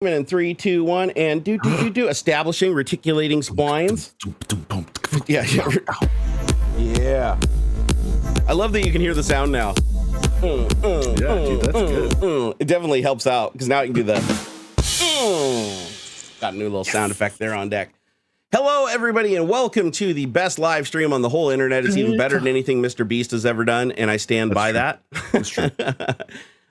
In 3, 2, 1, and do establishing reticulating splines. Yeah. I love that you can hear the sound now. Dude, that's good. It definitely helps out because now you can do the. Got a new little sound effect there on deck. Hello, everybody, and welcome to the best live stream on the whole internet. It's even better than anything Mr. Beast has ever done, and I stand by that. That's true.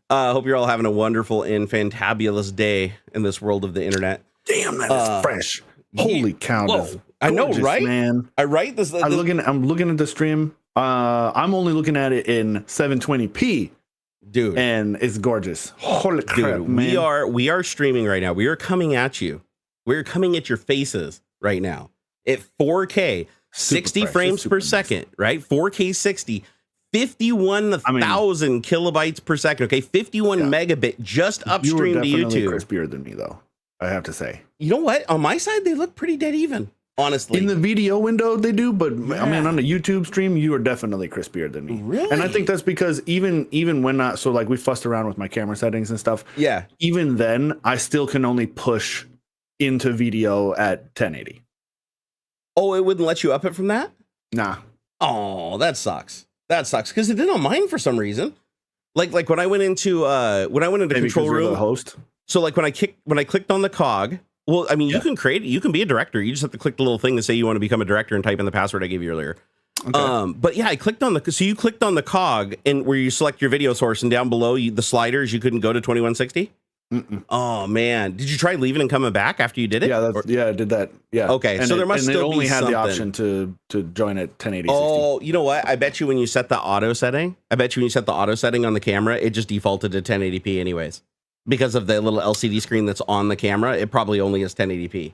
Hope you're all having a wonderful and fantabulous day in this world of the internet. Damn, that is fresh. Holy cow! Whoa, I know, right? Man, I write this. I'm looking at the stream. I'm only looking at it in 720p, dude, and it's gorgeous. Holy crap, dude, man! We are streaming right now. We are coming at you. We're coming at your faces right now at 4K, 60 frames per second, right? 4K 60. 51,000 kilobytes per second. Okay, 51 megabit just upstream to YouTube. You were crispier than me, though. I have to say. You know what? On my side, they look pretty dead even. Honestly, in the video window, they do, but I mean, on the YouTube stream, you are definitely crispier than me. Really? And I think that's because even when not so, like we fussed around with my camera settings and stuff. Yeah. Even then, I still can only push into video at 1080. Oh, it wouldn't let you up it from that? Nah. Oh, that sucks. That sucks because it did on mine for some reason. Like when I went into Maybe control room. The host. So like when I clicked on the cog. Well, I mean, you can create it. You can be a director. You just have to click the little thing to say you want to become a director and type in the password I gave you earlier. Okay. But yeah, I clicked on so you clicked on the cog and where you select your video source and down below the sliders you couldn't go to 2160. Oh man, did you try leaving and coming back after you did it? Yeah, I did that. Yeah. Okay, and so there must still it only be had something. the option to join at 1080. Oh, you know what? I bet you when you set the auto setting, on the camera, it just defaulted to 1080p anyways. Because of the little LCD screen that's on the camera, it probably only is 1080p.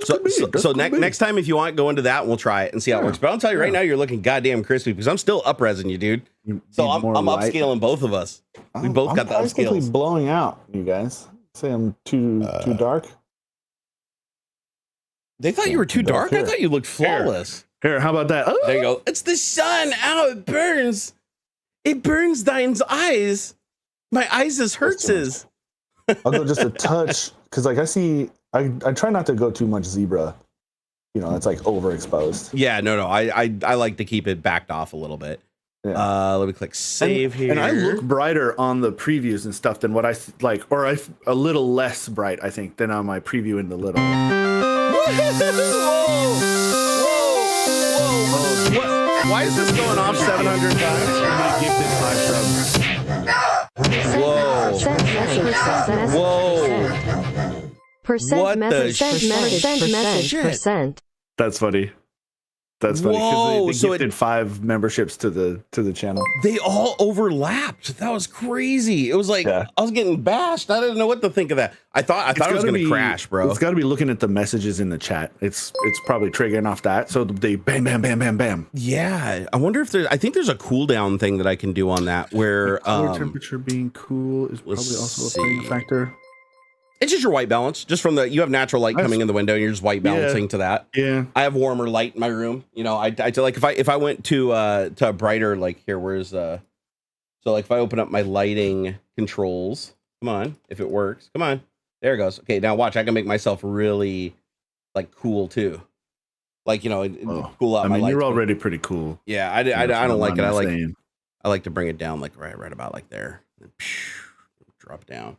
So next time, if you want, go into that and we'll try it and see how it works. But I'll tell you right now, you're looking goddamn crispy because I'm still up-resing you, dude. So I'm upscaling both of us. We both got the upscales. I'm blowing out, you guys. Say I'm too dark. They thought you were too dark? I thought you looked flawless. Here, how about that? Oh. There you go. It's the sun. Ow, it burns. It burns thine's eyes. My eyes hurtses. I'll go just a touch because like I try not to go too much zebra. You know, it's like overexposed. Yeah, no. I like to keep it backed off a little bit. Yeah. Let me click save here. And I look brighter on the previews and stuff than what I like, or a little less bright, I think, than on my preview in the little. Whoa. Why is this going off 700 times? Whoa. Percent message. That's funny. That's funny because they gifted 5 memberships to the channel. They all overlapped. That was crazy. It was like I was getting bashed. I didn't know what to think of that. I thought it was going to crash, bro. It's got to be looking at the messages in the chat. It's probably triggering off that. So they bam, bam, bam, bam, bam. Yeah, I wonder if I think there's a cooldown thing that I can do on that where color temperature being cool is probably also a playing factor. It's just your white balance, just from you have natural light coming in the window and you're just white balancing to that. Yeah. I have warmer light in my room. You know, I like if I went to a brighter, like here, so like if I open up my lighting controls, come on, if it works, come on, there it goes. Okay. Now watch, I can make myself really like cool too. Like, you know, cool out. I mean, you're already pretty cool. Yeah. I don't like it. I like to bring it down like right about like there. And drop down.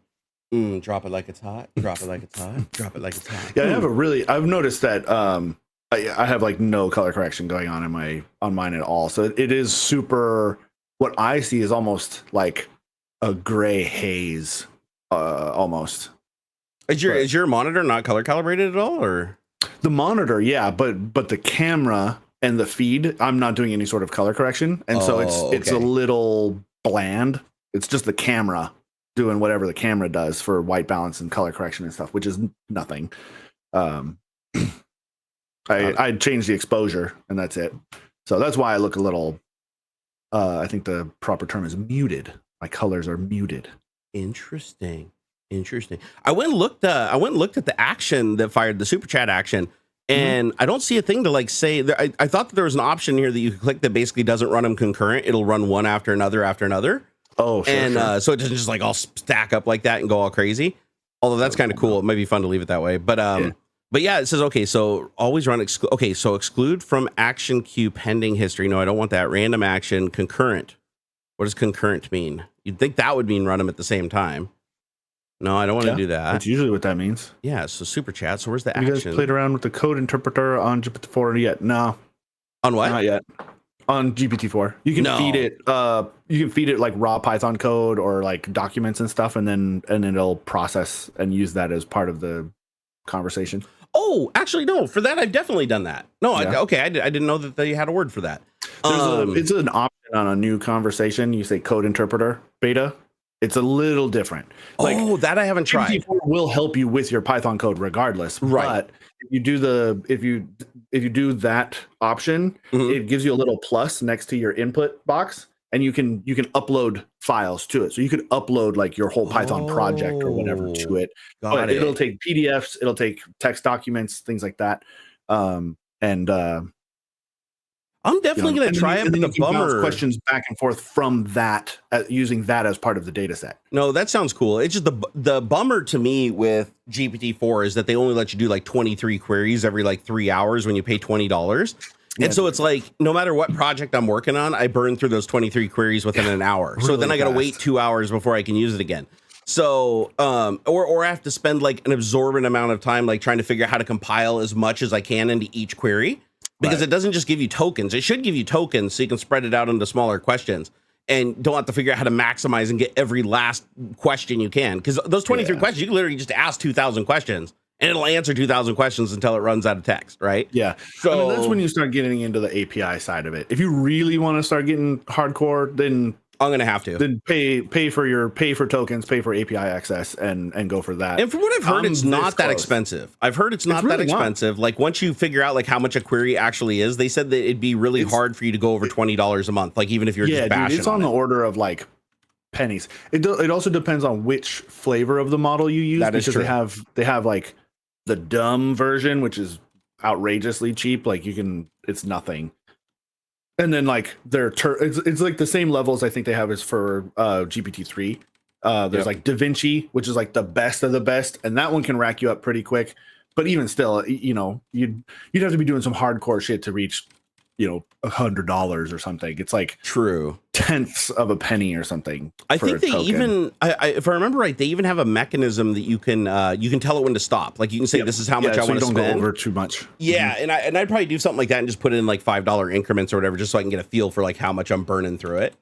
Drop it like it's hot. Drop it like it's hot. Drop it like it's hot. Yeah, I've noticed that I have like no color correction going on mine at all. So it is super. What I see is almost like a gray haze, almost. Is your monitor not color calibrated at all, or the monitor? Yeah, but the camera and the feed, I'm not doing any sort of color correction, and so it's a little bland. It's just the camera doing whatever the camera does for white balance and color correction and stuff, which is nothing. I changed the exposure and that's it. So that's why I look a little, I think the proper term is muted. My colors are muted. Interesting. I went and looked at the action that fired the super chat action. And I don't see a thing to like say I thought that there was an option here that you could click that basically doesn't run them concurrent. It'll run one after another after another. Oh, sure, and so it doesn't just like all stack up like that and go all crazy. Although that's kind of cool. It might be fun to leave it that way. But yeah, it says, okay, so always run okay, so exclude from action queue pending history. No, I don't want that. Random action, concurrent. What does concurrent mean? You'd think that would mean run them at the same time. No, I don't want to do that. That's usually what that means. Yeah, so super chat. So where's the action? You guys played around with the code interpreter on GPT-4 yet? No. On what? Not yet. On GPT-4. You can feed it like raw Python code or like documents and stuff, and then it'll process and use that as part of the conversation. Oh, actually, no. For that, I've definitely done that. No, I didn't know that they had a word for that. It's an option on a new conversation. You say code interpreter beta. It's a little different. Like, that I haven't tried. GPT-4 will help you with your Python code regardless. Right. But if you do that option, it gives you a little plus next to your input box, and you can upload files to it. So you could upload like your whole Python project or whatever to it. But it'll take PDFs, it'll take text documents, things like that. I'm definitely going to try it, but the bummer questions back and forth from that, using that as part of the data set. No, that sounds cool. It's just the bummer to me with GPT-4 is that they only let you do like 23 queries every like 3 hours when you pay $20. And so it's like, no matter what project I'm working on, I burn through those 23 queries within an hour. Really so then I got to wait 2 hours before I can use it again. So, or I have to spend like an absorbent amount of time, like trying to figure out how to compile as much as I can into each query. Because it doesn't just give you tokens. It should give you tokens so you can spread it out into smaller questions and don't have to figure out how to maximize and get every last question you can. Because those 23 questions, you can literally just ask 2,000 questions and it'll answer 2,000 questions until it runs out of text, right? Yeah. So that's when you start getting into the API side of it. If you really want to start getting hardcore, then I'm gonna have to pay for tokens, pay for API access, and go for that. And from what I've heard, it's not that expensive. I've heard it's not that expensive. Like once you figure out like how much a query actually is, they said that it'd be really hard for you to go over $20 a month. Like even if you're just bashing, it's on the order of like pennies. It also depends on which flavor of the model you use. That is true. They have like the dumb version, which is outrageously cheap. Like it's nothing. And then like it's like the same levels I think they have as for GPT-3. There's like DaVinci, which is like the best of the best, and that one can rack you up pretty quick. But even still, you'd have to be doing some hardcore shit to reach, $100 or something. It's like true tenths of a penny or something. I think they even, if I remember right, they even have a mechanism that you can tell it when to stop. Like you can say, this is how much I want to spend. Don't go over too much. Yeah, and I'd probably do something like that and just put it in like $5 increments or whatever, just so I can get a feel for like how much I'm burning through it.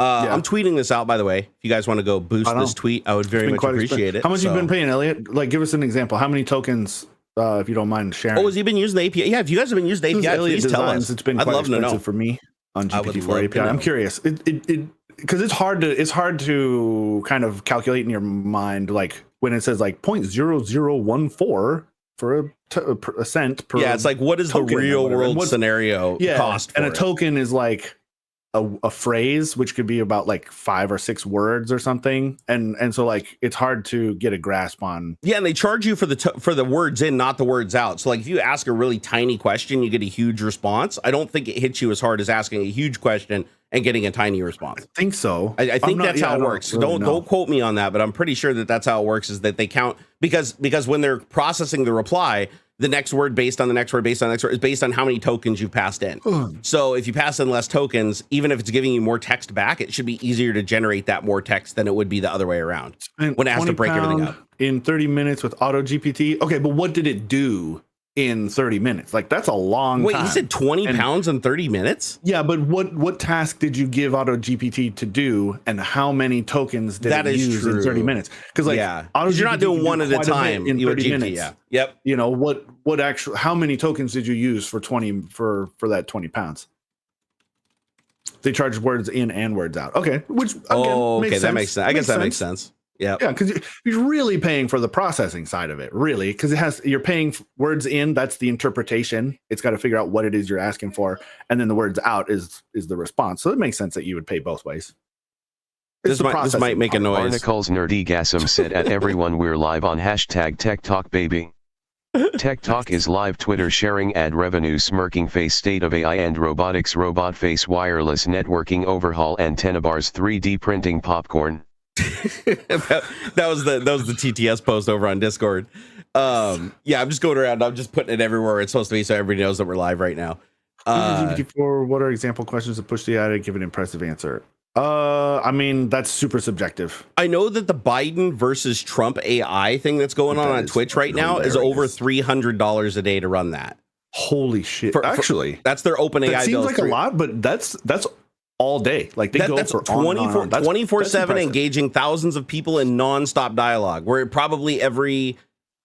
I'm tweeting this out, by the way. If you guys want to go boost this tweet, I would very much appreciate it. How much you been paying, Elliot? Like, give us an example. How many tokens? If you don't mind sharing. Oh, has he been using the API? Yeah, if you guys have been using the API, please tell us. It's been quite expensive for me on GPT-4 API. I'm curious. Because it's hard to kind of calculate in your mind, like when it says like 0.0014 for a cent per. Yeah, it's like what is the real world scenario cost? And a token is like a phrase, which could be about like 5 or 6 words or something, and so like it's hard to get a grasp on. Yeah, and they charge you for the words in, not the words out. So like if you ask a really tiny question, you get a huge response. I don't think it hits you as hard as asking a huge question and getting a tiny response. I think so. I think that's how it works. Really don't quote me on that, but I'm pretty sure that's how it works. Is that they count because when they're processing the reply, the next word based on the next word based on the next word is based on how many tokens you passed in. So if you pass in less tokens, even if it's giving you more text back, it should be easier to generate that more text than it would be the other way around when it has to break everything up. In 30 minutes with Auto GPT. Okay, but what did it do in 30 minutes? Like that's a long time. Wait, you said 20 pounds in 30 minutes? Yeah, but what task did you give Auto GPT to do, and how many tokens did it use in 30 minutes? Because like you're not doing one at a time in 30 minutes. Yeah. Yep. What actually? How many tokens did you use for that 20 pounds? They charge words in and words out. Okay, which again, makes sense. That makes sense. I guess that makes sense. Yeah, because you're really paying for the processing side of it, really, because you're paying words in. That's the interpretation. It's got to figure out what it is you're asking for, and then the words out is the response. So it makes sense that you would pay both ways. This might make a noise. Barnacules Nerdgasm said at everyone, we're live on #TechTalk baby. Tech Talk is live Twitter sharing ad revenue smirking face state of AI and robotics robot face wireless networking overhaul antenna bars 3D printing popcorn. that was the TTS post over on Discord. Yeah, I'm just going around. I'm just putting it everywhere it's supposed to be, so everybody knows that we're live right now. GPT-4, what are example questions to push the AI to give an impressive answer? I mean, that's super subjective. I know that the Biden versus Trump AI thing that's going on Twitch right now is over $300 a day to run that. Holy shit! Actually, that's their open AI. That seems like a lot, but that's all day. Like they go for 24/7, engaging thousands of people in nonstop dialogue. Where probably every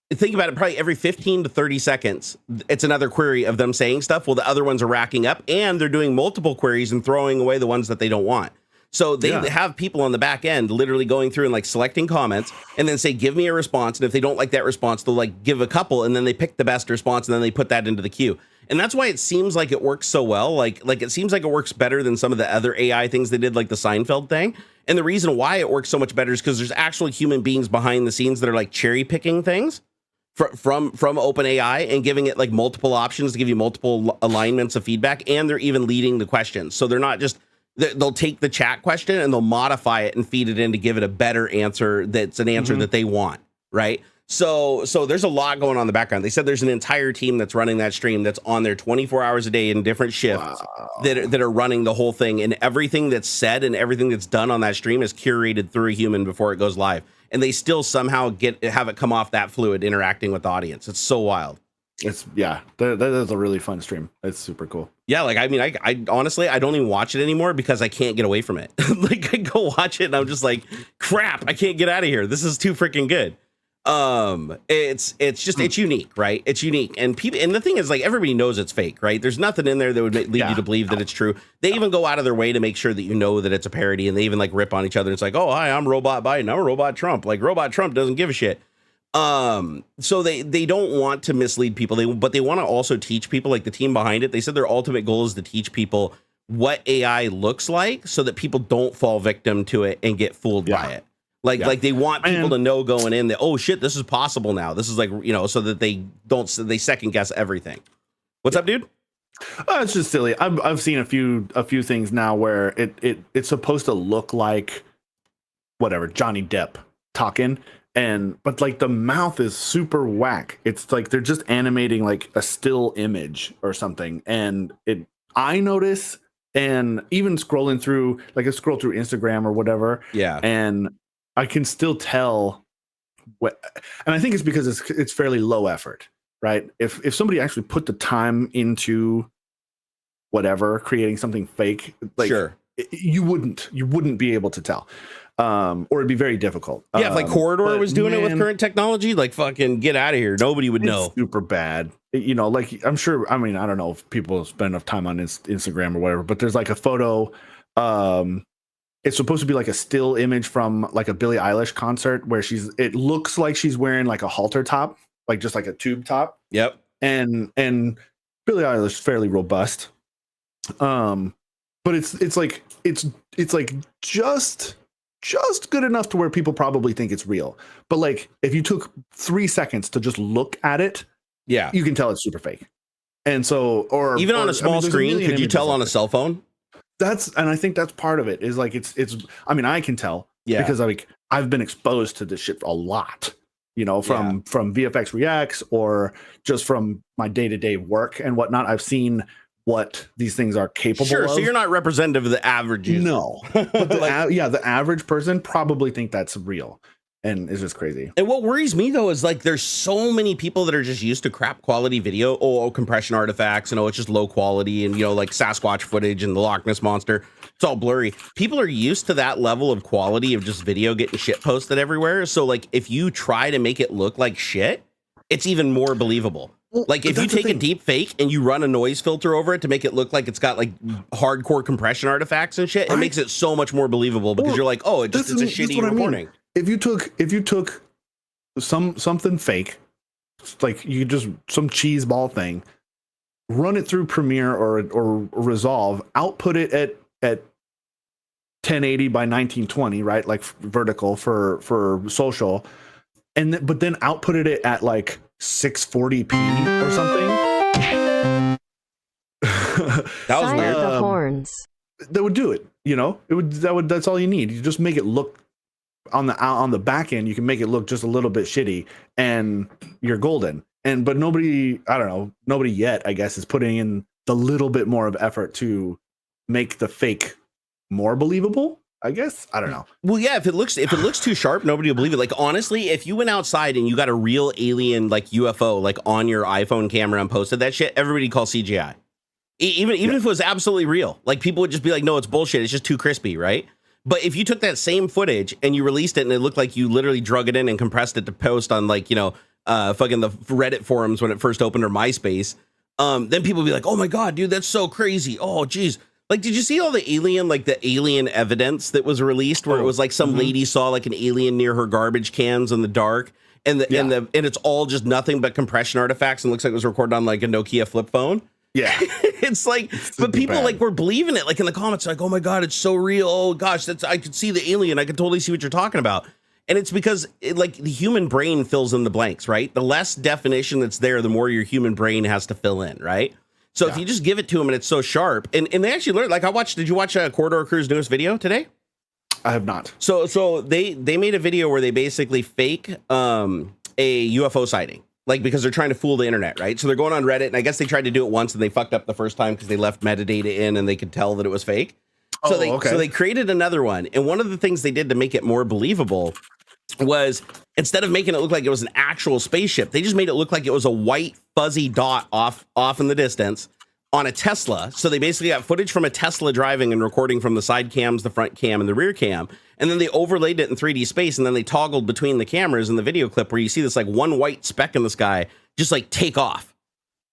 15 to 30 seconds, it's another query of them saying stuff. Well, the other ones are racking up, and they're doing multiple queries and throwing away the ones that they don't want. So they have people on the back end literally going through and like selecting comments and then say, give me a response. And if they don't like that response, they'll like give a couple and then they pick the best response and then they put that into the queue. And that's why it seems like it works so well. Like it seems like it works better than some of the other AI things they did, like the Seinfeld thing. And the reason why it works so much better is because there's actual human beings behind the scenes that are like cherry picking things from OpenAI and giving it like multiple options to give you multiple alignments of feedback. And they're even leading the questions. So they're not just, they'll take the chat question and they'll modify it and feed it in to give it a better answer that's an answer that they want, right? So there's a lot going on in the background. They said there's an entire team that's running that stream that's on there 24 hours a day in different shifts that are running the whole thing. And everything that's said and everything that's done on that stream is curated through a human before it goes live. And they still somehow have it come off that fluid interacting with the audience. It's so wild. That is a really fun stream. It's super cool. Yeah, like I mean, I honestly I don't even watch it anymore because I can't get away from it. Like I go watch it and I'm just like, crap, I can't get out of here. This is too freaking good. It's unique, right? It's unique, and the thing is, like, everybody knows it's fake, right? There's nothing in there that would lead you to believe that it's true. They even go out of their way to make sure that you know that it's a parody, and they even like rip on each other. It's like, oh, hi, I'm Robot Biden, I'm a Robot Trump. Like Robot Trump doesn't give a shit. So they don't want to mislead people, but they want to also teach people, like the team behind it. They said their ultimate goal is to teach people what AI looks like so that people don't fall victim to it and get fooled by it. Like they want people to know going in that, oh shit, this is possible now. This is like, so that they second guess everything. What's up, dude? It's just silly. I've seen a few things now where it's supposed to look like whatever Johnny Depp talking, but like the mouth is super whack. It's like they're just animating like a still image or something, and I notice, and even scrolling through, like I scroll through Instagram or whatever, and I can still tell and I think it's because it's fairly low effort, right? If somebody actually put the time into whatever, creating something fake, like you wouldn't be able to tell. Or it'd be very difficult. Yeah, if like Corridor was doing it with current technology, like fucking get out of here. Nobody would know. Super bad. Like I'm sure, I mean, I don't know if people spend enough time on Instagram or whatever, but there's like a photo, it's supposed to be like a still image from like a Billie Eilish concert where it looks like she's wearing like a halter top, like just like a tube top. Yep. And Billie Eilish is fairly robust. But it's like just good enough to where people probably think it's real. But like if you took 3 seconds to just look at it, you can tell it's super fake. And so, or even on a small screen, could you tell on a cell phone? And I think that's part of it is like it's I mean, I can tell because I've been exposed to this shit a lot, from VFX Reacts or just from my day-to-day work and whatnot. I've seen what these things are capable of. So you're not representative of the average user. No. But the average person probably think that's real. And it's just crazy. And what worries me, though, is like there's so many people that are just used to crap quality video, compression artifacts, it's just low quality, and like Sasquatch footage and the Loch Ness Monster. It's all blurry. People are used to that level of quality of just video getting shit posted everywhere. So like if you try to make it look like shit, it's even more believable. Like if you take a deep fake and you run a noise filter over it to make it look like it's got like hardcore compression artifacts and shit, it makes it so much more believable because you're like, oh, it's a shitty recording. If you took something fake, like you just some cheese ball thing, run it through Premiere or Resolve, output it at 1080 by 1920, right? Like vertical for social, but then output it at like 640p or something. That was weird. The horns. That would do it. That's all you need. You just make it look on the back end, you can make it look just a little bit shitty, and you're golden. But nobody yet, I guess, is putting in the little bit more of effort to make the fake more believable. I guess. I don't know. Well, yeah, if it looks too sharp, nobody will believe it. Like, honestly, if you went outside and you got a real alien like UFO like on your iPhone camera and posted that shit, everybody calls CGI. Even if it was absolutely real, like, people would just be like, no, it's bullshit. It's just too crispy, right? But if you took that same footage and you released it and it looked like you literally drug it in and compressed it to post on, like, fucking the Reddit forums when it first opened, or MySpace, then people would be like, oh my God, dude, that's so crazy. Oh, geez. Like, did you see all the alien evidence that was released where it was like some lady saw like an alien near her garbage cans in the dark, and it's all just nothing but compression artifacts and looks like it was recorded on like a Nokia flip phone? Yeah. It's like, but people like were believing it, like in the comments, like, oh my God, it's so real. Oh gosh, I could see the alien. I could totally see what you're talking about. And it's because like the human brain fills in the blanks, right? The less definition that's there, the more your human brain has to fill in, right? So if you just give it to them and it's so sharp, and they actually learned, like, did you watch Corridor Crew's newest video today? I have not. So they made a video where they basically fake a UFO sighting, like, because they're trying to fool the internet, right? So they're going on Reddit, and I guess they tried to do it once and they fucked up the first time because they left metadata in and they could tell that it was fake. So they created another one. And one of the things they did to make it more believable was, instead of making it look like it was an actual spaceship, they just made it look like it was a white fuzzy dot off in the distance on a Tesla. So they basically got footage from a Tesla driving and recording from the side cams, the front cam, and the rear cam. And then they overlaid it in 3D space, and then they toggled between the cameras in the video clip where you see this like one white speck in the sky just like take off,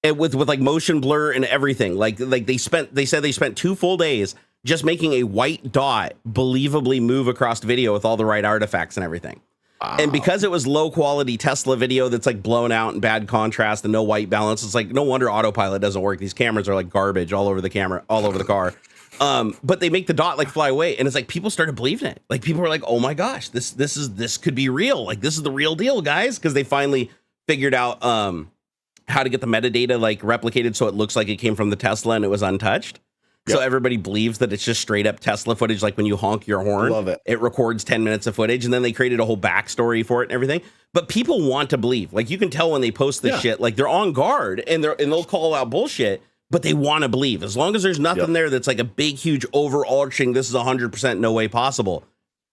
and with like motion blur and everything. Like they said they spent 2 full days just making a white dot believably move across video with all the right artifacts and everything. Wow. And because it was low quality Tesla video that's like blown out and bad contrast and no white balance, it's like, no wonder autopilot doesn't work. These cameras are like garbage all over the camera, all over the car. But they make the dot like fly away, and it's like people started believing it. Like, people were like, oh my gosh, this could be real. Like, this is the real deal, guys, because they finally figured out how to get the metadata like replicated so it looks like it came from the Tesla and it was untouched. So everybody believes that it's just straight up Tesla footage. Like when you honk your horn, love it. It records 10 minutes of footage, and then they created a whole backstory for it and everything. But people want to believe. Like, you can tell when they post this shit, like they're on guard and they'll call out bullshit, but they want to believe. As long as there's nothing there that's like a big, huge overarching, this is 100% no way possible,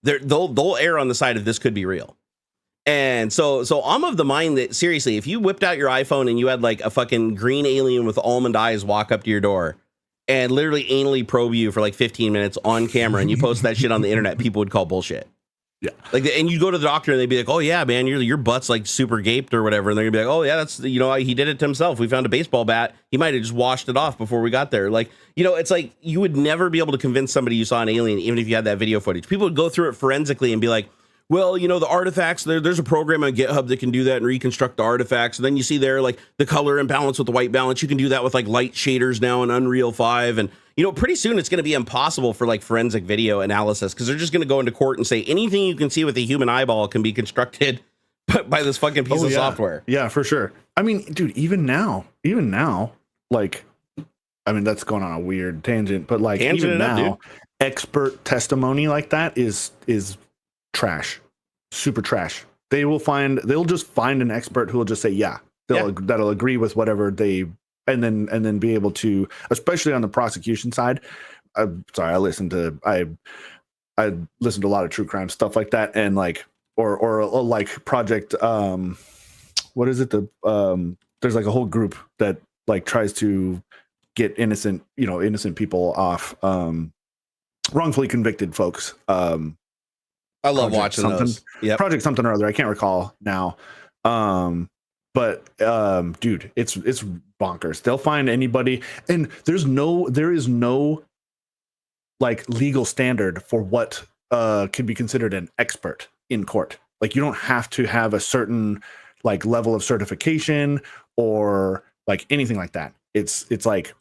they'll err on the side of this could be real. And so I'm of the mind that, seriously, if you whipped out your iPhone and you had like a fucking green alien with almond eyes walk up to your door and literally anally probe you for like 15 minutes on camera, and you post that shit on the internet, people would call bullshit. Yeah. Like, and you go to the doctor and they'd be like, oh yeah, man, your butt's like super gaped or whatever. And they're gonna be like, oh yeah, that's, he did it to himself. We found a baseball bat. He might've just washed it off before we got there. Like, it's like, you would never be able to convince somebody you saw an alien, even if you had that video footage. People would go through it forensically and be like, well, the artifacts, there's a program on GitHub that can do that and reconstruct the artifacts. And then you see there, like, the color imbalance with the white balance. You can do that with like light shaders now in Unreal 5. And, pretty soon it's going to be impossible for like forensic video analysis, because they're just going to go into court and say anything you can see with a human eyeball can be constructed by this fucking piece of software. Yeah, for sure. I mean, dude, even now, like, I mean, that's going on a weird tangent, but like, even now, expert testimony like that is trash, super trash. They'll just find an expert who will just say, that'll agree with whatever they, and then be able to, especially on the prosecution side. I listened to a lot of true crime stuff like that, and like, or like Project, what is it? There's like a whole group that like tries to get innocent people off, wrongfully convicted folks. I love watching those. Yep. Project something or other. I can't recall now. But dude, it's bonkers. They'll find anybody, and there is no like legal standard for what could be considered an expert in court. Like, you don't have to have a certain like level of certification or like anything like that. It's like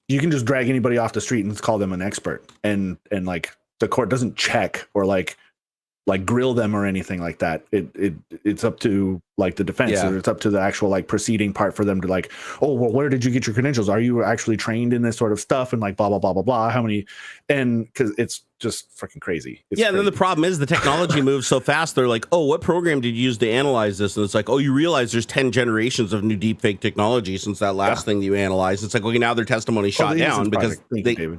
you can just drag anybody off the street and call them an expert, and like the court doesn't check or like like grill them or anything like that. It's up to like the defense, or it's up to the actual like proceeding part for them to like, oh, well, where did you get your credentials? Are you actually trained in this sort of stuff? And like blah blah blah blah blah. How many? And because it's just freaking crazy. It's and then the problem is the technology moves so fast. They're like, oh, what program did you use to analyze this? And it's like, oh, you realize there's 10 generations of new deepfake technology since that last thing you analyzed. It's like, okay, now their testimony shot down because they.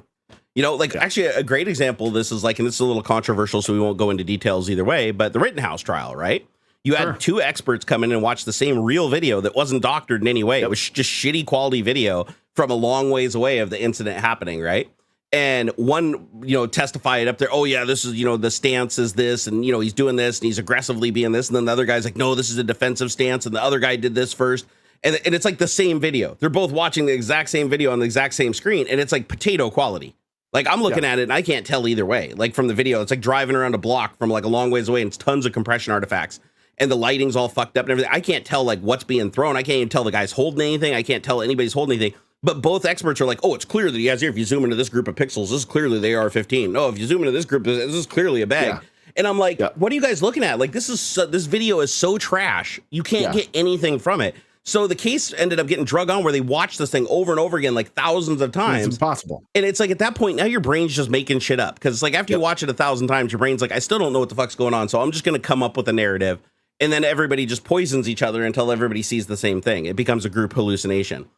You know, like actually a great example of this is like, and this is a little controversial, so we won't go into details either way, but the Rittenhouse trial, right? You had two experts come in and watch the same real video that wasn't doctored in any way. It was just shitty quality video from a long ways away of the incident happening, right? And one, testified up there, oh yeah, this is, the stance is this, and, he's doing this, and he's aggressively being this, and then the other guy's like, no, this is a defensive stance, and the other guy did this first. And it's like the same video. They're both watching the exact same video on the exact same screen, and it's like potato quality. Like I'm looking at it and I can't tell either way. Like from the video, it's like driving around a block from like a long ways away and it's tons of compression artifacts and the lighting's all fucked up and everything. I can't tell like what's being thrown. I can't even tell the guy's holding anything. I can't tell anybody's holding anything. But both experts are like, oh, it's clear that he has here. If you zoom into this group of pixels, this is clearly the AR-15. No, if you zoom into this group, this is clearly a bag. Yeah. And I'm like, what are you guys looking at? Like this video is so trash. You can't get anything from it. So the case ended up getting drug on where they watched this thing over and over again, like thousands of times. It's impossible. And it's like at that point, now your brain's just making shit up. Because it's like after you watch it 1,000 times, your brain's like, I still don't know what the fuck's going on. So I'm just going to come up with a narrative. And then everybody just poisons each other until everybody sees the same thing. It becomes a group hallucination.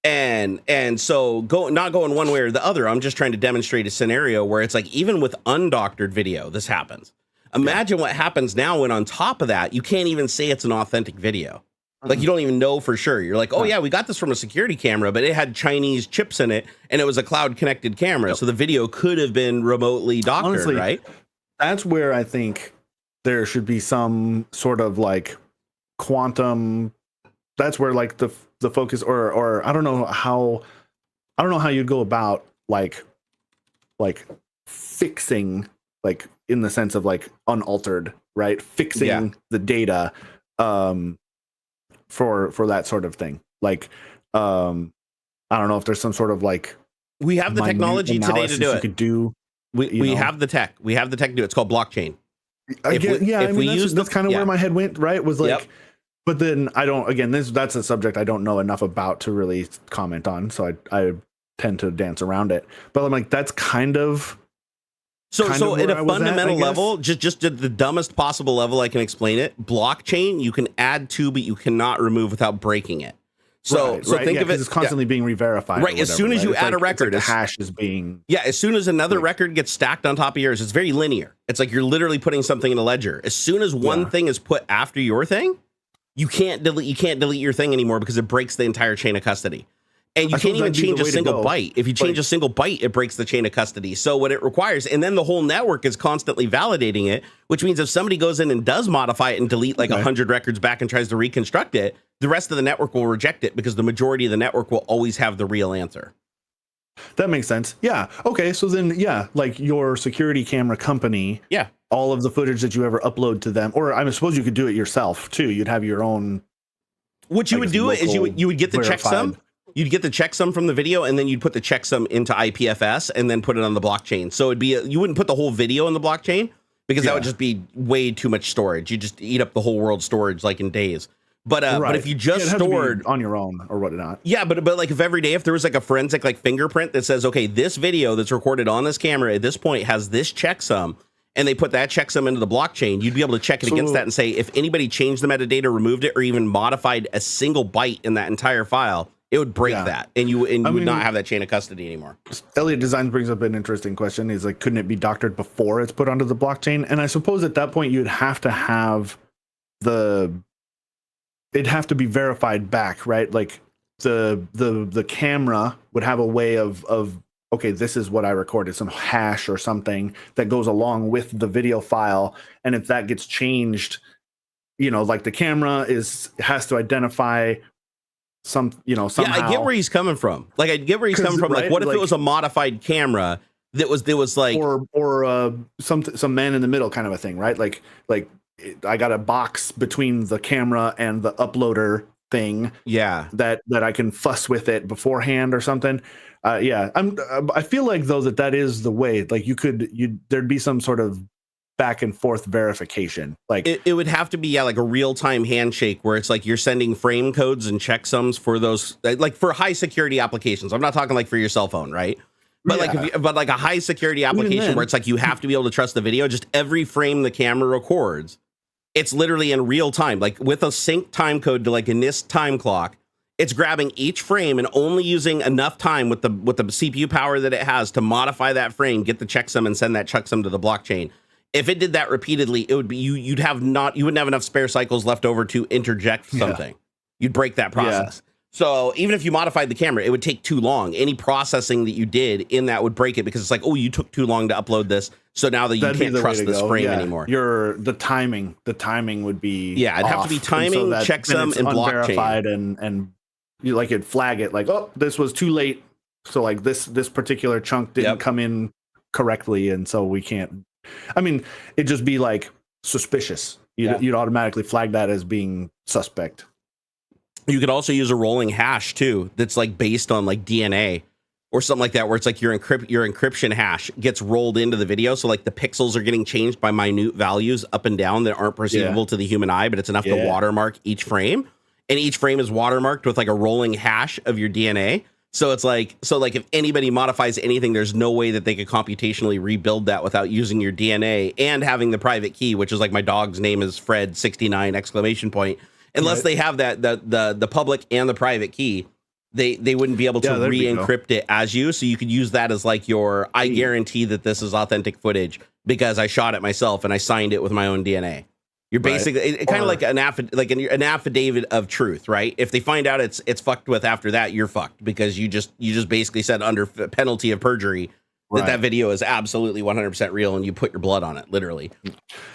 And so not going one way or the other, I'm just trying to demonstrate a scenario where it's like, even with undoctored video, this happens. Imagine what happens now when on top of that, you can't even say it's an authentic video. Like you don't even know for sure. You're like, oh yeah, we got this from a security camera, but it had Chinese chips in it and it was a cloud connected camera. So the video could have been remotely doctored, honestly, right? That's where I think there should be some sort of like quantum. That's where like the focus or I don't know how you'd go about like fixing, like in the sense of like unaltered, right? Fixing the data. For that sort of thing. Like, I don't know if there's some sort of like, we have the technology today to do it. Could do. We have the tech. We have the tech to do it. It's called blockchain. That's kind of where my head went, right? Was like, but then I don't, again, that's a subject I don't know enough about to really comment on. So I tend to dance around it, but I'm like, that's kind of, So at a fundamental level, just at the dumbest possible level I can explain it, blockchain you can add to, but you cannot remove without breaking it. So think of it, it's constantly being re-verified. Right. As soon as you add a record, the hash is being. Yeah. As soon as another record gets stacked on top of yours, it's very linear. It's like you're literally putting something in a ledger. As soon as one thing is put after your thing, you can't delete your thing anymore because it breaks the entire chain of custody. And you can't even change a single byte. If you change a single byte, it breaks the chain of custody. So what it requires, and then the whole network is constantly validating it, which means if somebody goes in and does modify it and delete like 100 records back and tries to reconstruct it, the rest of the network will reject it because the majority of the network will always have the real answer. That makes sense. Yeah. Okay. So then, like your security camera company. Yeah. All of the footage that you ever upload to them, or I suppose you could do it yourself too. You'd have your own. What you would do is you would get the checksum. You'd get the checksum from the video, and then you'd put the checksum into IPFS and then put it on the blockchain. So it'd be you wouldn't put the whole video in the blockchain because that would just be way too much storage. You just eat up the whole world's storage like in days. But if you just stored on your own or whatnot, but like if every day if there was like a forensic like fingerprint that says, okay, this video that's recorded on this camera at this point has this checksum, and they put that checksum into the blockchain, you'd be able to check it against that and say if anybody changed the metadata, removed it, or even modified a single byte in that entire file, it would break that, and you would not have that chain of custody anymore. Elliott Designs brings up an interesting question. He's like, couldn't it be doctored before it's put onto the blockchain? And I suppose at that point you'd have to have it'd have to be verified back, right? Like the camera would have a way of okay, this is what I recorded, some hash or something that goes along with the video file, and if that gets changed, like the camera has to identify somehow. Yeah, I get where he's coming from. Like, I get where he's coming from. Right? Like, what if it was a modified camera that was like, or some man in the middle kind of a thing, right? Like I got a box between the camera and the uploader thing. Yeah, that I can fuss with it beforehand or something. I feel like though that is the way. Like there'd be some sort of back and forth verification. Like it would have to be like a real-time handshake where it's like you're sending frame codes and checksums for those, like for high security applications. I'm not talking like for your cell phone, right? But like a high security application where it's like you have to be able to trust the video. Just every frame the camera records, it's literally in real time, like with a sync time code to like a NIST time clock. It's grabbing each frame and only using enough time with the CPU power that it has to modify that frame, get the checksum, and send that checksum to the blockchain. If it did that repeatedly, it would be you wouldn't have enough spare cycles left over to interject something. You'd break that process. So even if you modified the camera, it would take too long. Any processing that you did in that would break it because it's like, oh, you took too long to upload this. So now that you can't trust this frame anymore. The timing would be it'd have to be timing, checksum, and blockchain. And you like it'd flag it like, oh, this was too late. So like this particular chunk didn't come in correctly, and so we can't. I mean, it'd just be like suspicious. You'd automatically flag that as being suspect. You could also use a rolling hash too. That's like based on like DNA or something like that, where it's like your encryption hash gets rolled into the video. So like the pixels are getting changed by minute values up and down that aren't perceivable to the human eye, but it's enough to watermark each frame. And each frame is watermarked with like a rolling hash of your DNA. So it's like, if anybody modifies anything, there's no way that they could computationally rebuild that without using your DNA and having the private key, which is like my dog's name is Fred 69 exclamation point. Unless they have that, the public and the private key, they wouldn't be able to re-encrypt it as you. So you could use that as like I guarantee that this is authentic footage because I shot it myself and I signed it with my own DNA. You're basically kind of like an affidavit of truth, right? If they find out it's fucked with after that, you're fucked because you just basically said under penalty of perjury that video is absolutely 100% real and you put your blood on it, literally.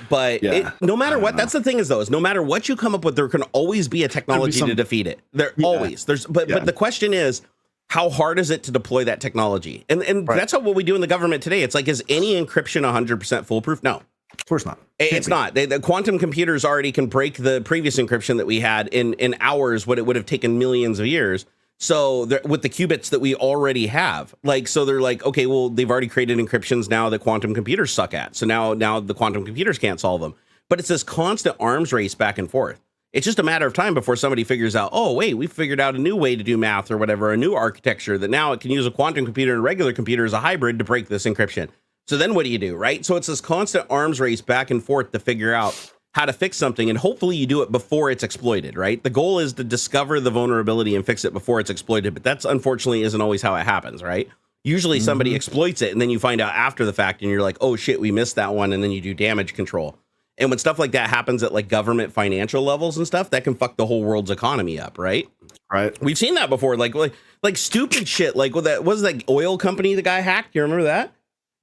But no matter what, that's the thing is no matter what you come up with, there can always be a technology to defeat it. But the question is, how hard is it to deploy that technology? And that's what we do in the government today. It's like, is any encryption 100% foolproof? No. Of course not. It's not. The quantum computers already can break the previous encryption that we had in hours, what it would have taken millions of years. So with the qubits that we already have, so they're like, okay, well, they've already created encryptions now that quantum computers suck at. So now the quantum computers can't solve them. But it's this constant arms race back and forth. It's just a matter of time before somebody figures out, oh, wait, we figured out a new way to do math or whatever, a new architecture that now it can use a quantum computer and a regular computer as a hybrid to break this encryption. So then what do you do, right? So it's this constant arms race back and forth to figure out how to fix something, and hopefully you do it before it's exploited, right? The goal is to discover the vulnerability and fix it before it's exploited, but that's unfortunately isn't always how it happens, right? Usually somebody exploits it, and then you find out after the fact, and you're like, oh shit, we missed that one, and then you do damage control. And when stuff like that happens at like government financial levels and stuff, that can fuck the whole world's economy up, right? Right. We've seen that before, like stupid shit, like what was that oil company the guy hacked? You remember that?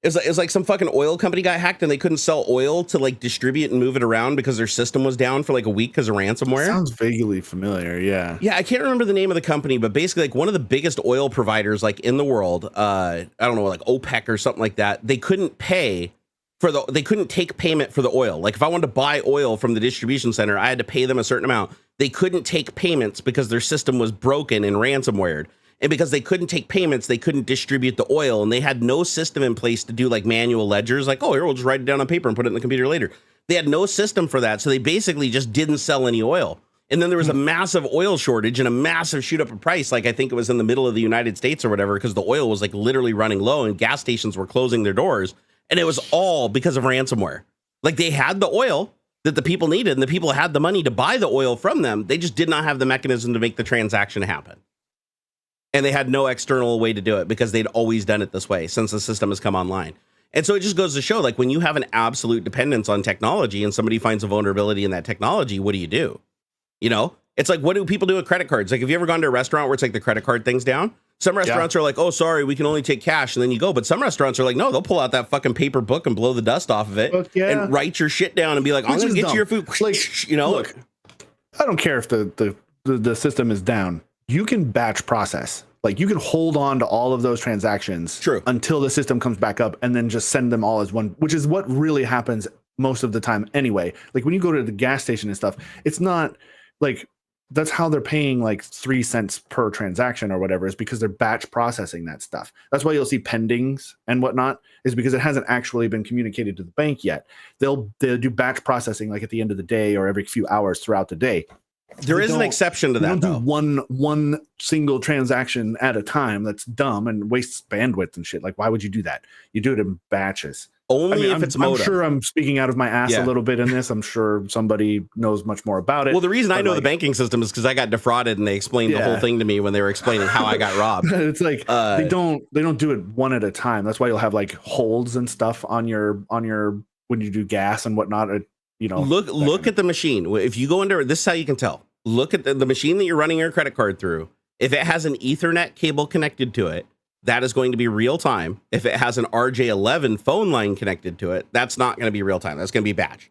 It was like some fucking oil company got hacked and they couldn't sell oil to like distribute and move it around because their system was down for like a week because of ransomware. Sounds vaguely familiar. Yeah. Yeah. I can't remember the name of the company, but basically like one of the biggest oil providers like in the world, I don't know, like OPEC or something like that. They couldn't they couldn't take payment for the oil. Like if I wanted to buy oil from the distribution center, I had to pay them a certain amount. They couldn't take payments because their system was broken and ransomware. And because they couldn't take payments, they couldn't distribute the oil, and they had no system in place to do like manual ledgers. Like, oh, here, we'll just write it down on paper and put it in the computer later. They had no system for that. So they basically just didn't sell any oil. And then there was a massive oil shortage and a massive shoot up in price. Like I think it was in the middle of the United States or whatever, because the oil was like literally running low and gas stations were closing their doors. And it was all because of ransomware. Like they had the oil that the people needed and the people had the money to buy the oil from them. They just did not have the mechanism to make the transaction happen. And they had no external way to do it because they'd always done it this way since the system has come online. And so it just goes to show, like, when you have an absolute dependence on technology and somebody finds a vulnerability in that technology, what do you do? You know, it's like, what do people do with credit cards? Like, have you ever gone to a restaurant where it's like the credit card thing's down? Some restaurants are like, oh, sorry, we can only take cash. And then you go. But some restaurants are like, no, they'll pull out that fucking paper book and blow the dust off of it and write your shit down and be like, I'm going to get you your food. Like, you know, look, I don't care if the system is down. You can batch process. Like you can hold on to all of those transactions until the system comes back up and then just send them all as one, which is what really happens most of the time anyway. Like when you go to the gas station and stuff, it's not like that's how they're paying like 3 cents per transaction or whatever, is because they're batch processing that stuff. That's why you'll see pendings and whatnot, is because it hasn't actually been communicated to the bank yet. They'll do batch processing like at the end of the day or every few hours throughout the day. There is an exception to that, though. Don't do one single transaction at a time. That's dumb and wastes bandwidth and shit. Like, why would you do that? You do it in batches. Only if it's modem. I'm sure I'm speaking out of my ass a little bit in this. I'm sure somebody knows much more about it. Well, the reason I know the banking system is because I got defrauded and they explained the whole thing to me when they were explaining how I got robbed. It's like they don't do it one at a time. That's why you'll have like holds and stuff on your when you do gas and whatnot. Look at the machine. If you go into this is how you can tell. Look at the machine that you're running your credit card through. If it has an Ethernet cable connected to it, that is going to be real time. If it has an RJ11 phone line connected to it, that's not going to be real time. That's going to be batch.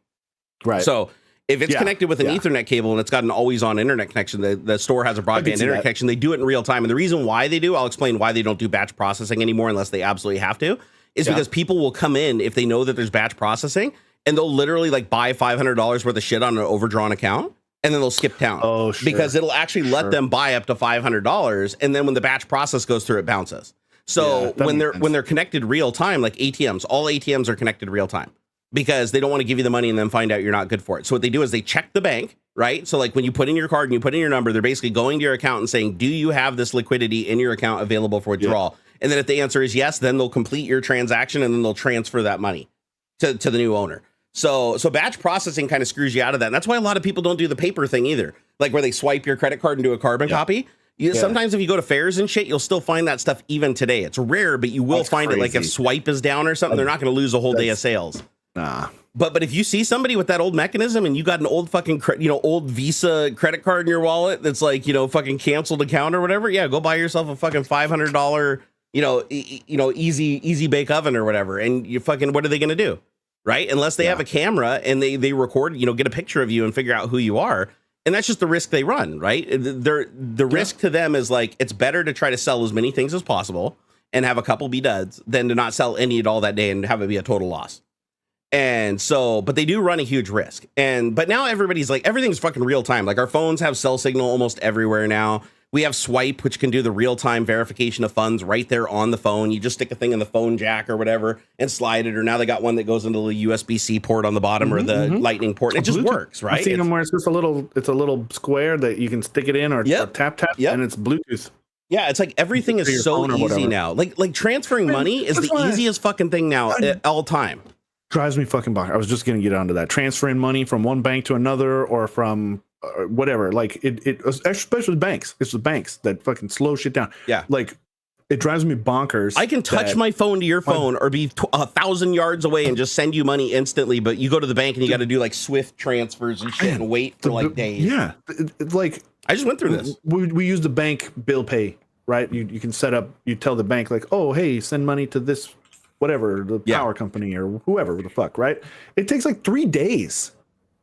Right. So if it's connected with an Ethernet cable and it's got an always on internet connection, the store has a broadband internet connection, they do it in real time. And the reason why they do, I'll explain why they don't do batch processing anymore unless they absolutely have to, is because people will come in if they know that there's batch processing and they'll literally like buy $500 worth of shit on an overdrawn account. And then they'll skip town because it'll actually let them buy up to $500. And then when the batch process goes through, it bounces. So when they're connected real time, like ATMs, all ATMs are connected real time because they don't want to give you the money and then find out you're not good for it. So what they do is they check the bank, right? So like when you put in your card and you put in your number, they're basically going to your account and saying, do you have this liquidity in your account available for withdrawal? And then if the answer is yes, then they'll complete your transaction and then they'll transfer that money to the new owner. So batch processing kind of screws you out of that. And that's why a lot of people don't do the paper thing either. Like where they swipe your credit card and do a carbon copy. Sometimes if you go to fairs and shit, you'll still find that stuff even today. It's rare, but you will find it. Like if swipe is down or something, they're not going to lose a whole day of sales. Nah. But if you see somebody with that old mechanism and you got an old fucking old Visa credit card in your wallet that's like fucking canceled account or whatever, go buy yourself a fucking $500 easy bake oven or whatever, and you fucking what are they going to do? Right? Unless they have a camera and they record, get a picture of you and figure out who you are. And that's just the risk they run, right? The risk to them is like, it's better to try to sell as many things as possible and have a couple be duds than to not sell any at all that day and have it be a total loss. And so, but they do run a huge risk. But now everybody's like, everything's fucking real time. Like our phones have cell signal almost everywhere now. We have Swipe, which can do the real-time verification of funds right there on the phone. You just stick a thing in the phone jack or whatever and slide it. Or now they got one that goes into the USB-C port on the bottom or the lightning port. It just works, right? I've seen them where it's just a little square that you can stick it in or tap, and it's Bluetooth. Yeah, it's like everything is so easy now. Like transferring money is the easiest fucking thing now at all time. Drives me fucking bonkers. I was just going to get onto that. Transferring money from one bank to another or from whatever, like it especially banks. It's the banks that fucking slow shit down. Yeah, like it drives me bonkers. I can touch my phone to your phone or be 1,000 yards away and just send you money instantly, but you go to the bank and you got to do like Swift transfers and shit and wait for like days. Yeah, it's like I just went through this. We use the bank bill pay, right? You can set up. You tell the bank like, oh hey, send money to this whatever, the power company or whoever the fuck, right? It takes like 3 days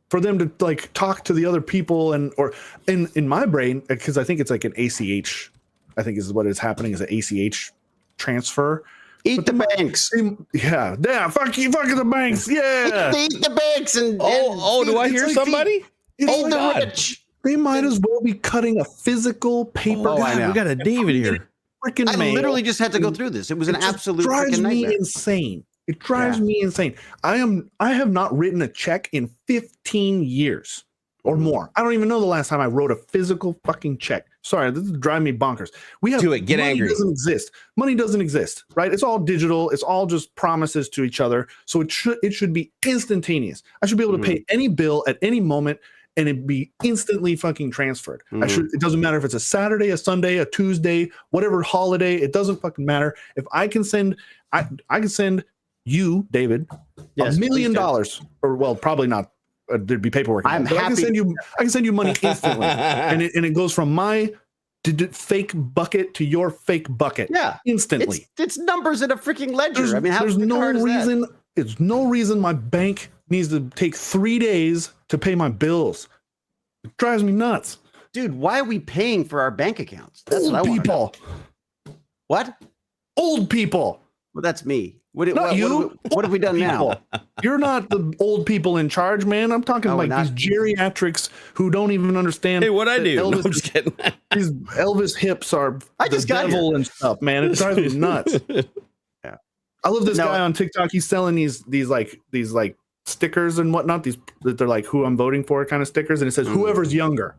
for them to like talk to the other people or in my brain, because I think it's like an ACH, I think is what is happening is an ACH transfer. Eat the banks. Yeah. Fuck you, fucking the banks. Yeah. Eat the banks and do I hear somebody? Eat the rich. They might as well be cutting a physical paper. Oh, I know. We got a David here. I literally just had to go through this. It was an absolute freaking nightmare. Insane. It drives me insane. I have not written a check in 15 years or more. I don't even know the last time I wrote a physical fucking check. Sorry, this is driving me bonkers. Get angry. Doesn't exist. Money doesn't exist, right? It's all digital. It's all just promises to each other. So it should be instantaneous. I should be able to pay any bill at any moment and it'd be instantly fucking transferred. It doesn't matter if it's a Saturday, a Sunday, a Tuesday, whatever holiday, it doesn't fucking matter. If I can send, I can send you, David, $1 million, or well, probably not. There'd be paperwork. I'm happy. I can send you money instantly, and it goes from my fake bucket to your fake bucket. Yeah, instantly. It's numbers in a freaking ledger. There's no reason. It's no reason my bank needs to take 3 days to pay my bills. It drives me nuts, dude. Why are we paying for our bank accounts? That's old people. What? Old people. Well, that's me. What have we done people. now? You're not the old people in charge, man. I'm talking these geriatrics who don't even understand. Hey, what'd I do? Elvis, No, I'm just kidding. These Elvis hips are the devil and stuff, man. It drives me nuts. Yeah, I love this guy on TikTok. He's selling these stickers and whatnot. They're like who I'm voting for kind of stickers, and it says whoever's younger.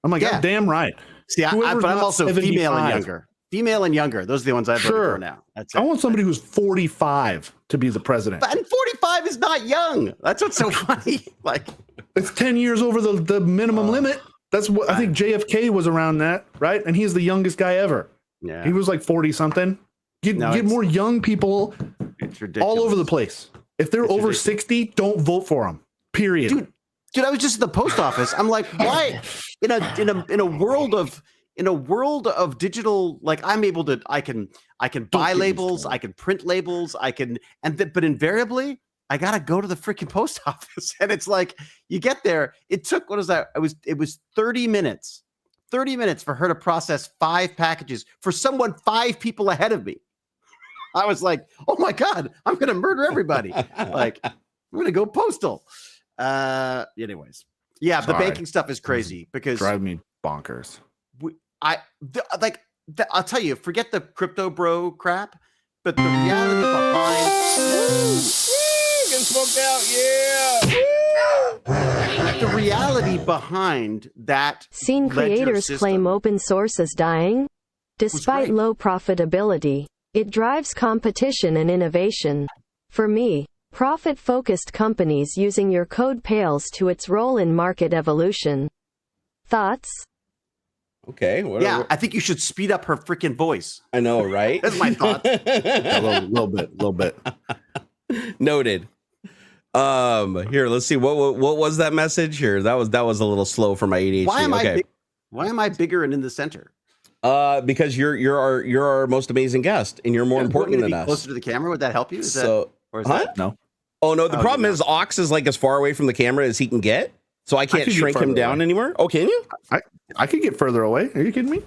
I'm like, God damn right. See, but I'm also 75. Female and younger. Female and younger. Those are the ones I vote for now. I want somebody who's 45 to be the president. And 45 is not young. That's what's so funny. Like, it's 10 years over the minimum limit. That's what I think JFK was around that, right? And he's the youngest guy ever. Yeah. He was like 40 something. Get more young people all over the place. If they're over 60, don't vote for them. Period. Dude, I was just at the post office. I'm like, why in a world of digital, like I can buy labels, I can print labels, but invariably I gotta go to the freaking post office. And it's like, you get there, it took, what is that? It was 30 minutes for her to process 5 packages for someone 5 people ahead of me. I was like, oh my God, I'm gonna murder everybody. Like, I'm gonna go postal. Anyways, yeah, the banking stuff is crazy because drive me bonkers. I'll tell you, forget the crypto bro crap, but the reality behind getting smoked out, the reality behind that. Seen creators claim open source is dying, despite low profitability. It drives competition and innovation. For me, profit-focused companies using your code pales to its role in market evolution. Thoughts? Okay. I think you should speed up her freaking voice. I know, right? That's my thought. A little bit. Noted. Here, let's see. What was that message here? That was a little slow for my ADHD. Why am I bigger and in the center? Because you're our most amazing guest, and you're more important than us. Closer to the camera, would that help you? No. Oh no, the problem is Aux is like as far away from the camera as he can get, so I can't shrink him down anymore. Oh, can you? I could get further away. Are you kidding me?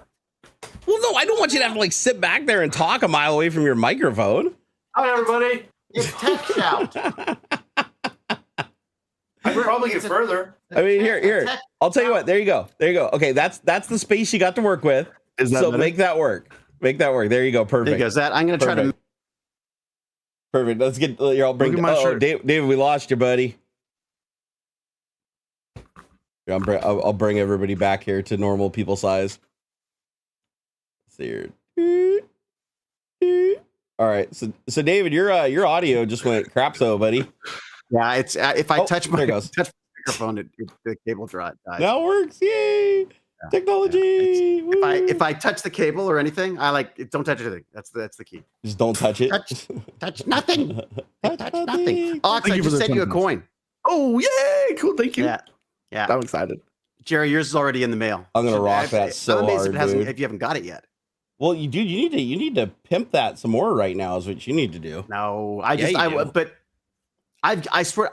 Well, no, I don't want you to have to like sit back there and talk a mile away from your microphone. Hi, everybody. It's Tech Shout. I could probably get further. I mean, here. I'll tell you what. There you go. Okay, that's the space you got to work with. Is that so better? Make that work. There you go. Perfect. There goes that. I'm going to try to. Perfect. Let's get. I'll bring. Oh, David, we lost you, buddy. I'll bring everybody back here to normal people size. Let's see here. All right. So David, your audio just went crapso, buddy. Yeah, it's if I touch my microphone, the cable dies. That works. Yay! Yeah, technology. Yeah. If I touch the cable or anything, don't touch anything. That's the key. Just don't touch it. Touch nothing. Touch nothing. Oh, I just sent you a coin. Oh, yay! Cool. Thank you. Yeah. I'm excited. Jerry, yours is already in the mail. I'm gonna rock that so hard, dude. If you haven't got it yet. Well, you need to pimp that some more right now. Is what you need to do. No, I swear,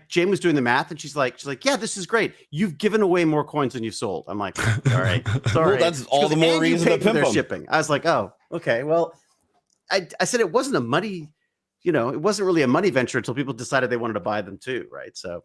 Jane was doing the math, and she's like, yeah, this is great. You've given away more coins than you've sold. I'm like, all right, sorry. Well, that's all the more reason to pimp them. Shipping. I was like, oh, okay. Well, I said it wasn't a money, it wasn't really a money venture until people decided they wanted to buy them too, right? So,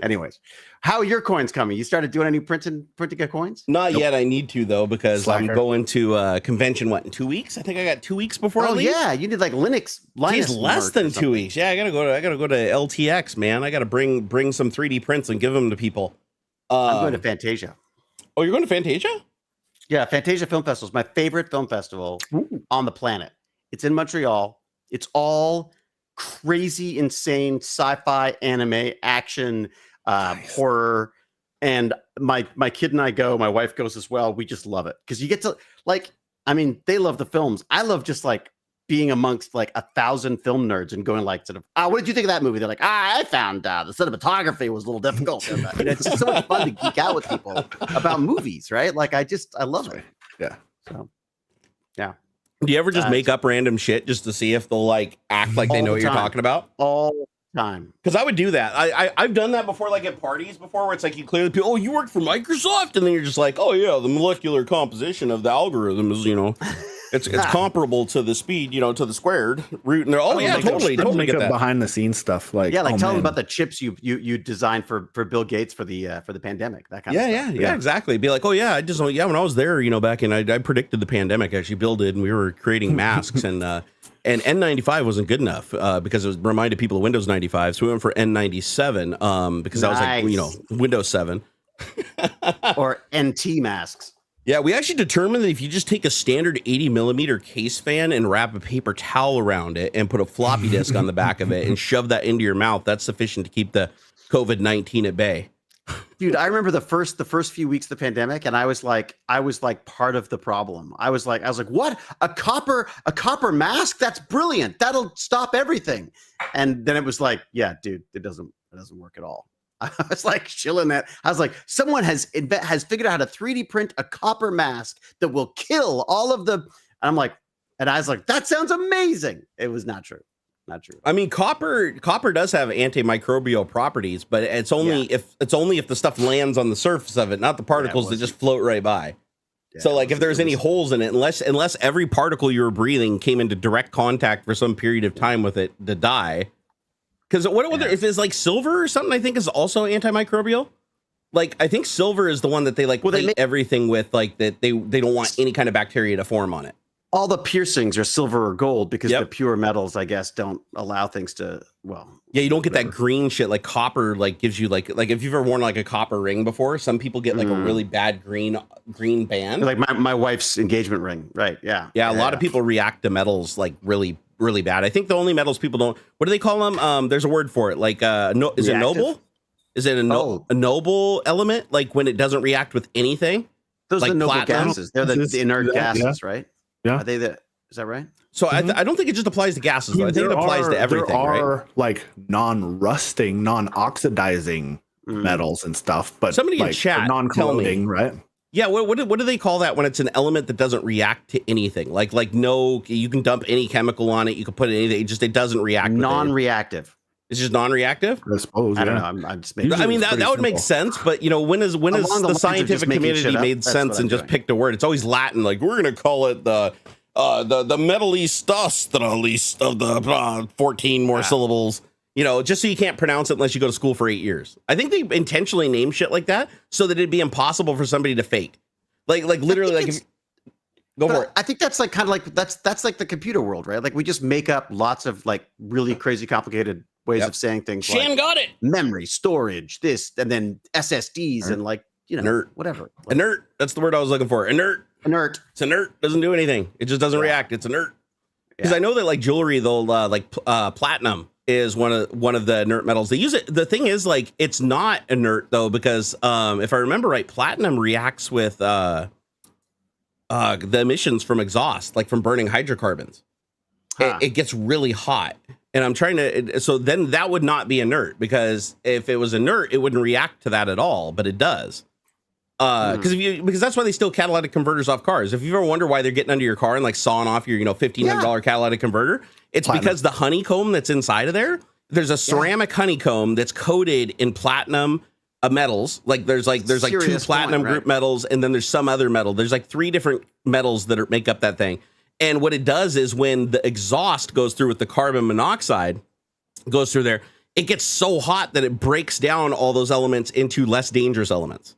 anyways, how are your coins coming? You started doing any printing of coins? Not yet. I need to though because I'm going to a convention. What, in 2 weeks? I think I got 2 weeks before I leave. Yeah, you need like Linux. It's less than 2 weeks. Yeah, I gotta go to LTX, man. I gotta bring some 3D prints and give them to people. I'm going to Fantasia. Oh, you're going to Fantasia? Yeah, Fantasia Film Festival is my favorite film festival on the planet. It's in Montreal. It's all crazy, insane sci-fi, anime, action, horror. And my kid and I go, my wife goes as well. We just love it because you get to they love the films. I love just like being amongst like 1,000 film nerds and going like sort of, what did you think of that movie? They're like, I found the cinematography was a little difficult. It's just so much fun to geek out with people about movies, right? Like I love it. Yeah. So, yeah. Do you ever just make up random shit just to see if they'll like act like they know what you're talking about? All the time. Because I would do that. I've done that before, like at parties before, where it's like you clearly, you work for Microsoft, and then you're just like, oh yeah, the molecular composition of the algorithm is, It's comparable to the speed, to the squared root. And they're totally get that behind the scenes stuff. Like tell them about the chips you designed for Bill Gates for the pandemic. That kind of stuff. Yeah, exactly. Be like, when I was there, back in, I predicted the pandemic. I actually built it, and we were creating masks, and N95 wasn't good enough because it reminded people of Windows 95. So we went for N97 because that was like, Windows 7 or NT masks. Yeah, we actually determined that if you just take a standard 80 millimeter case fan and wrap a paper towel around it and put a floppy disk on the back of it and shove that into your mouth, that's sufficient to keep the COVID-19 at bay. Dude, I remember the first few weeks of the pandemic, and I was like part of the problem. I was like, what? A copper mask? That's brilliant. That'll stop everything. And then it was like, yeah, dude, it doesn't work at all. I was like chilling that. I was like, someone has figured out how to 3D print a copper mask that will kill all of the. And I'm like, and I was like, that sounds amazing. It was not true. Not true. I mean, copper does have antimicrobial properties, but it's only if the stuff lands on the surface of it, not the particles that just float right by. Yeah, so like if there's any holes in it, unless every particle you were breathing came into direct contact for some period of time with it to die. Because if it's like silver or something, I think is also antimicrobial. Like I think silver is the one that they plate everything with, like that they don't want any kind of bacteria to form on it. All the piercings are silver or gold because the pure metals, I guess, don't allow things to. Well, yeah, you don't get that green shit like copper. Like gives you like if you've ever worn like a copper ring before, some people get like a really bad green band. Like my wife's engagement ring, right? Yeah, a lot of people react to metals like really bad. I think the only metals people don't. What do they call them? There's a word for it. Like is it noble? Is it a noble element? Like when it doesn't react with anything. Those like are the noble gases. They're the inert gases, right? Yeah. Are they is that right? So I don't think it just applies to gases. Though. I think it applies to everything. There are like non-rusting, non-oxidizing metals and stuff, but somebody in chat non-corroding, right? Yeah. What do they call that when it's an element that doesn't react to anything? Like no, you can dump any chemical on it. You can put anything. It doesn't react. Non-reactive. It's just non-reactive. I suppose. I don't know. I'm just making. I mean that would make sense, but when has the scientific community made sense and just picked a word? It's always Latin. Like we're gonna call it the metallistus of the 14 more syllables. Just so you can't pronounce it unless you go to school for 8 years. I think they intentionally name shit like that so that it'd be impossible for somebody to fake. Like literally, like go for it. I think that's like kind of like that's like the computer world, right? Like we just make up lots of like really crazy complicated ways of saying things. Shan like got it. Memory, storage, this, and then SSDs and like, inert. Whatever. Like, inert. That's the word I was looking for. Inert. It's inert. Doesn't do anything. It just doesn't react. It's inert. Because I know that like jewelry, they'll platinum is one of the inert metals. They use it. The thing is like it's not inert though, because if I remember right, platinum reacts with the emissions from exhaust, like from burning hydrocarbons. It gets really hot. And I'm trying to, so then that would not be inert, because if it was inert, it wouldn't react to that at all, but it does. Because that's why they steal catalytic converters off cars. If you ever wonder why they're getting under your car and like sawing off your, $1,500 catalytic converter, it's because the honeycomb that's inside of there's a ceramic honeycomb that's coated in platinum metals. Like there's like two platinum group metals, and then there's some other metal. There's like 3 different metals that make up that thing. And what it does is when the exhaust goes through with the carbon monoxide, goes through there, it gets so hot that it breaks down all those elements into less dangerous elements.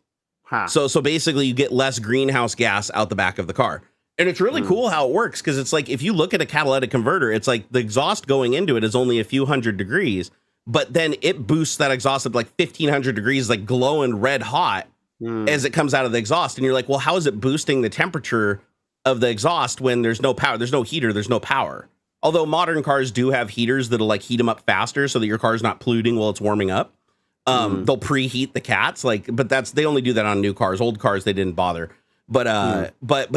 So basically you get less greenhouse gas out the back of the car. And it's really cool how it works, because it's like if you look at a catalytic converter, it's like the exhaust going into it is only a few hundred degrees, but then it boosts that exhaust up like 1,500 degrees, like glowing red hot as it comes out of the exhaust. And you're like, well, how is it boosting the temperature of the exhaust when there's no power, there's no heater, there's no power? Although modern cars do have heaters that'll like heat them up faster so that your car's not polluting while it's warming up. They'll preheat the cats, but they only do that on new cars. Old cars, they didn't bother. But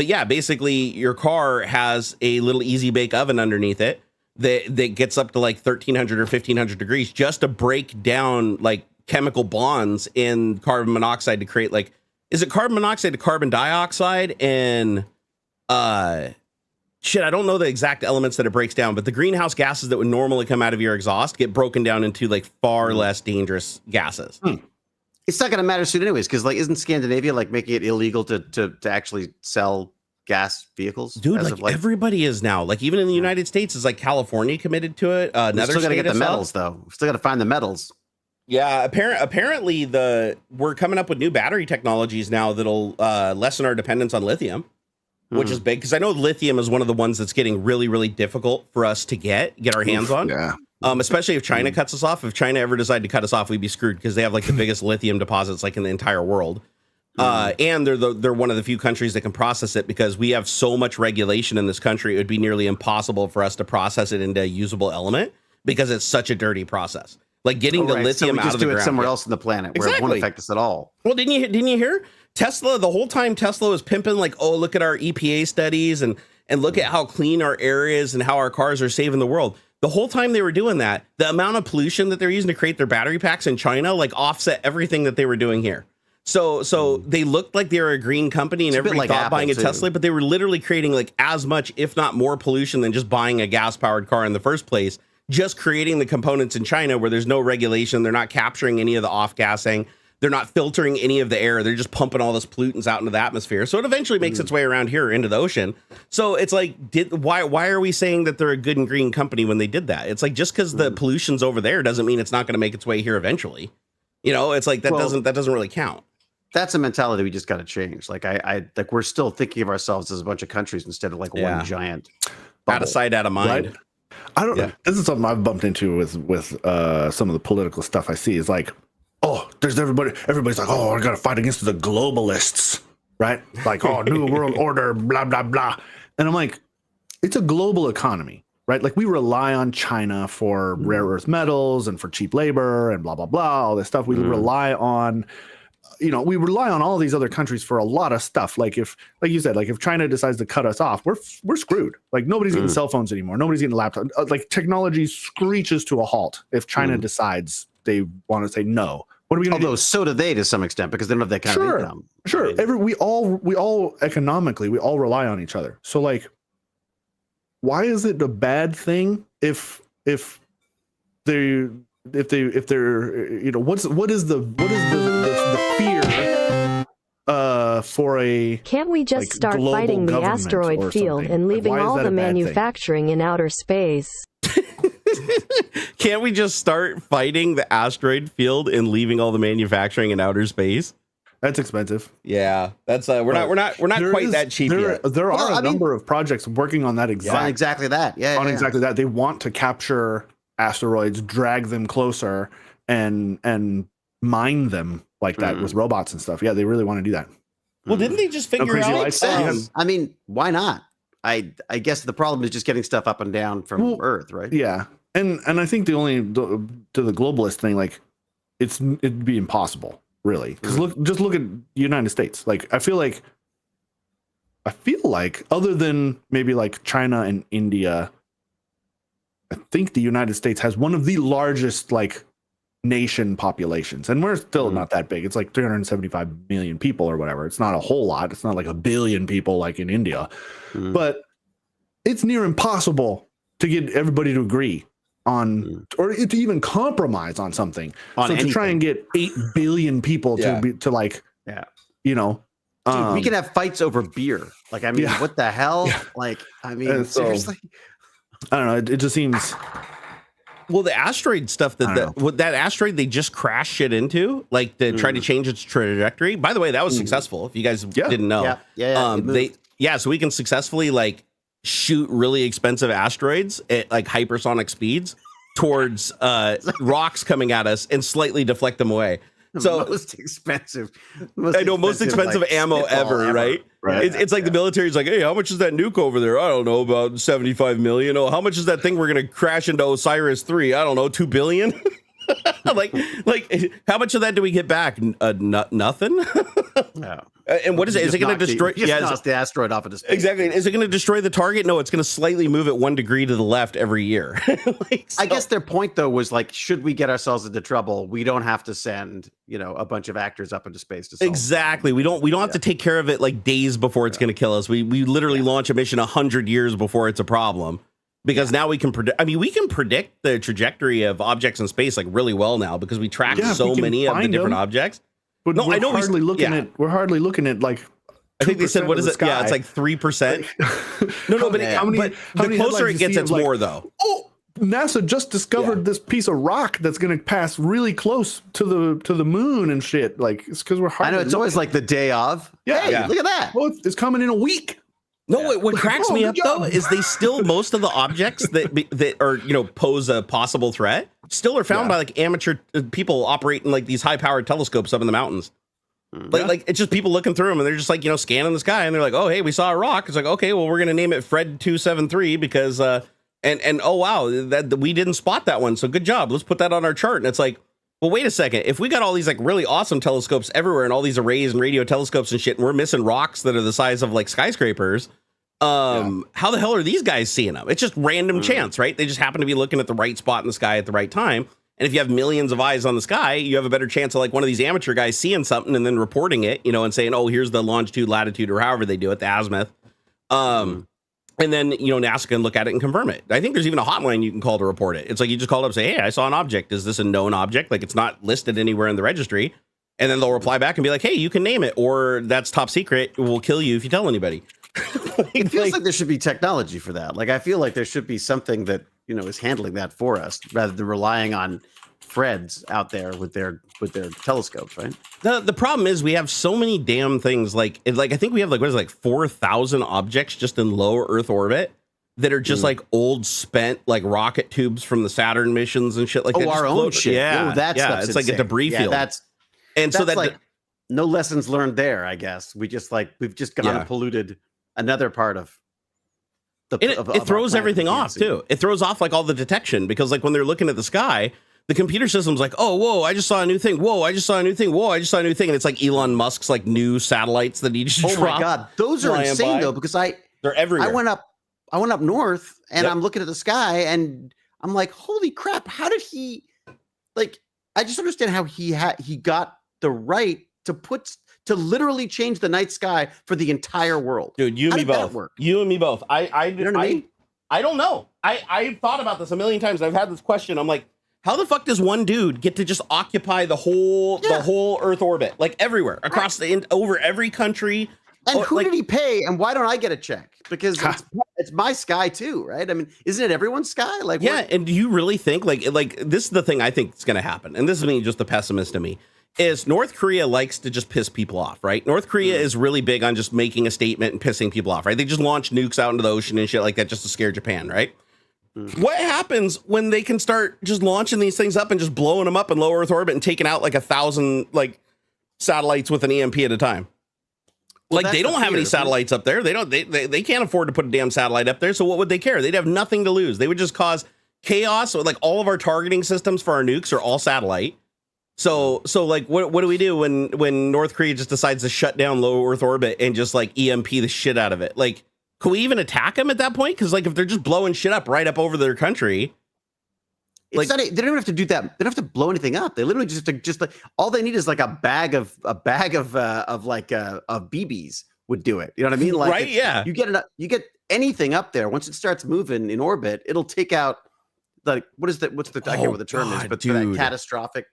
yeah, basically your car has a little easy bake oven underneath it that gets up to like 1,300 or 1,500 degrees just to break down like chemical bonds in carbon monoxide to create like, is it carbon monoxide to carbon dioxide and I don't know the exact elements that it breaks down, but the greenhouse gases that would normally come out of your exhaust get broken down into like far less dangerous gases. It's not going to matter soon anyways, because like isn't Scandinavia like making it illegal to actually sell gas vehicles. Dude, like everybody is now. Like even in the United States, is like California committed to it. We still got to get the metals, though. We still got to find the metals. Yeah, apparently we're coming up with new battery technologies now that'll lessen our dependence on lithium, which is big, because I know lithium is one of the ones that's getting really, really difficult for us to get our hands on. Yeah. Especially if China cuts us off. If China ever decided to cut us off, we'd be screwed, because they have like the biggest lithium deposits like in the entire world. And they're one of the few countries that can process it, because we have so much regulation in this country. It would be nearly impossible for us to process it into a usable element, because it's such a dirty process. Like getting the lithium out of the ground. Just do it somewhere else in the planet where it won't affect us at all. Well, didn't you hear Tesla? The whole time Tesla was pimping like, oh, look at our EPA studies and look at how clean our air is and how our cars are saving the world. The whole time they were doing that, the amount of pollution that they're using to create their battery packs in China like offset everything that they were doing here. So they looked like they were a green company and everybody thought buying a Tesla, but they were literally creating like as much, if not more, pollution than just buying a gas-powered car in the first place. Just creating the components in China where there's no regulation. They're not capturing any of the off-gassing. They're not filtering any of the air. They're just pumping all this pollutants out into the atmosphere. So it eventually makes its way around here into the ocean. So it's like, why are we saying that they're a good and green company when they did that? It's like, just because the pollution's over there doesn't mean it's not going to make its way here eventually. You know, it's like that doesn't really count. That's a mentality we just got to change. Like I like we're still thinking of ourselves as a bunch of countries instead of like one giant bubble. Out of sight, out of mind. Right? I don't know. This is something I've bumped into with some of the political stuff I see is like, oh, there's everybody's like, oh, I got to fight against the globalists, right? Like, oh, new world order, blah, blah, blah. And I'm like, it's a global economy, right? Like we rely on China for rare earth metals and for cheap labor and blah, blah, blah, all this stuff. We rely on, we rely on all these other countries for a lot of stuff. Like like you said, like if China decides to cut us off, we're screwed. Like nobody's getting cell phones anymore. Nobody's getting laptops. Like technology screeches to a halt if China decides they want to say no. What are we going to do? So do they to some extent, because they don't have that kind of income. Sure. I mean, we all economically, we all rely on each other. So like, why is it a bad thing if they're what is the fear for a can't we just start fighting the asteroid field and leaving all the manufacturing in outer space? Can't we just start fighting the asteroid field and leaving all the manufacturing in outer space? That's expensive. Yeah, that's we're not quite that cheap yet. There are a number of projects working on that exactly that. Exactly that. They want to capture asteroids, drag them closer, and mine them like that with robots and stuff. Yeah, they really want to do that. Well, didn't they just figure out? I mean, why not? I guess the problem is just getting stuff up and down from Earth, right? Yeah, and I think to the globalist thing, like it'd be impossible, really, because look at the United States. Like I feel like other than maybe like China and India, I think the United States has one of the largest like nation populations, and we're still not that big. It's like 375 million people or whatever. It's not a whole lot. It's not like a billion people like in India, but it's near impossible to get everybody to agree on or to even compromise on something. To try and get 8 billion people to Dude, we can have fights over beer. Like, I mean, what the hell? Yeah. Like, I mean, seriously. I don't know. It just seems. Well, the asteroid stuff that asteroid they just crashed shit into, like to try to change its trajectory. By the way, that was successful. If you guys didn't know, so we can successfully like shoot really expensive asteroids at like hypersonic speeds towards rocks coming at us and slightly deflect them away. So most expensive ammo ever, right? It's like the military's like, hey, how much is that nuke over there? I don't know, about 75 million. Oh, how much is that thing we're gonna crash into Osiris 3? I don't know, 2 billion. like how much of that do we get back? Nothing. No. And what is it? Is it going to destroy? Knock the asteroid off into space. Exactly. Is it going to destroy the target? No, it's going to slightly move it 1 degree to the left every year. I guess their point though was like, should we get ourselves into trouble, we don't have to send a bunch of actors up into space to solve exactly. We don't have to take care of it like days before it's going to kill us. We literally launch a mission 100 years before it's a problem. Because now we can predict. I mean, we can predict the trajectory of objects in space like really well now because we track so many of the different objects. But no, we're hardly looking at like I think they said, what is it? Yeah, it's like 3%. No, but the closer it gets, it's more though. Oh, NASA just discovered this piece of rock that's going to pass really close to the moon and shit. Like, it's because we're hard. I know it's always like the day of. Yeah, hey, look at that. Well, it's coming in a week. No, what cracks me up though is they still, most of the objects that are, you know, pose a possible threat still are found by like amateur people operating like these high powered telescopes up in the mountains. Like it's just people looking through them and they're just like, you know, scanning the sky and they're like, oh, hey, we saw a rock. It's like, okay, well, we're going to name it Fred 273 because, and oh, wow, that we didn't spot that one. So good job. Let's put that on our chart. And it's like, well, wait a second. If we got all these like really awesome telescopes everywhere and all these arrays and radio telescopes and shit, and we're missing rocks that are the size of like skyscrapers, how the hell are these guys seeing them? It's just random chance, right? They just happen to be looking at the right spot in the sky at the right time. And if you have millions of eyes on the sky, you have a better chance of like one of these amateur guys seeing something and then reporting it, you know, and saying, oh, here's the longitude, latitude, or however they do it, the azimuth. And then, you know, NASA can look at it and confirm it. I think there's even a hotline you can call to report it. It's like you just call up and say, hey, I saw an object. Is this a known object? Like it's not listed anywhere in the registry. And then they'll reply back and be like, hey, you can name it, or that's top secret. We'll kill you if you tell anybody. It feels like there should be technology for that. Like I feel like there should be something that, you know, is handling that for us rather than relying on Freds out there with their telescopes, right? The problem is we have so many damn things. Like I think we have like, what is it, like 4,000 objects just in low Earth orbit that are just like old spent like rocket tubes from the Saturn missions and shit like that. Oh, our own shit. Yeah, that's it's like a debris field. So that like no lessons learned there. I guess we've just gone and polluted another part of. It throws everything off too. It throws off like all the detection because like when they're looking at the sky, the computer system's like, oh, whoa, I just saw a new thing. Whoa, I just saw a new thing. Whoa, I just saw a new thing. And it's like Elon Musk's like new satellites that he just dropped. Oh my God. Those are insane though, because they're everywhere. I went up north and I'm looking at the sky and I'm like, holy crap. How did he I just understand how he got the right to literally change the night sky for the entire world. Dude, you and me both. You and me both. I don't know. I've thought about this a million times. I've had this question. I'm like, how the fuck does one dude get to just occupy the whole Earth orbit, like everywhere across over every country? And who did he pay? And why don't I get a check? Because it's my sky too, right? I mean, isn't it everyone's sky? Like, and do you really think like this is the thing I think is going to happen? And this is me, just a pessimist to me. Is North Korea likes to just piss people off, right? North Korea is really big on just making a statement and pissing people off, right? They just launch nukes out into the ocean and shit like that just to scare Japan, right? What happens when they can start just launching these things up and just blowing them up in low Earth orbit and taking out like 1,000 like satellites with an EMP at a time? Well, like they don't have any satellites up there. They can't afford to put a damn satellite up there. So what would they care? They'd have nothing to lose. They would just cause chaos. Like all of our targeting systems for our nukes are all satellite. So like what do we do when North Korea just decides to shut down low Earth orbit and just like EMP the shit out of it? Like, can we even attack them at that point? Because like if they're just blowing shit up right up over their country, they don't even have to do that. They don't have to blow anything up. They literally just like all they need is like a bag of BBs would do it. You know what I mean? Like, right? Yeah. You get anything up there. Once it starts moving in orbit, it'll take out like what's the I can't remember what the term is, but for that catastrophic.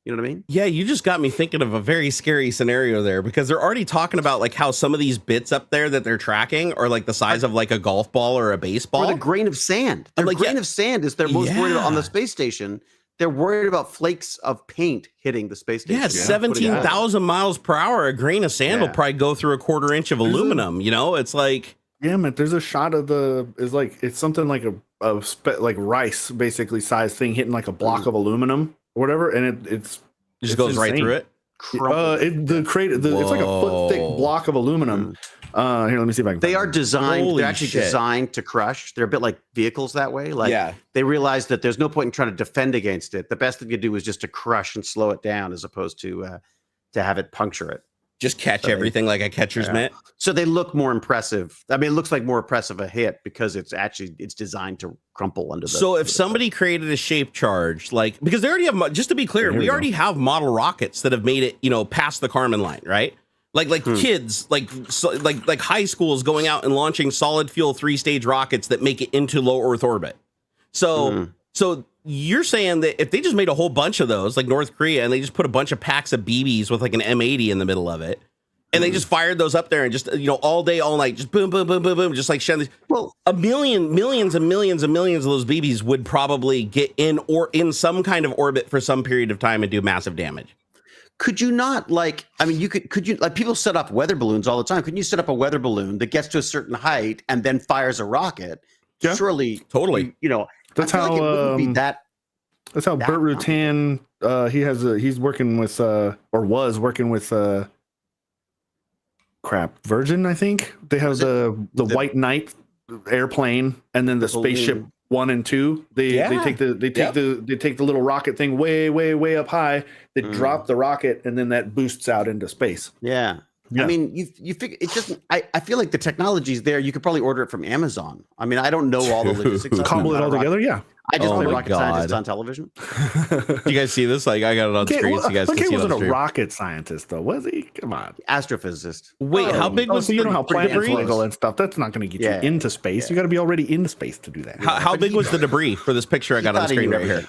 You know what I mean? Yeah, you just got me thinking of a very scary scenario there because they're already talking about like how some of these bits up there that they're tracking are like the size of like a golf ball or a baseball. Or the grain of sand. The grain of sand is they're most worried about on the space station. They're worried about flakes of paint hitting the space station. Yeah, 17,000 miles per hour. A grain of sand will probably go through a 1/4 inch of aluminum. You know, it's like. Yeah, man, there's a shot of it's something like like rice basically size thing hitting like a block of aluminum. Or whatever, and it just goes right through it. It's like a foot thick block of aluminum. Here, let me see if I can. They're actually designed to crush. They're a bit like vehicles that way. Like they realize that there's no point in trying to defend against it. The best thing you do is just to crush and slow it down, as opposed to have it puncture it. Just catch everything like a catcher's mitt. So they look more impressive. I mean, it looks like more impressive a hit because it's designed to crumple under the. So if somebody created a shape charge, like because they already have, just to be clear, we already have model rockets that have made it, you know, past the Kármán line, right? Like kids, like high schools going out and launching solid fuel 3-stage rockets that make it into low Earth orbit. So you're saying that if they just made a whole bunch of those, like North Korea, and they just put a bunch of packs of BBs with like an M80 in the middle of it, And they just fired those up there and just, all day, all night, just boom, boom, boom, boom, boom, just like shedding. Well, millions and millions and millions of those BBs would probably get in some kind of orbit for some period of time and do massive damage. Could you not could you people set up weather balloons all the time? Couldn't you set up a weather balloon that gets to a certain height and then fires a rocket? Yeah. Surely, totally. That's how it wouldn't be that. That's how Burt Rutan, he's working with or was working with Virgin, I think. They have the White Knight airplane and then the spaceship 1 and 2. They take the little rocket thing way up high. They drop the rocket and then that boosts out into space. Yeah. I mean, you figure it just. I feel like the technology's there. You could probably order it from Amazon. I mean, I don't know all the logistics. Cobble it all together, yeah. I just play rocket scientists on television. You guys see this? Like, I got it on screen. So you guys can see it. McKay wasn't a rocket scientist, though, was he? Come on, astrophysicist. Wait, how big was you know how planets wiggle and stuff? That's not going to get you into space. You got to be already in space to do that. How big was the debris for this picture I got on the screen right here?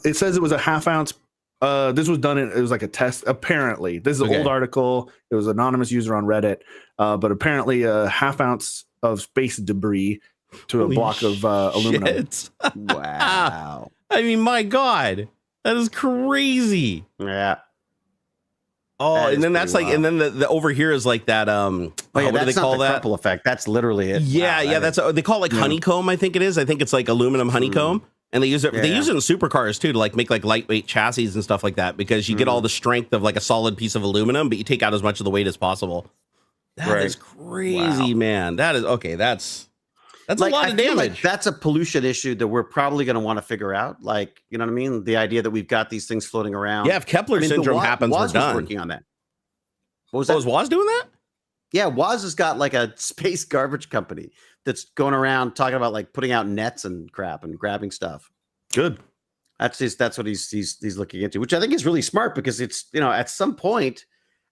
It says it was a half ounce. This was done it was like a test. Apparently, this is an old article. It was an anonymous user on Reddit, but apparently a half ounce of space debris to a block of aluminum. Wow. I mean, my God, that is crazy. Yeah. Oh, and then that's like, and then the over here is like that. What do they call that? Crumple effect. That's literally it. Yeah, wow, that's they call it like honeycomb. I think it is. I think it's like aluminum honeycomb. And they use it. They use it in supercars too to like make like lightweight chassis and stuff like that because you get all the strength of like a solid piece of aluminum, but you take out as much of the weight as possible. That is crazy, man. That is okay. That's like, a lot of damage. Like that's a pollution issue that we're probably going to want to figure out. Like, you know what I mean? The idea that we've got these things floating around. Yeah, if Kepler syndrome happens, we're done. Working on that. What was that? Was Woz doing that? Yeah, Woz has got like a space garbage company that's going around talking about like putting out nets and crap and grabbing stuff. Good. That's what he's looking into, which I think is really smart because it's, at some point,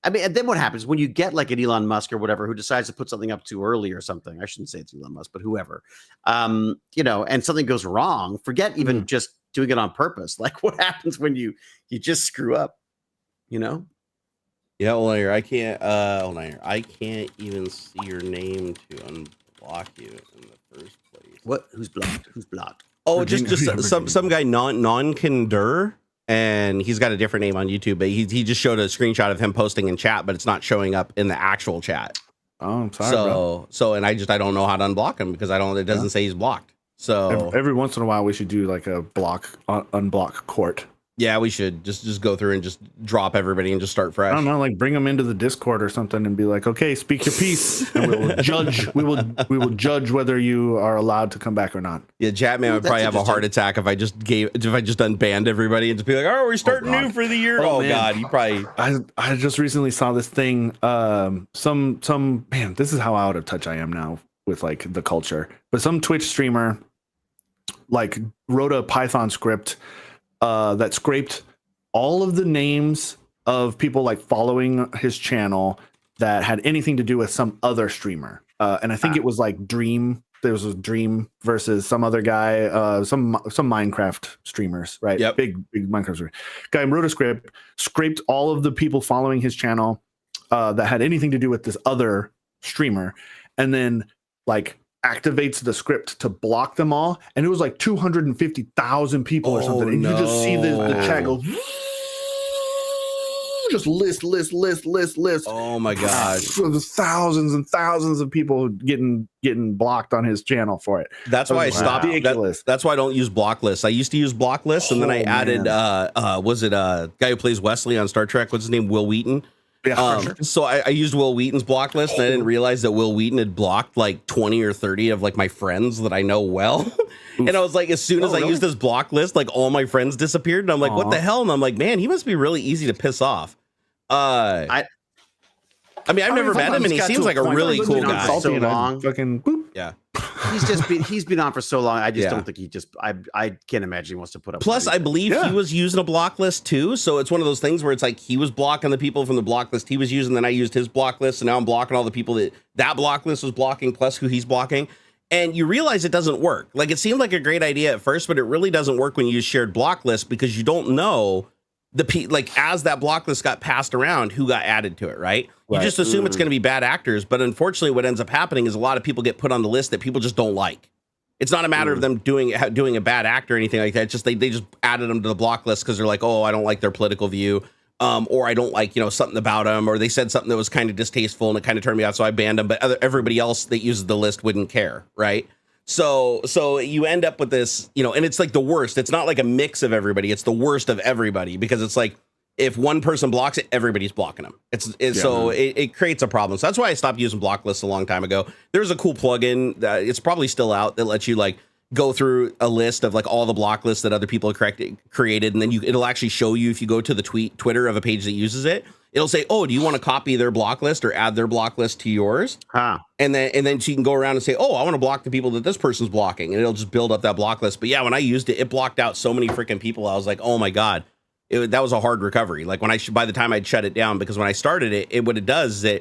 I mean, and then what happens when you get like an Elon Musk or whatever who decides to put something up too early or something? I shouldn't say it's Elon Musk, but whoever, and something goes wrong. Forget even just doing it on purpose. Like what happens when you just screw up? Yeah, hold on here. I can't. Hold on here. I can't even see your name to unblock you in the first place. What? Who's blocked? Who's blocked? Oh, just some guy non-Kinder. And he's got a different name on YouTube, but he just showed a screenshot of him posting in chat, but it's not showing up in the actual chat. Oh, I'm sorry. And I don't know how to unblock him because it doesn't say he's blocked. So every once in a while we should do like a unblock court. Yeah, we should just go through and just drop everybody and just start fresh. I don't know, like bring them into the Discord or something and be like, okay, speak your piece, and we will judge. We will judge whether you are allowed to come back or not. Yeah, Chatman would probably have a heart attack if I just unbanned everybody and just be like, oh, we're starting new for the year. Oh God, you probably. I just recently saw this thing. Some man, this is how out of touch I am now with like the culture. But some Twitch streamer like wrote a Python script. That scraped all of the names of people like following his channel that had anything to do with some other streamer. And I think it was like Dream. There was a Dream versus some other guy, some Minecraft streamers, right? Yep. Big Minecraft streamer. Guy wrote a script, scraped all of the people following his channel that had anything to do with this other streamer, and then like activates the script to block them all, and it was like 250,000 people or something, and you just see the chat go just list. Oh my God! Thousands and thousands of people getting blocked on his channel for it. That's why I stopped. That's why I don't use block lists. I used to use block lists, and then I added was it a guy who plays Wesley on Star Trek? What's his name? Will Wheaton. Yeah, sure. So I used Will Wheaton's block list, and I didn't realize that Will Wheaton had blocked like 20 or 30 of like my friends that I know well. And I was like, as soon as I used this block list, like all my friends disappeared, and I'm like, what the hell? And I'm like, man, he must be really easy to piss off. I mean, I've never met him, and he seems like a really cool guy. So long, fucking boop. Yeah. He's been on for so long. I just don't think I can't imagine he wants to put up. Plus, I believe he was using a block list too. So it's one of those things where it's like he was blocking the people from the block list he was using, then I used his block list, and now I'm blocking all the people that block list was blocking, plus who he's blocking. And you realize it doesn't work. Like it seemed like a great idea at first, but it really doesn't work when you use shared block lists because you don't know like as that block list got passed around, who got added to it, right? You just assume it's going to be bad actors, but unfortunately what ends up happening is a lot of people get put on the list that people just don't like. It's not a matter of them doing a bad act or anything like that. It's just they just added them to the block list because they're like, oh, I don't like their political view, or I don't like, something about them, or they said something that was kind of distasteful and it kind of turned me out, so I banned them. But everybody else that uses the list wouldn't care, right? So you end up with this, and it's like the worst. It's not like a mix of everybody. It's the worst of everybody, because it's like if one person blocks it, everybody's blocking them. So it creates a problem. So that's why I stopped using block lists a long time ago. There's a cool plugin that it's probably still out that lets you like go through a list of like all the block lists that other people have created, and then it'll actually show you, if you go to the Twitter of a page that uses it, it'll say, oh, do you want to copy their block list or add their block list to yours? And then so you can go around and say, oh, I want to block the people that this person's blocking, and it'll just build up that block list. But yeah, when I used it, it blocked out so many freaking people. I was like, oh my God, that was a hard recovery. Like by the time I'd shut it down, because when I started it what it does is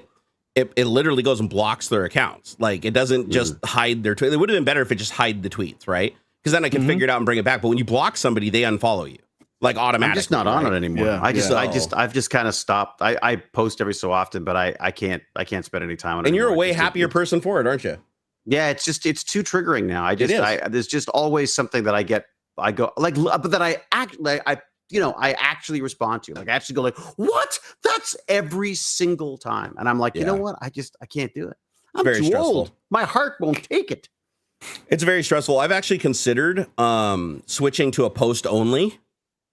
it literally goes and blocks their accounts. Like it doesn't just hide their tweets. It would have been better if it just hide the tweets, right? Because then I can figure it out and bring it back. But when you block somebody, they unfollow you. Like automatically. I'm just not on it anymore. Yeah. I've just kind of stopped. I post every so often, but I can't spend any time on it. And you're anymore. a way happier person for it, aren't you? Yeah, it's too triggering now. There's just always something that I go like, but that I actually respond to. Like I actually go like, what? That's every single time. And I'm like, you know what? I can't do it. I'm very too stressful. old. My heart won't take it. It's very stressful. I've actually considered switching to a post only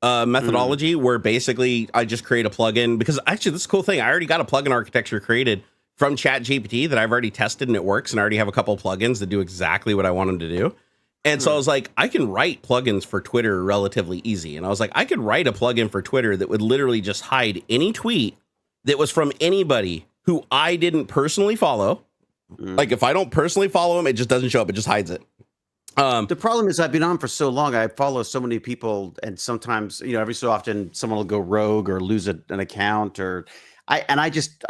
methodology where basically I just create a plugin, because actually this is a cool thing. I already got a plugin architecture created from ChatGPT that I've already tested and it works. And I already have a couple of plugins that do exactly what I want them to do. And so I was like, I can write plugins for Twitter relatively easy. And I was like, I could write a plugin for Twitter that would literally just hide any tweet that was from anybody who I didn't personally follow. Like if I don't personally follow them, it just doesn't show up. It just hides it. The problem is I've been on for so long. I follow so many people, and sometimes, every so often someone will go rogue or lose an account, I've just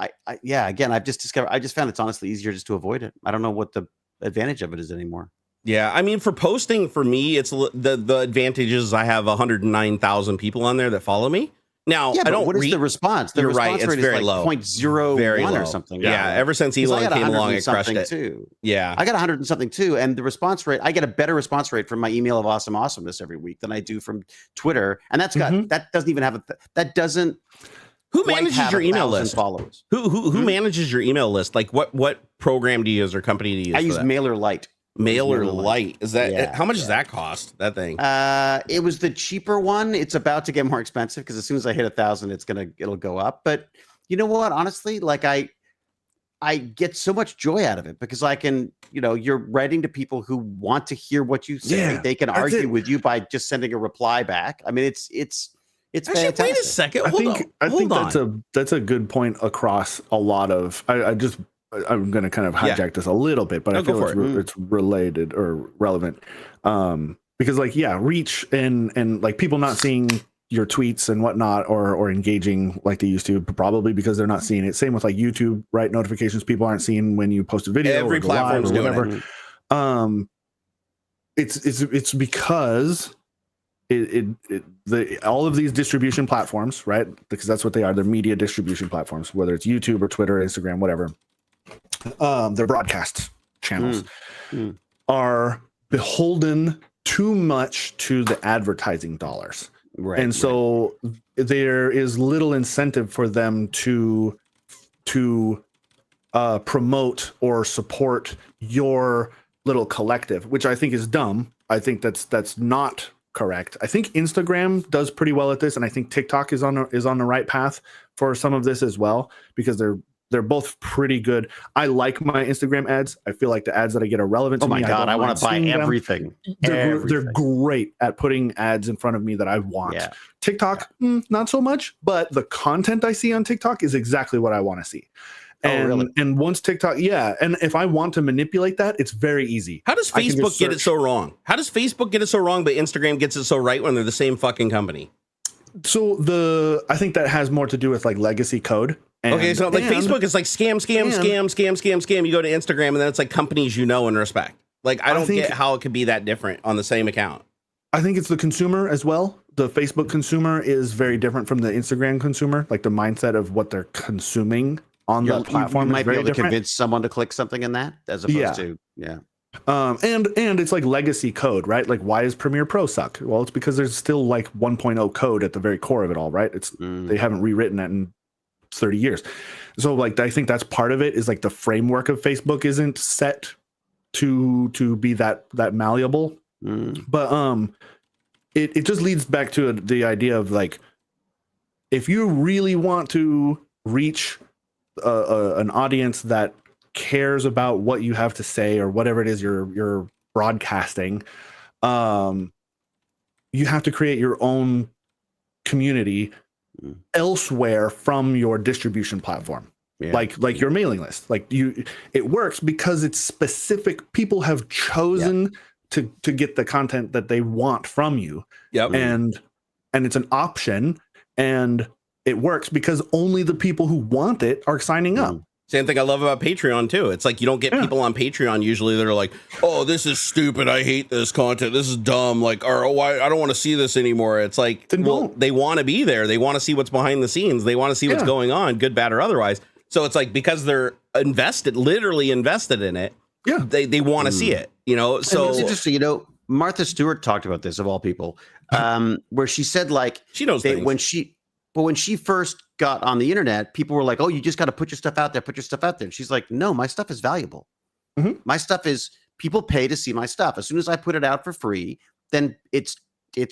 discovered, I just found it's honestly easier just to avoid it. I don't know what the advantage of it is anymore. Yeah, I mean, for posting, for me, it's the advantage is I have 109,000 people on there that follow me. Now, I don't. What is the response? The response rate is very low, 0.01 or something. Yeah, ever since Elon came along, it crushed it too. Yeah, I got 100 and something too, and the response rate, I get a better response rate from my email of awesomeness every week than I do from Twitter, and that doesn't even have that doesn't. Who manages your email list? Followers. Who manages your email list? Like what program do you use or company do you use? I use MailerLite. MailerLite. Is that how much does that cost? That thing? It was the cheaper one. It's about to get more expensive because as soon as I hit 1,000, it'll go up. But you know what? Honestly, like I get so much joy out of it because I can, you're writing to people who want to hear what you say. Yeah, they can argue with you by just sending a reply back. I mean, it's actually, fantastic. Wait a second. I think that's a good point across a lot of. I'm going to kind of hijack this a little bit, but I feel it's related or relevant. Because reach and like people not seeing your tweets and whatnot or engaging like they used to, probably because they're not seeing it. Same with like YouTube, right? Notifications people aren't seeing when you post a video. Every platform's doing whatever. It's because all of these distribution platforms, right? Because that's what they are. They're media distribution platforms, whether it's YouTube or Twitter, Instagram, whatever. Their broadcast channels are beholden too much to the advertising dollars. Right. And so there is little incentive for them to promote or support your little collective, which I think is dumb. I think that's not correct. I think Instagram does pretty well at this, and I think TikTok is on the right path for some of this as well, because they're both pretty good. I like my Instagram ads. I feel like the ads that I get are relevant to me. Oh my God, I want to buy everything. They're great at putting ads in front of me that I want. Yeah. TikTok, not so much, but the content I see on TikTok is exactly what I want to see. And once TikTok, and if I want to manipulate that, it's very easy. How does Facebook get it so wrong? How does Facebook get it so wrong, but Instagram gets it so right when they're the same fucking company? So I think that has more to do with like legacy code. So like Facebook is like scam. You go to Instagram and then it's like companies and respect. Like I don't get how it could be that different on the same account. I think it's the consumer as well, the Facebook consumer is very different from the Instagram consumer. Like the mindset of what they're consuming on the platform you might is be very able to different. convince someone to click something in that, as opposed to and it's like legacy code, right? Like, why does Premiere Pro suck? Well, it's because there's still like 1.0 code at the very core of it all, right? It's they haven't rewritten it in 30 years. So like, I think that's part of it, is like the framework of Facebook isn't set to be that malleable. But it just leads back to the idea of like, if you really want to reach an audience that cares about what you have to say or whatever it is you're broadcasting, you have to create your own community elsewhere from your distribution platform. Like your mailing list. Like it works because it's specific. People have chosen to get the content that they want from you. And it's an option, and it works because only the people who want it are signing up. Same thing I love about Patreon too. It's like you don't get people on Patreon usually that are like, "Oh, this is stupid. I hate this content. This is dumb." Like, or I don't want to see this anymore. It's like, well, they want to be there. They want to see what's behind the scenes. They want to see what's going on, good, bad, or otherwise. So it's like, because they're literally invested in it. Yeah, they want to see it. You know, so it's interesting. You know, Martha Stewart talked about this, of all people, where she said like she knows things. when she first got on the internet, people were like, "Oh, you just got to put your stuff out there. Put your stuff out there." And she's like, "No, my stuff is valuable. My stuff is, people pay to see my stuff. As soon as I put it out for free, then it's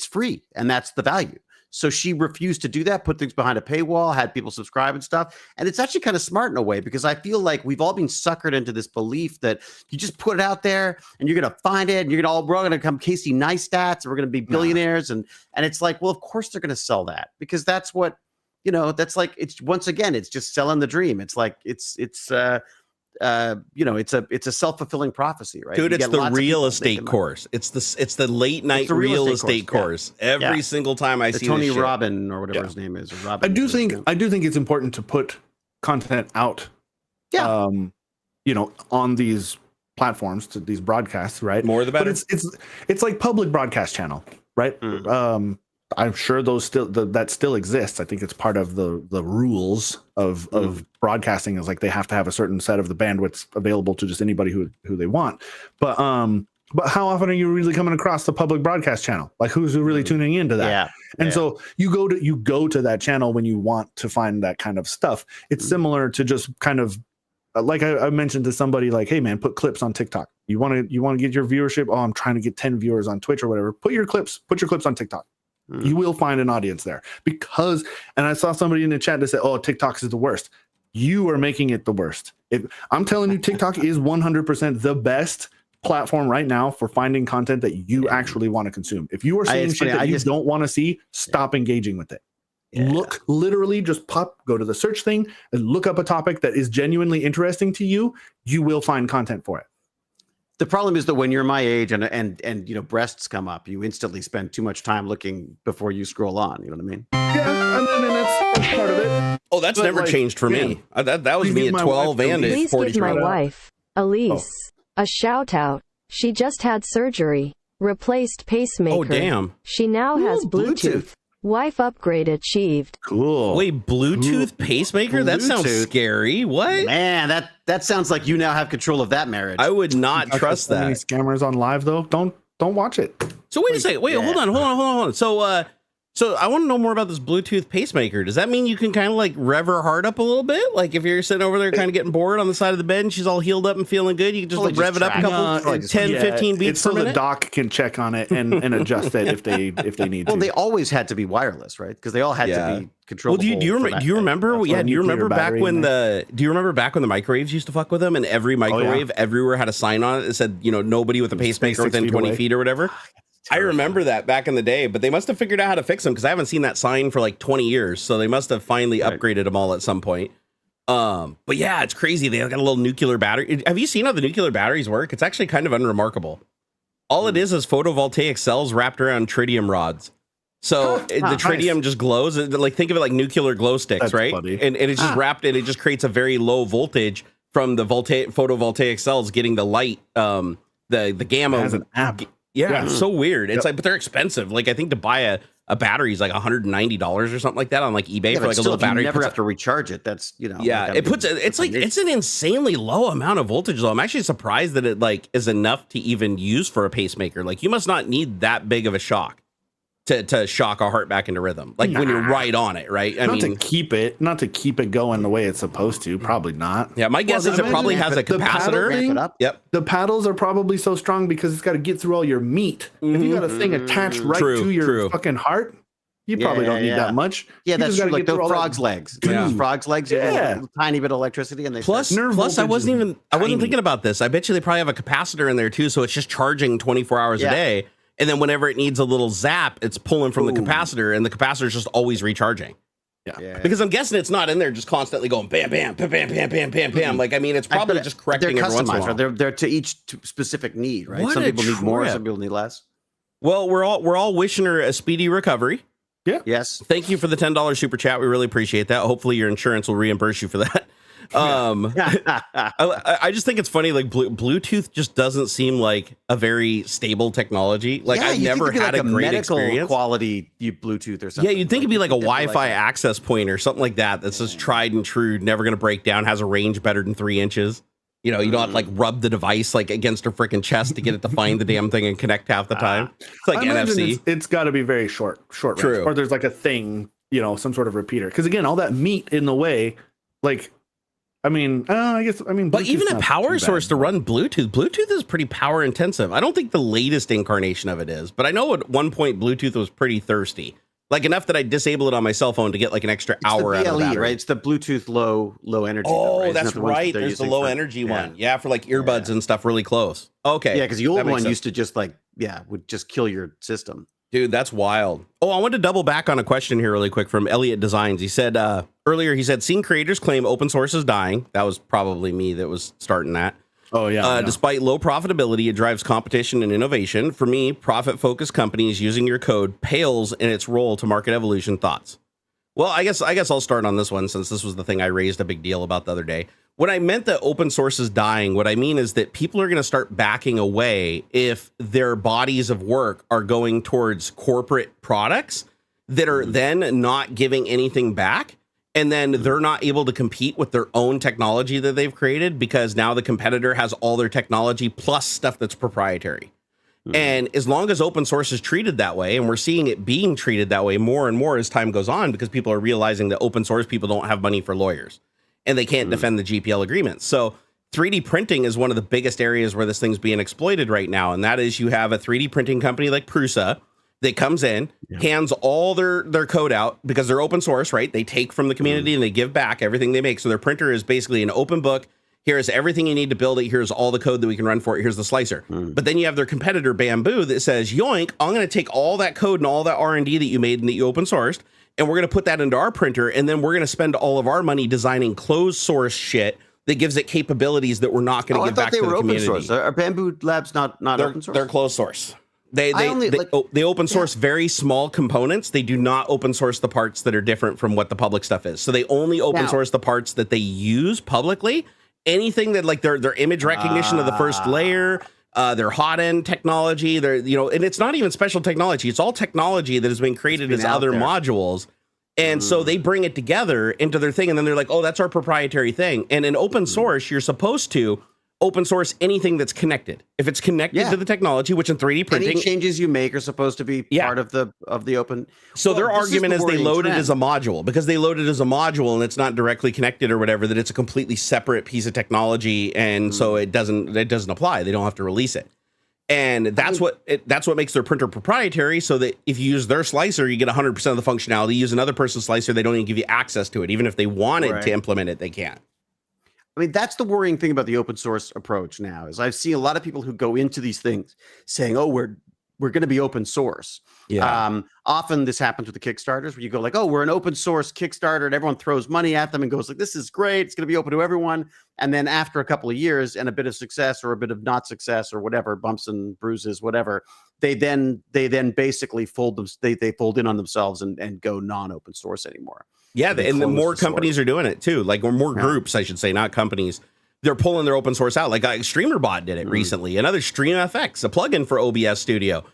free, and that's the value." So she refused to do that, put things behind a paywall, had people subscribe and stuff. And it's actually kind of smart in a way, because I feel like we've all been suckered into this belief that you just put it out there and you're going to find it, and we're going to come Casey Neistat, and we're going to be billionaires. And it's like, well, of course they're going to sell that, because that's what, you know, that's like, it's, once again, it's just selling the dream. It's like, it's you know, it's a self-fulfilling prophecy, right? Dude, it's the real estate course. It's the late night real estate course. Every single time I see Tony Robbins or whatever his name is. I do think it's important to put content out. You know, on these platforms, to these broadcasts, right? More the better. But it's like public broadcast channel, right? I'm sure that still exists. I think it's part of the rules of broadcasting, is like they have to have a certain set of the bandwidth available to just anybody who they want. But how often are you really coming across the public broadcast channel? Like, who's really tuning into that? So you go to that channel when you want to find that kind of stuff. It's similar to just kind of like I mentioned to somebody, like, hey man, put clips on TikTok. You want to get your viewership? Oh, I'm trying to get 10 viewers on Twitch or whatever. Put your clips on TikTok. You will find an audience there, because, and I saw somebody in the chat that said, "Oh, TikTok is the worst." You are making it the worst. I'm telling you, TikTok is 100% the best platform right now for finding content that you actually want to consume. If you are seeing shit that you don't want to see, stop engaging with it. Look, literally just go to the search thing and look up a topic that is genuinely interesting to you. You will find content for it. The problem is that when you're my age and you know, breasts come up, you instantly spend too much time looking before you scroll on. You know what I mean? Yeah, and that's part of it. Oh, that's never changed for me. That was me at 12 and at 43. Please give my wife, Elise, a shout out. She just had surgery, replaced pacemaker. Oh, damn. She now has Bluetooth. Wife upgrade achieved. Cool. Wait, Bluetooth pacemaker? That sounds scary. What? Man, that sounds like you now have control of that marriage. I would not trust that. Any scammers on live though? Don't watch it. So wait a second. Wait, hold on. So I want to know more about this Bluetooth pacemaker. Does that mean you can kind of like rev her heart up a little bit? Like if you're sitting over there kind of getting bored on the side of the bed and she's all healed up and feeling good, you can just rev it up a couple 10-15 beats per minute? So the doc can check on it and adjust it if they need to. Well, they always had to be wireless, right? Because they all had to be controllable. Well, do you remember? Yeah, do you remember back when the microwaves used to fuck with them, and every microwave everywhere had a sign on it that said, you know, nobody with a pacemaker within 20 feet or whatever? I remember that back in the day, but they must have figured out how to fix them, because I haven't seen that sign for like 20 years. So they must have finally upgraded them all at some point. But yeah, it's crazy. They got a little nuclear battery. Have you seen how the nuclear batteries work? It's actually kind of unremarkable. All it is photovoltaic cells wrapped around tritium rods. So the tritium just glows. Like, think of it like nuclear glow sticks, right? And it's just wrapped, and it just creates a very low voltage from the photovoltaic cells getting the light, the gamma. It has an app. Yeah, it's so weird. It's like, but they're expensive. Like, I think to buy a battery is like $190 or something like that on like eBay for like a little battery. You never have to recharge it. That's, yeah, it puts it's an insanely low amount of voltage though. I'm actually surprised that it like is enough to even use for a pacemaker. Like you must not need that big of a shock to shock a heart back into rhythm. Like when you're right on it, right? I mean, not to keep it going the way it's supposed to. Probably not. Yeah, my guess is it probably has a capacitor. Yep. The paddles are probably so strong because it's got to get through all your meat. If you got a thing attached right to your fucking heart, you probably don't need that much. Yeah, that's true. Like the frog's legs. Frog's legs. Yeah, a tiny bit of electricity, and they plus I wasn't thinking about this. I bet you they probably have a capacitor in there too, so it's just charging 24 hours a day. And then whenever it needs a little zap, it's pulling from the capacitor, and the capacitor is just always recharging. Yeah. Because I'm guessing it's not in there just constantly going bam, bam, bam, bam, bam, bam, bam, bam. Like, I mean, it's probably just correcting every once in a while. They're to each specific need, right? Some people need more, some people need less. Well, we're all wishing her a speedy recovery. Yeah. Yes. Thank you for the $10 super chat. We really appreciate that. Hopefully your insurance will reimburse you for that. I just think it's funny. Like Bluetooth just doesn't seem like a very stable technology. Like I've never had a great experience. Quality Bluetooth or something. Yeah, you'd think it'd be like a Wi-Fi access point or something like that. That's just tried and true, never going to break down, has a range better than 3 inches. You know, you don't have to like rub the device like against her freaking chest to get it to find the damn thing and connect half the time. It's like NFC. It's got to be very short range. True. Or there's like a thing, some sort of repeater. Because again, all that meat in the way, like. But Bluetooth's even a power source to run Bluetooth is pretty power intensive. I don't think the latest incarnation of it is, but I know at one point Bluetooth was pretty thirsty, like enough that I disable it on my cell phone to get like an extra hour out of the battery. Right? It's the Bluetooth low energy. Oh, right? that's right. There's the low energy one. Yeah, for like earbuds and stuff really close. Okay. Yeah, because the old one used to just would just kill your system. Dude, that's wild. Oh, I wanted to double back on a question here really quick from Elliot Designs. He said earlier, seen creators claim open source is dying. That was probably me that was starting that. Oh, yeah. Despite low profitability, it drives competition and innovation. For me, profit-focused companies using your code pales in its role to market evolution. Thoughts? Well, I guess I'll start on this one since this was the thing I raised a big deal about the other day. When I meant that open source is dying, what I mean is that people are going to start backing away if their bodies of work are going towards corporate products that are then not giving anything back. And then they're not able to compete with their own technology that they've created because now the competitor has all their technology plus stuff that's proprietary. And as long as open source is treated that way, and we're seeing it being treated that way more and more as time goes on, because people are realizing that open source people don't have money for lawyers and they can't defend the GPL agreements. So 3D printing is one of the biggest areas where this thing's being exploited right now. And that is you have a 3D printing company like Prusa that comes in, hands all their code out because they're open source, right? They take from the community and they give back everything they make. So their printer is basically an open book. Here's everything you need to build it. Here's all the code that we can run for it. Here's the slicer. But then you have their competitor Bamboo that says, yoink, I'm going to take all that code and all that R&D that you made and that you open sourced, and we're going to put that into our printer. And then we're going to spend all of our money designing closed source shit that gives it capabilities that we're not going to give back to the community. Open source. Are Bamboo Labs not open source? They're closed source. They open source very small components. They do not open source the parts that are different from what the public stuff is. So they only open source the parts that they use publicly. Anything that like their image recognition of the first layer, their hot end technology, and it's not even special technology. It's all technology that has been created as other modules. And so they bring it together into their thing. And then they're like, oh, that's our proprietary thing. And in open source, you're supposed to open source anything that's connected. If it's connected to the technology, which in 3D printing, any changes you make are supposed to be part of the open. So their argument is they load it as a module because they load it as a module and it's not directly connected or whatever, that it's a completely separate piece of technology. And so it doesn't apply. They don't have to release it. And that's what makes their printer proprietary, so that if you use their slicer, you get 100% of the functionality. You use another person's slicer, they don't even give you access to it. Even if they wanted to implement it, they can't. I mean, that's the worrying thing about the open source approach now, is I've seen a lot of people who go into these things saying, oh, we're going to be open source. Yeah. Often this happens with the Kickstarters where you go like, oh, we're an open source Kickstarter, and everyone throws money at them and goes like, this is great. It's going to be open to everyone. And then after a couple of years and a bit of success or a bit of not success or whatever, bumps and bruises, whatever, they then basically fold in on themselves and go non-open source anymore. Yeah, and the more companies are doing it too, like, or more groups, I should say, not companies. They're pulling their open source out. Like StreamerBot did it recently. Another StreamFX, a plugin for OBS Studio.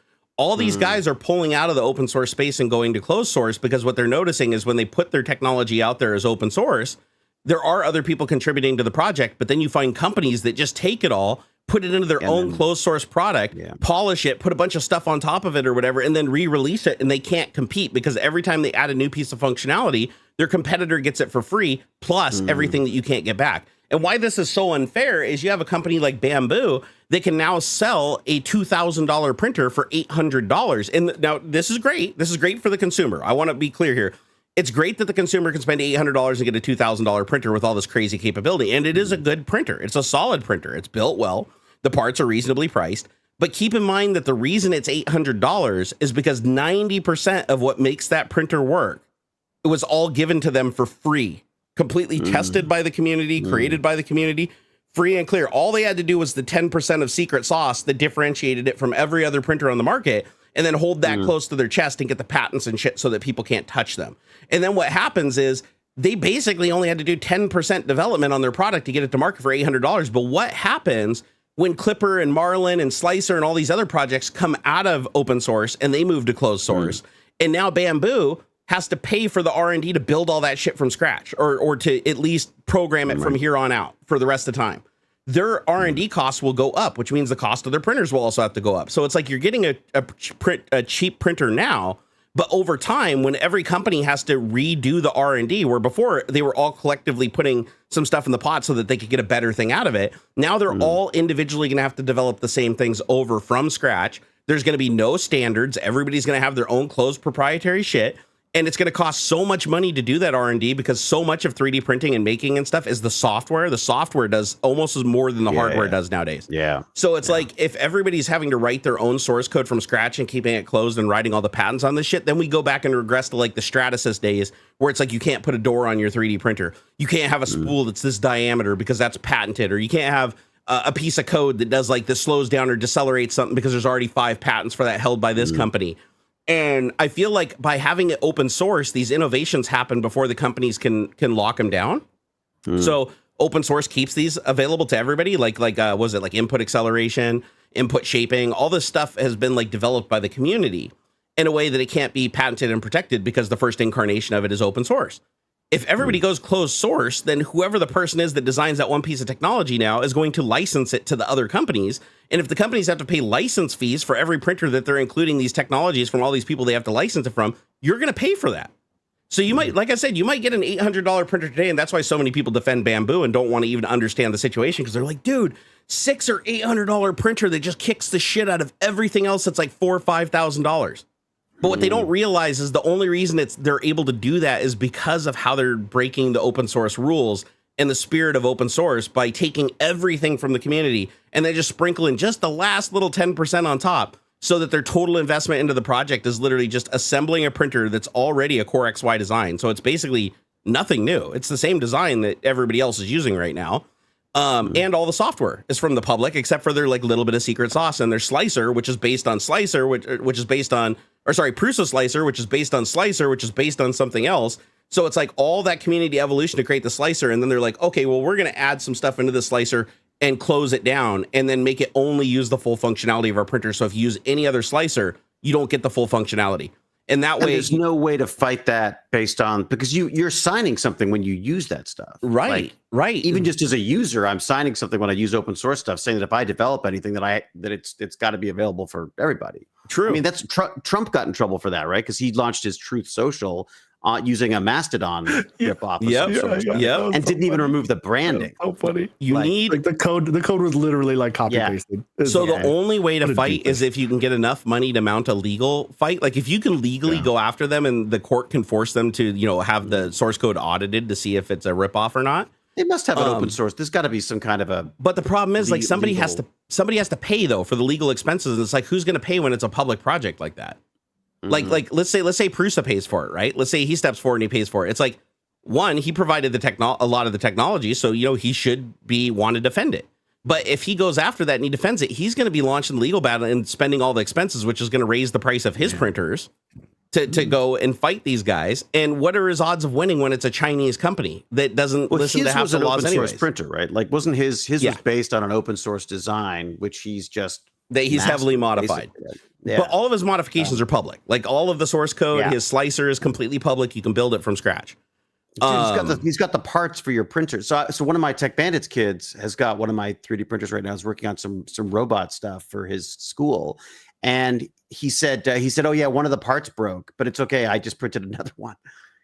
All these guys are pulling out of the open source space and going to closed source because what they're noticing is when they put their technology out there as open source, there are other people contributing to the project, but then you find companies that just take it all, put it into their own closed source product, polish it, put a bunch of stuff on top of it or whatever, and then re-release it, and they can't compete because every time they add a new piece of functionality, their competitor gets it for free, plus everything that you can't get back. And why this is so unfair is you have a company like Bamboo that can now sell a $2,000 printer for $800. And now this is great. This is great for the consumer. I want to be clear here. It's great that the consumer can spend $800 and get a $2,000 printer with all this crazy capability. And it is a good printer. It's a solid printer. It's built well. The parts are reasonably priced. But keep in mind that the reason it's $800 is because 90% of what makes that printer work, it was all given to them for free, completely tested by the community, created by the community, free and clear. All they had to do was the 10% of secret sauce that differentiated it from every other printer on the market, and then hold that close to their chest and get the patents and shit so that people can't touch them. And then what happens is they basically only had to do 10% development on their product to get it to market for $800. But what happens when Clipper and Marlin and Slicer and all these other projects come out of open source and they move to closed source? And now Bamboo has to pay for the R&D to build all that shit from scratch, or to at least program it from here on out for the rest of the time. Their R&D costs will go up, which means the cost of their printers will also have to go up. So it's like you're getting a cheap printer now, but over time, when every company has to redo the R&D, where before they were all collectively putting some stuff in the pot so that they could get a better thing out of it, now they're all individually going to have to develop the same things over from scratch. There's going to be no standards. Everybody's going to have their own closed proprietary shit. And it's going to cost so much money to do that R&D because so much of 3D printing and making and stuff is the software. The software does almost as more than the hardware does nowadays. So it's like if everybody's having to write their own source code from scratch and keeping it closed and writing all the patents on this shit, then we go back and regress to like the Stratasys days where it's like you can't put a door on your 3D printer. You can't have a spool that's this diameter because that's patented, or you can't have a piece of code that does like this slows down or decelerates something because there's already 5 patents for that held by this company. And I feel like by having it open source, these innovations happen before the companies can lock them down. So open source keeps these available to everybody. Like was it like input acceleration, input shaping? All this stuff has been like developed by the community in a way that it can't be patented and protected because the first incarnation of it is open source. If everybody goes closed source, then whoever the person is that designs that one piece of technology now is going to license it to the other companies. And if the companies have to pay license fees for every printer that they're including these technologies from all these people they have to license it from, you're going to pay for that. So you might, like I said, you might get an $800 printer today. And that's why so many people defend Bamboo and don't want to even understand the situation because they're like, dude, $600 or $800 printer that just kicks the shit out of everything else that's like $4,000 or $5,000. But what they don't realize is the only reason they're able to do that is because of how they're breaking the open source rules and the spirit of open source by taking everything from the community and then just sprinkling just the last little 10% on top so that their total investment into the project is literally just assembling a printer that's already a Core XY design. So it's basically nothing new. It's the same design that everybody else is using right now. And all the software is from the public, except for their like little bit of secret sauce and their Slicer, which is based on Slicer, which is based on, or sorry, Prusa Slicer, which is based on Slicer, which is based on something else. So it's like all that community evolution to create the Slicer. And then they're like, okay, well, we're going to add some stuff into the Slicer and close it down and then make it only use the full functionality of our printer. So if you use any other Slicer, you don't get the full functionality. And that way, there's no way to fight that based on, because you're signing something when you use that stuff. Right. Right. Even just as a user, I'm signing something when I use open source stuff, saying that if I develop anything that it's got to be available for everybody. True. I mean, that's Trump got in trouble for that, right? Because he launched his Truth Social using a Mastodon ripoff, and didn't even remove the branding. So funny. You need like the code. The code was literally like copy pasted. So the only way to fight is if you can get enough money to mount a legal fight. Like if you can legally go after them and the court can force them to, have the source code audited to see if it's a ripoff or not. They must have an open source. There's got to be some kind of a. But the problem is, like, somebody has to pay though for the legal expenses, and it's like, who's going to pay when it's a public project like that? Like let's say Prusa pays for it, right? Let's say he steps forward and he pays for it. It's like, one, he provided a lot of the technology, so he should want to defend it. But if he goes after that and he defends it, he's going to be launching the legal battle and spending all the expenses, which is going to raise the price of his printers to go and fight these guys. And what are his odds of winning when it's a Chinese company that doesn't listen to half the laws anyways? Printer, right? Like, wasn't his was based on an open source design, which he's just heavily modified. Yeah. But all of his modifications are public. Like all of the source code, his slicer is completely public. You can build it from scratch. Dude, he's got the parts for your printer. So one of my Tech Bandits kids has got one of my 3D printers right now. He's working on some robot stuff for his school, and he said, "Oh yeah, one of the parts broke, but it's okay. I just printed another one."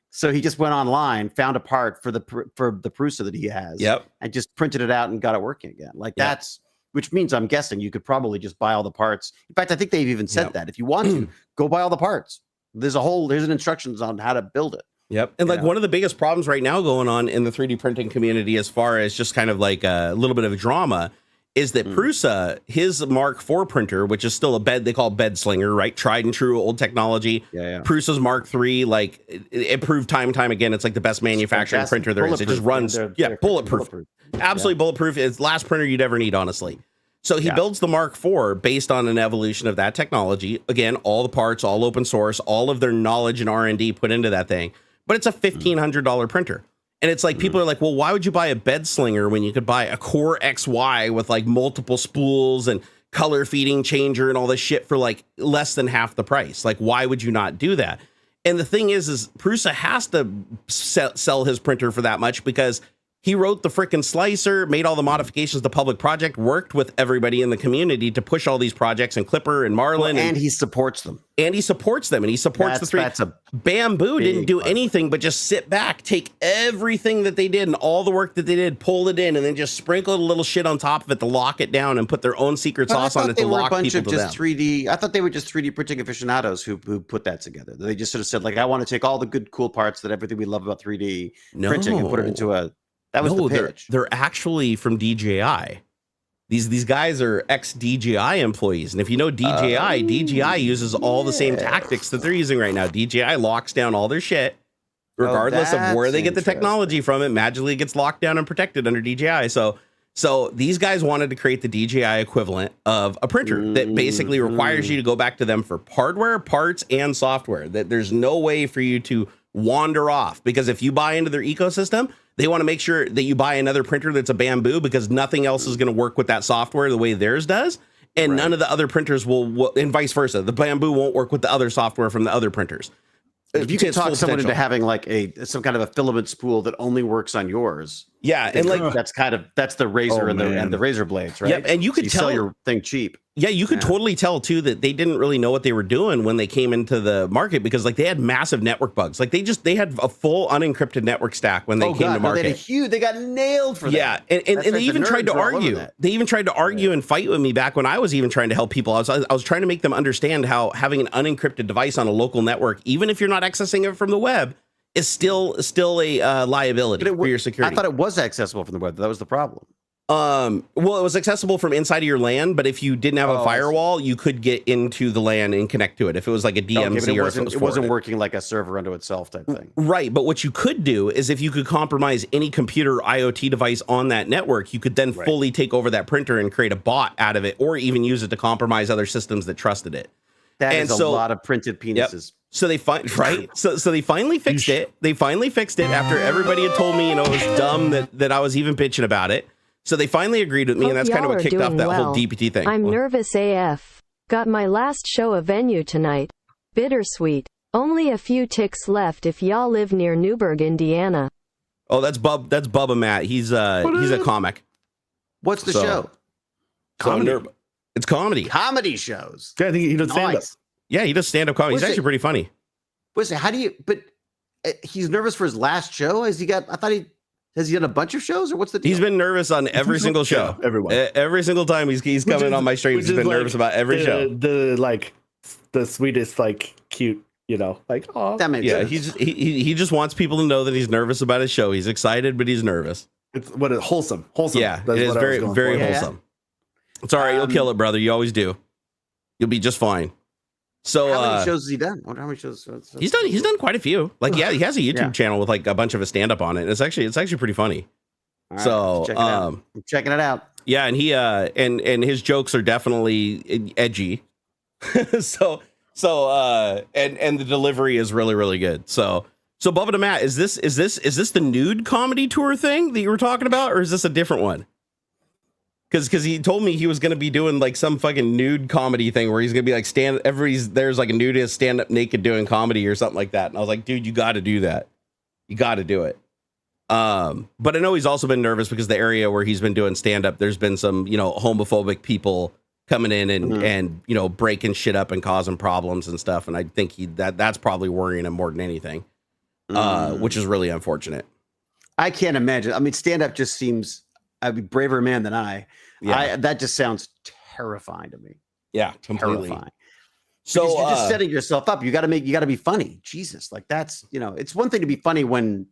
So he just went online, found a part for the Prusa that he has, and just printed it out and got it working again. Like that's, which means I'm guessing you could probably just buy all the parts. In fact, I think they've even said that if you want to, go buy all the parts. There's an instructions on how to build it. Yep. And like one of the biggest problems right now going on in the 3D printing community, as far as just kind of like a little bit of drama, is that Prusa, his Mark IV printer, which is still they call bed slinger, right? Tried and true old technology. Prusa's Mark III, like it proved time and time again, it's like the best manufacturing printer there is. It just runs, bulletproof. Absolutely bulletproof. It's the last printer you'd ever need, honestly. So he builds the Mark IV based on an evolution of that technology. Again, all the parts, all open source, all of their knowledge and R&D put into that thing. But it's a $1,500 printer. And it's like, people are like, well, why would you buy a bed slinger when you could buy a Core XY with like multiple spools and color feeding changer and all this shit for like less than half the price? Like, why would you not do that? And the thing is Prusa has to sell his printer for that much because he wrote the frickin' slicer, made all the modifications to public project, worked with everybody in the community to push all these projects, and Clipper and Marlin. And he supports them. And he supports them. And he supports the three. Bamboo didn't do anything but just sit back, take everything that they did and all the work that they did, pull it in, and then just sprinkle a little shit on top of it to lock it down and put their own secret sauce on it to lock people to them. I thought they were just 3D printing aficionados who put that together. They just sort of said, like, I want to take all the good, cool parts that everything we love about 3D printing and put it into a... That was the pitch. They're actually from DJI. These guys are ex-DJI employees. And if you know DJI, DJI uses all the same tactics that they're using right now. DJI locks down all their shit, regardless of where they get the technology from. It magically gets locked down and protected under DJI. So these guys wanted to create the DJI equivalent of a printer that basically requires you to go back to them for hardware, parts, and software. That there's no way for you to wander off, because if you buy into their ecosystem, they want to make sure that you buy another printer that's a Bamboo, because nothing else is going to work with that software the way theirs does. And none of the other printers will, and vice versa. The Bamboo won't work with the other software from the other printers. If you can talk someone into having like some kind of a filament spool that only works on yours. Yeah. And like, that's the razor and the razor blades, right? Yep. And you could sell your thing cheap. Yeah, you could totally tell too that they didn't really know what they were doing when they came into the market, because like they had massive network bugs. Like they had a full unencrypted network stack when they came to market. They got nailed for that. Yeah, and they even tried to argue. They even tried to argue and fight with me back when I was even trying to help people. I was trying to make them understand how having an unencrypted device on a local network, even if you're not accessing it from the web, is still a liability for your security. I thought it was accessible from the web. That was the problem. Well, it was accessible from inside of your LAN, but if you didn't have a firewall, you could get into the LAN and connect to it. If it was like a DMZ or if it wasn't working like a server unto itself type thing. Right. But what you could do is, if you could compromise any computer IoT device on that network, you could then fully take over that printer and create a bot out of it, or even use it to compromise other systems that trusted it. That is a lot of printed penises. Yep. So they So they finally fixed it. They finally fixed it after everybody had told me, it was dumb that I was even bitching about it. So they finally agreed with me, and that's kind of what kicked off that whole DPT thing. I'm nervous AF. Got my last show a venue tonight. Bittersweet. Only a few ticks left if y'all live near Newburgh, Indiana. Oh, that's Bubba Matt. He's a comic. What's the show? Comedy. It's comedy. Comedy shows. Yeah, I think he does stand up. Yeah, he does stand up comedy. He's actually pretty funny. But he's nervous for his last show? Has he done a bunch of shows, or what's the deal? He's been nervous on every single show. Yeah, everyone. Every single time he's coming on my streams, he's been nervous about every show. The sweetest, cute, oh. That makes sense. He just wants people to know that he's nervous about his show. He's excited, but he's nervous. It's wholesome. Yeah, it is very, very wholesome. It's all right. You'll kill it, brother. You always do. You'll be just fine. So how many shows has he done? I wonder how many shows he's done quite a few. He has a YouTube channel with a bunch of his stand up on it. It's actually pretty funny. Right, so I'm checking it out. Yeah, and he and his jokes are definitely edgy. so the delivery is really, really good. So Bubba to Matt, is this the nude comedy tour thing that you were talking about, or is this a different one? because he told me he was going to be doing like some fucking nude comedy thing where he's going to be like there's like a nudist stand up naked doing comedy or something like that. And I was like, dude, you got to do that. You got to do it. But I know he's also been nervous because the area where he's been doing stand up, there's been some, homophobic people coming in and breaking shit up and causing problems and stuff. And I think that's probably worrying him more than anything, which is really unfortunate. I can't imagine. I mean, stand up just seems, I'd be a braver man than I. Yeah. That just sounds terrifying to me. Yeah, completely. Terrifying. So because you're just setting yourself up. You got to be funny. Jesus, like that's, it's one thing to be funny when,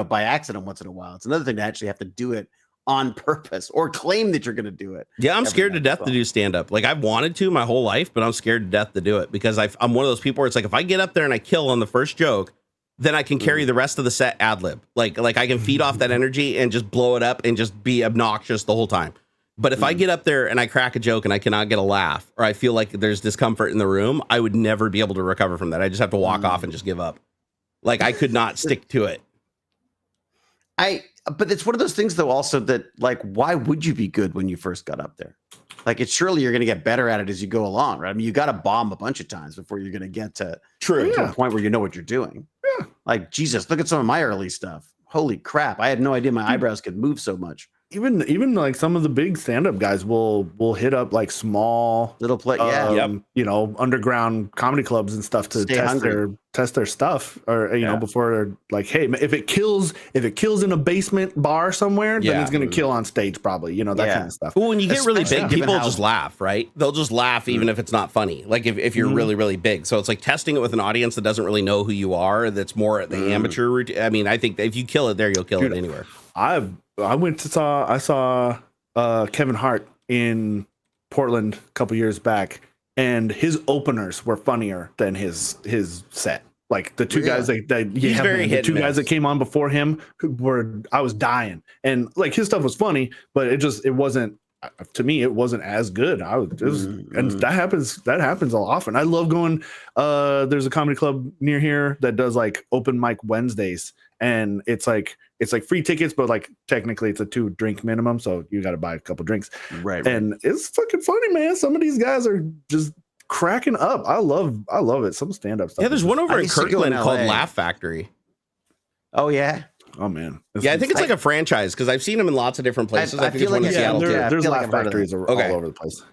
by accident once in a while. It's another thing to actually have to do it on purpose or claim that you're going to do it. Yeah, I'm scared to death to do stand up. Like I've wanted to my whole life, but I'm scared to death to do it because I'm one of those people where it's like if I get up there and I kill on the first joke, then I can carry the rest of the set ad lib. Like I can feed off that energy and just blow it up and just be obnoxious the whole time. But if I get up there and I crack a joke and I cannot get a laugh or I feel like there's discomfort in the room, I would never be able to recover from that. I just have to walk off and just give up. Like I could not stick to it. But it's one of those things though also that like, why would you be good when you first got up there? Like it's surely you're going to get better at it as you go along, right? I mean, you got to bomb a bunch of times before you're going to get to a point where you know what you're doing. Yeah. Like Jesus, look at some of my early stuff. Holy crap. I had no idea my eyebrows could move so much. Even like some of the big stand-up guys will hit up like small little underground comedy clubs and stuff to test their stuff or before they're like, hey, if it kills in a basement bar somewhere, then it's gonna kill on stage probably, that kind of stuff. Well, when you get really big, people just laugh, right? They'll just laugh even if it's not funny. Like if you're really, really big. So it's like testing it with an audience that doesn't really know who you are, that's more at the amateur routine. I mean, I think if you kill it there, you'll kill it anywhere. I saw Kevin Hart in Portland a couple years back, and his openers were funnier than his set. Like the two guys guys that came on before him I was dying, and like his stuff was funny, but it wasn't. To me, it wasn't as good. And that happens all often. I love going. There's a comedy club near here that does like open mic Wednesdays, and it's like free tickets, but like technically it's a 2-drink minimum, so you got to buy a couple drinks. Right. And it's fucking funny, man. Some of these guys are just cracking up. I love it. Some stand-up stuff. Yeah, there's one over in Kirkland called Laugh Factory. Oh yeah. Oh man. I think it's like a franchise because I've seen them in lots of different places. I think feel it's one in Seattle too. There's Laugh Factories all over the place.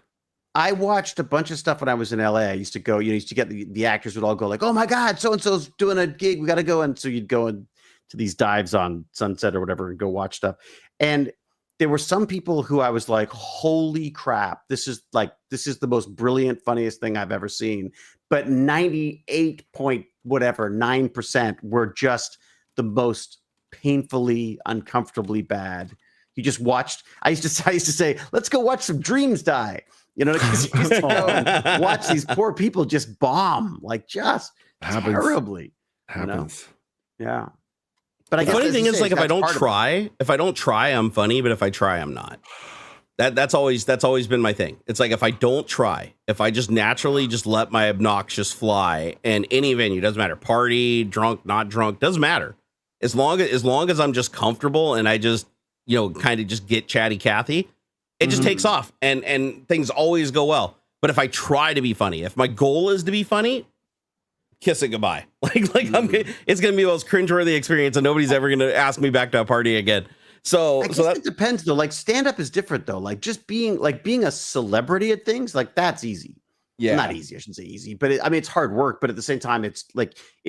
I watched a bunch of stuff when I was in LA. I used to go, used to get the actors would all go like, oh my God, so-and-so's doing a gig. We got to go. And so you'd go into these dives on Sunset or whatever and go watch stuff. And there were some people who I was like, holy crap, this is the most brilliant, funniest thing I've ever seen. But 98.9% were just the most painfully, uncomfortably bad. You just watched. I used to say, let's go watch some dreams die. Because you used to go and watch these poor people just bomb, like just terribly. Happens. Yeah. But the funny thing is, like, if I don't try, I'm funny. But if I try, I'm not. That's always been my thing. It's like if I don't try, if I just naturally just let my obnoxious fly, and any venue doesn't matter, party, drunk, not drunk, doesn't matter. As long as I'm just comfortable and I just kind of just get chatty Cathy, it just takes off and things always go well. But if I try to be funny, if my goal is to be funny, kiss it goodbye. It's gonna be the most cringeworthy experience, and nobody's ever gonna ask me back to a party again. So it depends though. Like stand up is different though. Like just being a celebrity at things, like that's easy. Yeah, not easy. I shouldn't say easy, but it's hard work. But at the same time, it's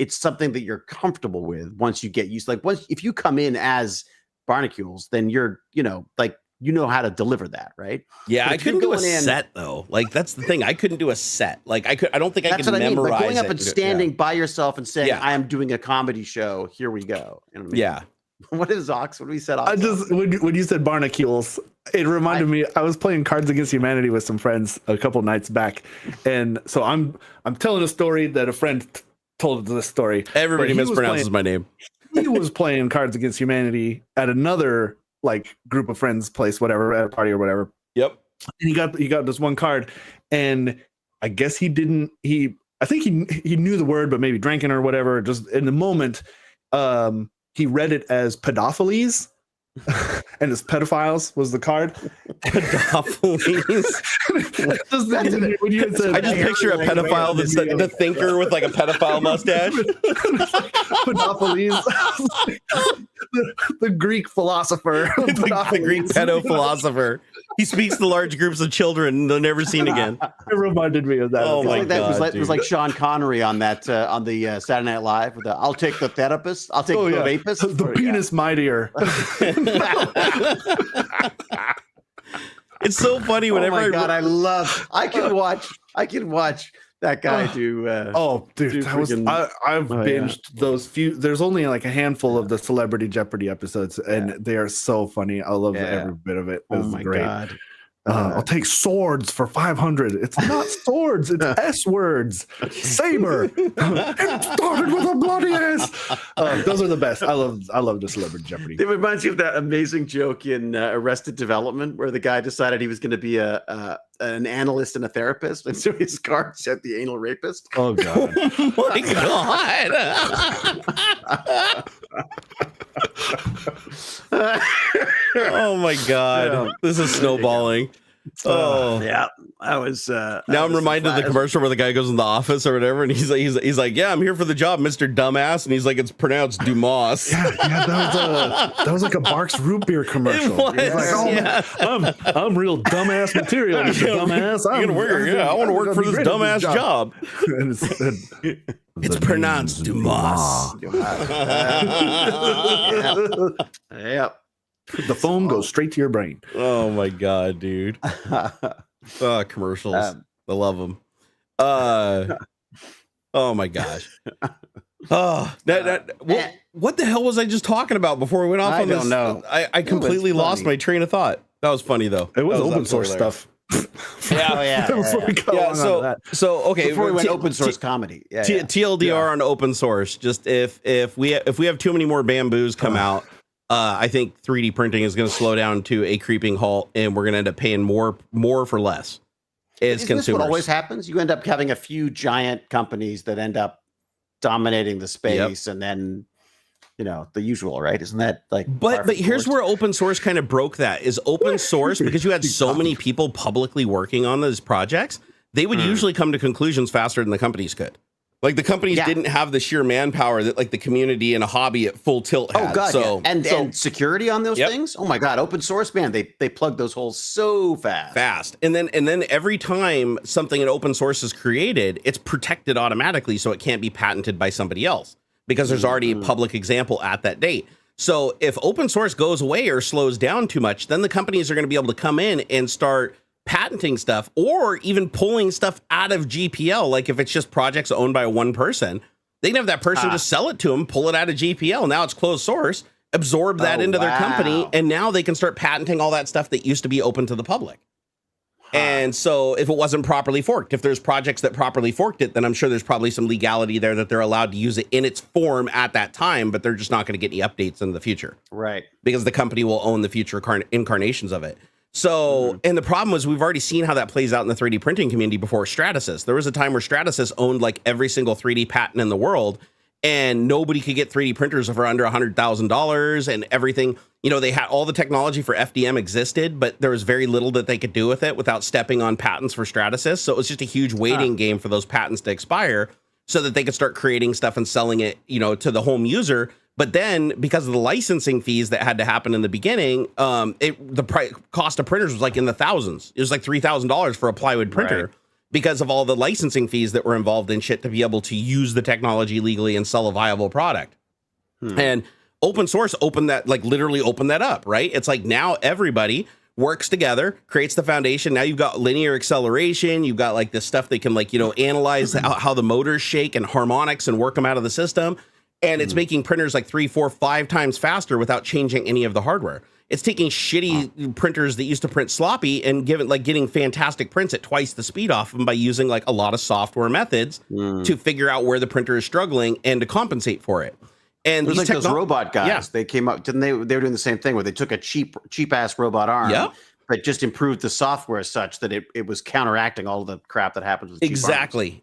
something that you're comfortable with once you get used. Like if you come in as Barnacules, then you're how to deliver that, right? Yeah, I couldn't do a set though. Like that's the thing. I couldn't do a set. Like I don't think I could memorize like going up and standing by yourself and saying, "I am doing a comedy show. Here we go." You know what I mean? Yeah. What is Ox? What do we said? I just when you said Barnacules, it reminded me. I was playing Cards Against Humanity with some friends a couple nights back, and so I'm telling a story that a friend told this story. Everybody mispronounces my name. He was playing Cards Against Humanity at another like group of friends place, whatever, at a party or whatever. Yep. And he got this one card, and I guess I think he knew the word, but maybe drank it or whatever. Just in the moment, he read it as pedophiles, and his pedophiles was the card. Pedophiles. I just picture a pedophile that's the thinker with like a pedophile mustache. Pedophiles. the Greek philosopher. The Greek pedo philosopher. He speaks to large groups of children they're never seen again. It reminded me of that. Oh my God, it was like Sean Connery on that on the Saturday Night Live with the "I'll take the therapist, I'll take the rapist, the penis mightier." It's so funny whenever I can watch that guy do. Dude, I've binged those few. There's only like a handful of the Celebrity Jeopardy episodes, and they are so funny. I love every bit of it. Oh my God. I'll take swords for 500. It's not swords, it's S words. Saber. It started with a bloody S. Those are the best. I love the Celebrity Jeopardy. It reminds you of that amazing joke in Arrested Development where the guy decided he was going to be an analyst and a therapist, and so his card said the anal rapist. Oh God. Oh my God. Oh my God. This is snowballing. Yeah, I was. Now I'm reminded of the commercial where the guy goes in the office or whatever, and he's like, "Yeah, I'm here for the job, Mr. Dumbass," and he's like, "It's pronounced Dumas." Yeah, that was like a Barks root beer commercial. It was, like, I'm real dumbass material, Mr. Dumbass. I want to work for this dumbass job. It's pronounced Dumas. Yep. The foam goes straight to your brain. Oh my God, dude. Commercials. I love them. Oh my gosh. What the hell was I just talking about before we went off on this? I don't know. I completely lost my train of thought. That was funny though. It was open source stuff. So okay, before we went open source comedy. TLDR on open source. Just if we have too many more bamboos come out, I think 3D printing is going to slow down to a creeping halt, and we're going to end up paying more for less as consumers. This what always happens? You end up having a few giant companies that end up dominating the space, and then the usual, right? Isn't that like? But here's where open source kind of broke that. Is open source because you had so many people publicly working on those projects, they would usually come to conclusions faster than the companies could. Like the companies didn't have the sheer manpower that like the community and a hobby at full tilt had. Oh God, and security on those things. Oh my God, open source, man, they plug those holes so fast. And then every time something in open source is created, it's protected automatically, so it can't be patented by somebody else because there's already a public example at that date. So if open source goes away or slows down too much, then the companies are going to be able to come in and start patenting stuff or even pulling stuff out of GPL. Like if it's just projects owned by one person, they can have that person just sell it to them, pull it out of GPL. Now it's closed source, absorb that into their company, and now they can start patenting all that stuff that used to be open to the public. And so if it wasn't properly forked, if there's projects that properly forked it, then I'm sure there's probably some legality there that they're allowed to use it in its form at that time, but they're just not going to get any updates in the future. Right. Because the company will own the future incarnations of it. So, and the problem was we've already seen how that plays out in the 3D printing community before Stratasys. There was a time where Stratasys owned like every single 3D patent in the world, and nobody could get 3D printers for under $100,000 and everything. They had all the technology for FDM existed, but there was very little that they could do with it without stepping on patents for Stratasys. So it was just a huge waiting game for those patents to expire so that they could start creating stuff and selling it, to the home user. But then, because of the licensing fees that had to happen in the beginning, the cost of printers was like in the thousands. It was like $3,000 for a plywood printer because of all the licensing fees that were involved in shit to be able to use the technology legally and sell a viable product. And open source literally opened that up, right? It's like now everybody works together, creates the foundation. Now you've got linear acceleration. You've got like this stuff that can analyze how the motors shake and harmonics and work them out of the system. And it's making printers like 3, 4, 5 times faster without changing any of the hardware. It's taking shitty printers that used to print sloppy and getting fantastic prints at twice the speed off them by using like a lot of software methods to figure out where the printer is struggling and to compensate for it. And these those robot guys, they came up, didn't they? They were doing the same thing where they took a cheap ass robot arm. But just improved the software such that it was counteracting all the crap that happens with exactly.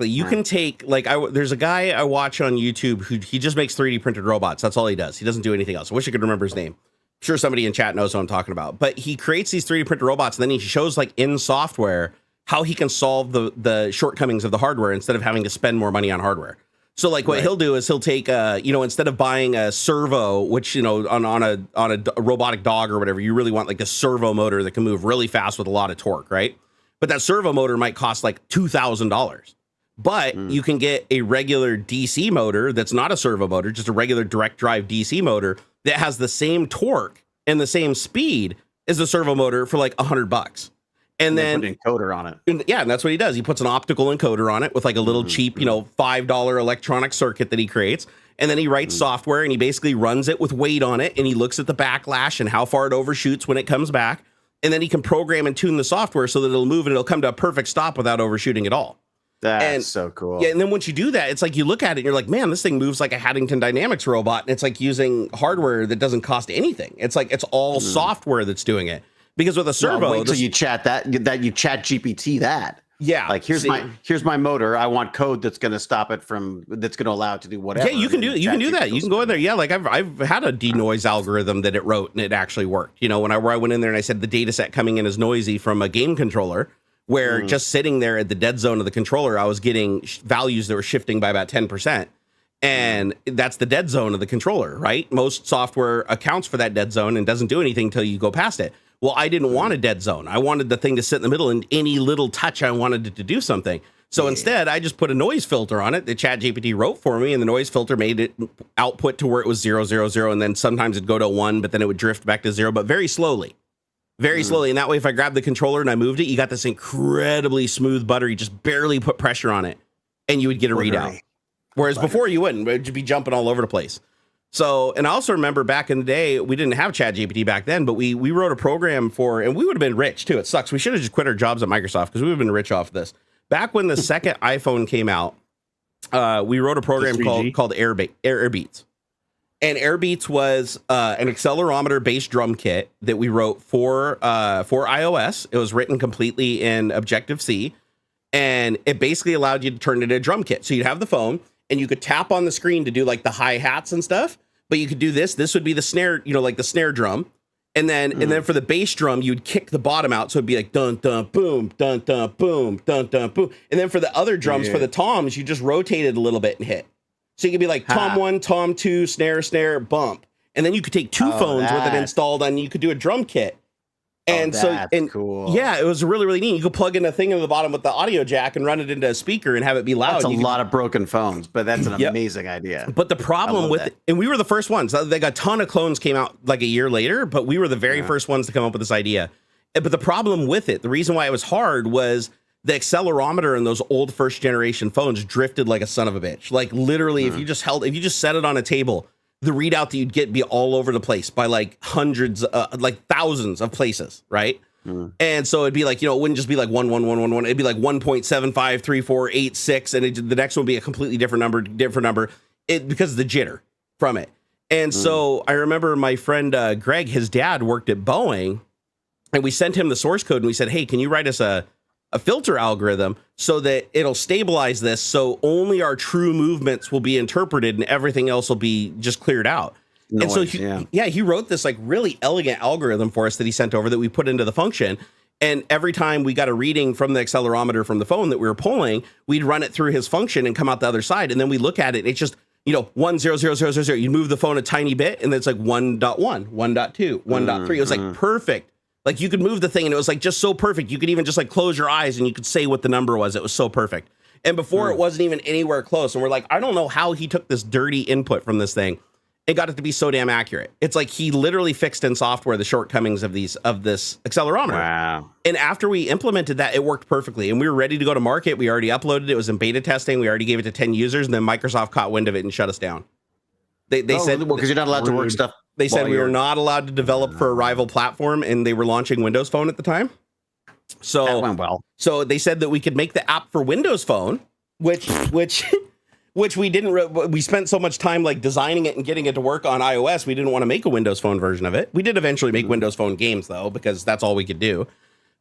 You can take there's a guy I watch on YouTube who he just makes 3D printed robots. That's all he does. He doesn't do anything else. I wish I could remember his name. Sure, somebody in chat knows what I'm talking about. But he creates these 3D printed robots, and then he shows like in software how he can solve the shortcomings of the hardware instead of having to spend more money on hardware. So like what he'll do is he'll take instead of buying a servo, which on a robotic dog or whatever, you really want like a servo motor that can move really fast with a lot of torque, right? But that servo motor might cost like $2,000. But you can get a regular DC motor that's not a servo motor, just a regular direct drive DC motor that has the same torque and the same speed as the servo motor for like $100. And then put an encoder on it. And that's what he does. He puts an optical encoder on it with like a little cheap, $5 electronic circuit that he creates. And then he writes software and he basically runs it with weight on it. And he looks at the backlash and how far it overshoots when it comes back. And then he can program and tune the software so that it'll move and it'll come to a perfect stop without overshooting at all. That's so cool. Yeah, and then once you do that, it's like you look at it and you're like, man, this thing moves like a Haddington Dynamics robot. And it's like using hardware that doesn't cost anything. It's like it's all software that's doing it. Because with a servo, wait till you chat you chat GPT that. Yeah, like here's my motor. I want code that's going to stop it that's going to allow it to do whatever. Yeah, you can do that. You can go in there. Yeah, like I've had a denoise algorithm that it wrote and it actually worked. Where I went in there and I said the data set coming in is noisy from a game controller, where just sitting there at the dead zone of the controller, I was getting values that were shifting by about 10%. And that's the dead zone of the controller, right? Most software accounts for that dead zone and doesn't do anything until you go past it. Well, I didn't want a dead zone. I wanted the thing to sit in the middle, and any little touch, I wanted it to do something. So instead, I just put a noise filter on it that ChatGPT wrote for me, and the noise filter made it output to where it was 0, 0, 0, and then sometimes it'd go to 1, but then it would drift back to 0, but very slowly. Very slowly. And that way, if I grabbed the controller and I moved it, you got this incredibly smooth buttery, just barely put pressure on it, and you would get a readout. Whereas before, you wouldn't. It would be jumping all over the place. So, and I also remember back in the day, we didn't have ChatGPT back then, but we wrote a program for, and we would have been rich too. It sucks. We should have just quit our jobs at Microsoft because we would have been rich off of this. Back when the second iPhone came out, we wrote a program called Airbeats. And Airbeats was an accelerometer based drum kit that we wrote for iOS. It was written completely in Objective-C, and it basically allowed you to turn it into a drum kit. So you'd have the phone, and you could tap on the screen to do like the hi-hats and stuff, but you could do this. This would be the snare, like the snare drum. And then for the bass drum, you'd kick the bottom out. So it'd be like dun, dun, boom, dun, dun, boom, dun, dun, boom. And then for the other drums, for the toms, you just rotate it a little bit and hit. So you could be like tom 1, tom 2, snare, snare, bump. And then you could take two phones with it installed and you could do a drum kit. And cool. Yeah, it was really, really neat. You could plug in a thing in the bottom with the audio jack and run it into a speaker and have it be loud. That's a lot of broken phones, but that's an amazing idea. But the problem with it, and we were the first ones. Like a ton of clones came out like a year later, but we were the very first ones to come up with this idea. But the problem with it, the reason why it was hard was the accelerometer in those old first generation phones drifted like a son of a bitch. Like literally, if you just set it on a table, the readout that you'd get be all over the place by like hundreds, like thousands of places, right? And so it'd be like, it wouldn't just be like 1, 1, 1, 1, 1. It'd be like 1.753486, and the next one would be a completely different number, because of the jitter from it. And so I remember my friend Greg, his dad worked at Boeing, and we sent him the source code, and we said, hey, can you write us a filter algorithm so that it'll stabilize this so only our true movements will be interpreted and everything else will be just cleared out. And so he wrote this like really elegant algorithm for us that he sent over that we put into the function. And every time we got a reading from the accelerometer from the phone that we were pulling, we'd run it through his function and come out the other side. And then we look at it, and it's just, 1, 0, 0, 0, 0, 0. You move the phone a tiny bit, and then it's like 1.1, 1.2, 1.3. It was like perfect. Like you could move the thing and it was like just so perfect. You could even just like close your eyes and you could say what the number was. It was so perfect. And before it wasn't even anywhere close. And we're like, I don't know how he took this dirty input from this thing and got it to be so damn accurate. It's like he literally fixed in software the shortcomings of this accelerometer. Wow. And after we implemented that, it worked perfectly. And we were ready to go to market. We already uploaded it. It was in beta testing. We already gave it to 10 users. And then Microsoft caught wind of it and shut us down. They said, because you're not allowed to work stuff. They said we were not allowed to develop for a rival platform, and they were launching Windows Phone at the time. So that went well. So they said that we could make the app for Windows Phone, which we didn't. We spent so much time like designing it and getting it to work on iOS. We didn't want to make a Windows Phone version of it. We did eventually make Windows Phone games though, because that's all we could do.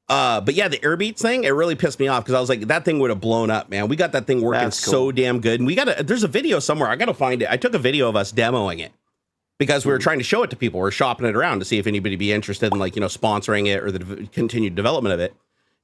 But yeah, the Airbeats thing, it really pissed me off because I was like, that thing would have blown up, man. We got that thing working so damn good. And there's a video somewhere. I got to find it. I took a video of us demoing it. because we were trying to show it to people. We're shopping it around to see if anybody be interested in like, sponsoring it or the continued development of it.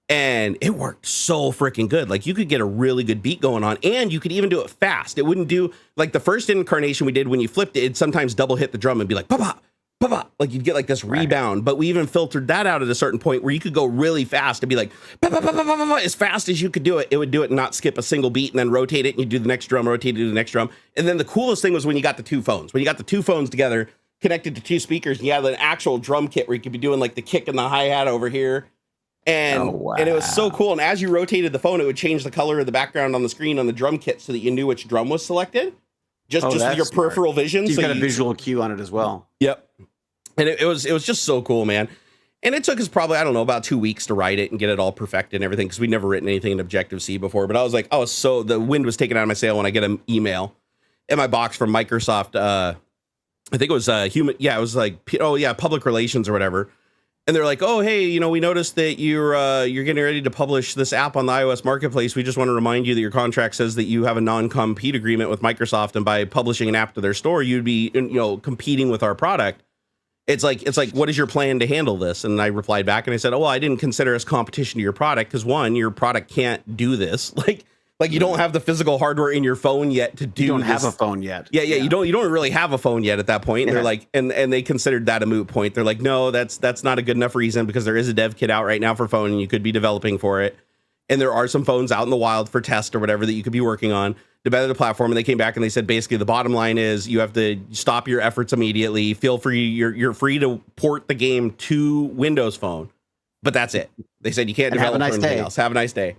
And it worked so freaking good. Like you could get a really good beat going on, and you could even do it fast. It wouldn't do like the first incarnation we did when you flipped it, it'd sometimes double hit the drum and be like, "Papa, papa," like you'd get like this rebound. But we even filtered that out at a certain point where you could go really fast and be like, "Papa, papa, papa, papa," as fast as you could do it. It would do it and not skip a single beat, and then rotate it and you do the next drum, rotate it, do the next drum. And then the coolest thing was when you got the two phones. When you got the two phones together, connected to two speakers, and you had an actual drum kit where you could be doing like the kick and the hi-hat over here. And and it was so cool. And as you rotated the phone, it would change the color of the background on the screen on the drum kit so that you knew which drum was selected. Just your peripheral vision. So you've got a visual cue on it as well. Yep. And it was just so cool, man. And it took us probably, I don't know, about 2 weeks to write it and get it all perfected and everything, because we'd never written anything in Objective-C before. But I was like, so the wind was taken out of my sail when I get an email in my box from Microsoft. I think it was it was like, public relations or whatever. And they're like, "Oh, hey, we noticed that you're getting ready to publish this app on the iOS marketplace. We just want to remind you that your contract says that you have a non-compete agreement with Microsoft, and by publishing an app to their store, you'd be, competing with our product. It's like, what is your plan to handle this?" And I replied back and I said, "Oh, well, I didn't consider us competition to your product because one, your product can't do this. Like you don't have the physical hardware in your phone yet to do. You don't this. have a phone yet. Yeah. You don't really have a phone yet at that point. And they're like, and they considered that a moot point. They're like, no, that's not a good enough reason, because there is a dev kit out right now for phone and you could be developing for it. And there are some phones out in the wild for test or whatever that you could be working on to better the platform. And they came back and they said, basically, the bottom line is you have to stop your efforts immediately. Feel free. You're free to port the game to Windows Phone, but that's it. They said you can't develop for anything else. Have a nice day.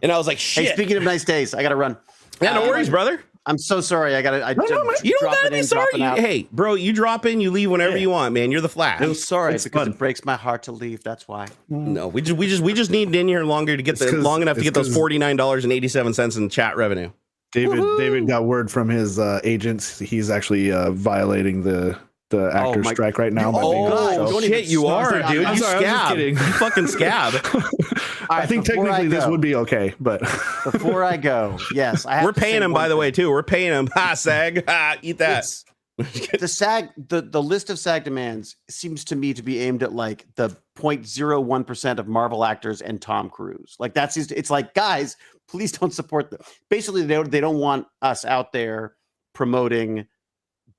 And I was like, shit. Hey, speaking of nice days, I got to run. Yeah, no worries, brother. I'm so sorry. You don't gotta be sorry. Hey, bro, you drop in, you leave whenever you want, man. You're the Flash. I'm sorry because it breaks my heart to leave. That's why. No, we just need in here longer to get long enough to get those $49.87 in chat revenue. David got word from his agents. He's actually violating the actor strike right now. Shit, you are, dude. You scab. You fucking scab. I think technically this would be okay, but before I go, yes, we're paying him, by the way, too. We're paying him. Ha, SAG. Ha, eat that. The list of SAG demands seems to me to be aimed at like the 0.01% of Marvel actors and Tom Cruise. Like it's like, guys, please don't support them. Basically, they don't want us out there promoting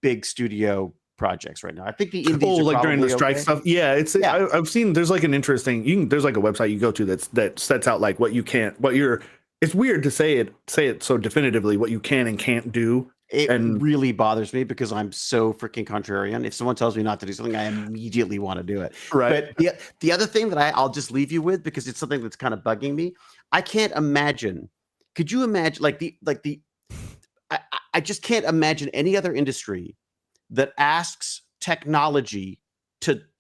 big studio projects right now. I think the indies are like during the strike stuff. Yeah, I've seen there's like an interesting there's like a website you go to that sets out like it's weird to say it so definitively what you can and can't do. It really bothers me because I'm so freaking contrarian. If someone tells me not to do something, I immediately want to do it. Right. But the other thing that I'll just leave you with, because it's something that's kind of bugging me. I can't imagine. Could you imagine I just can't imagine any other industry that asks technology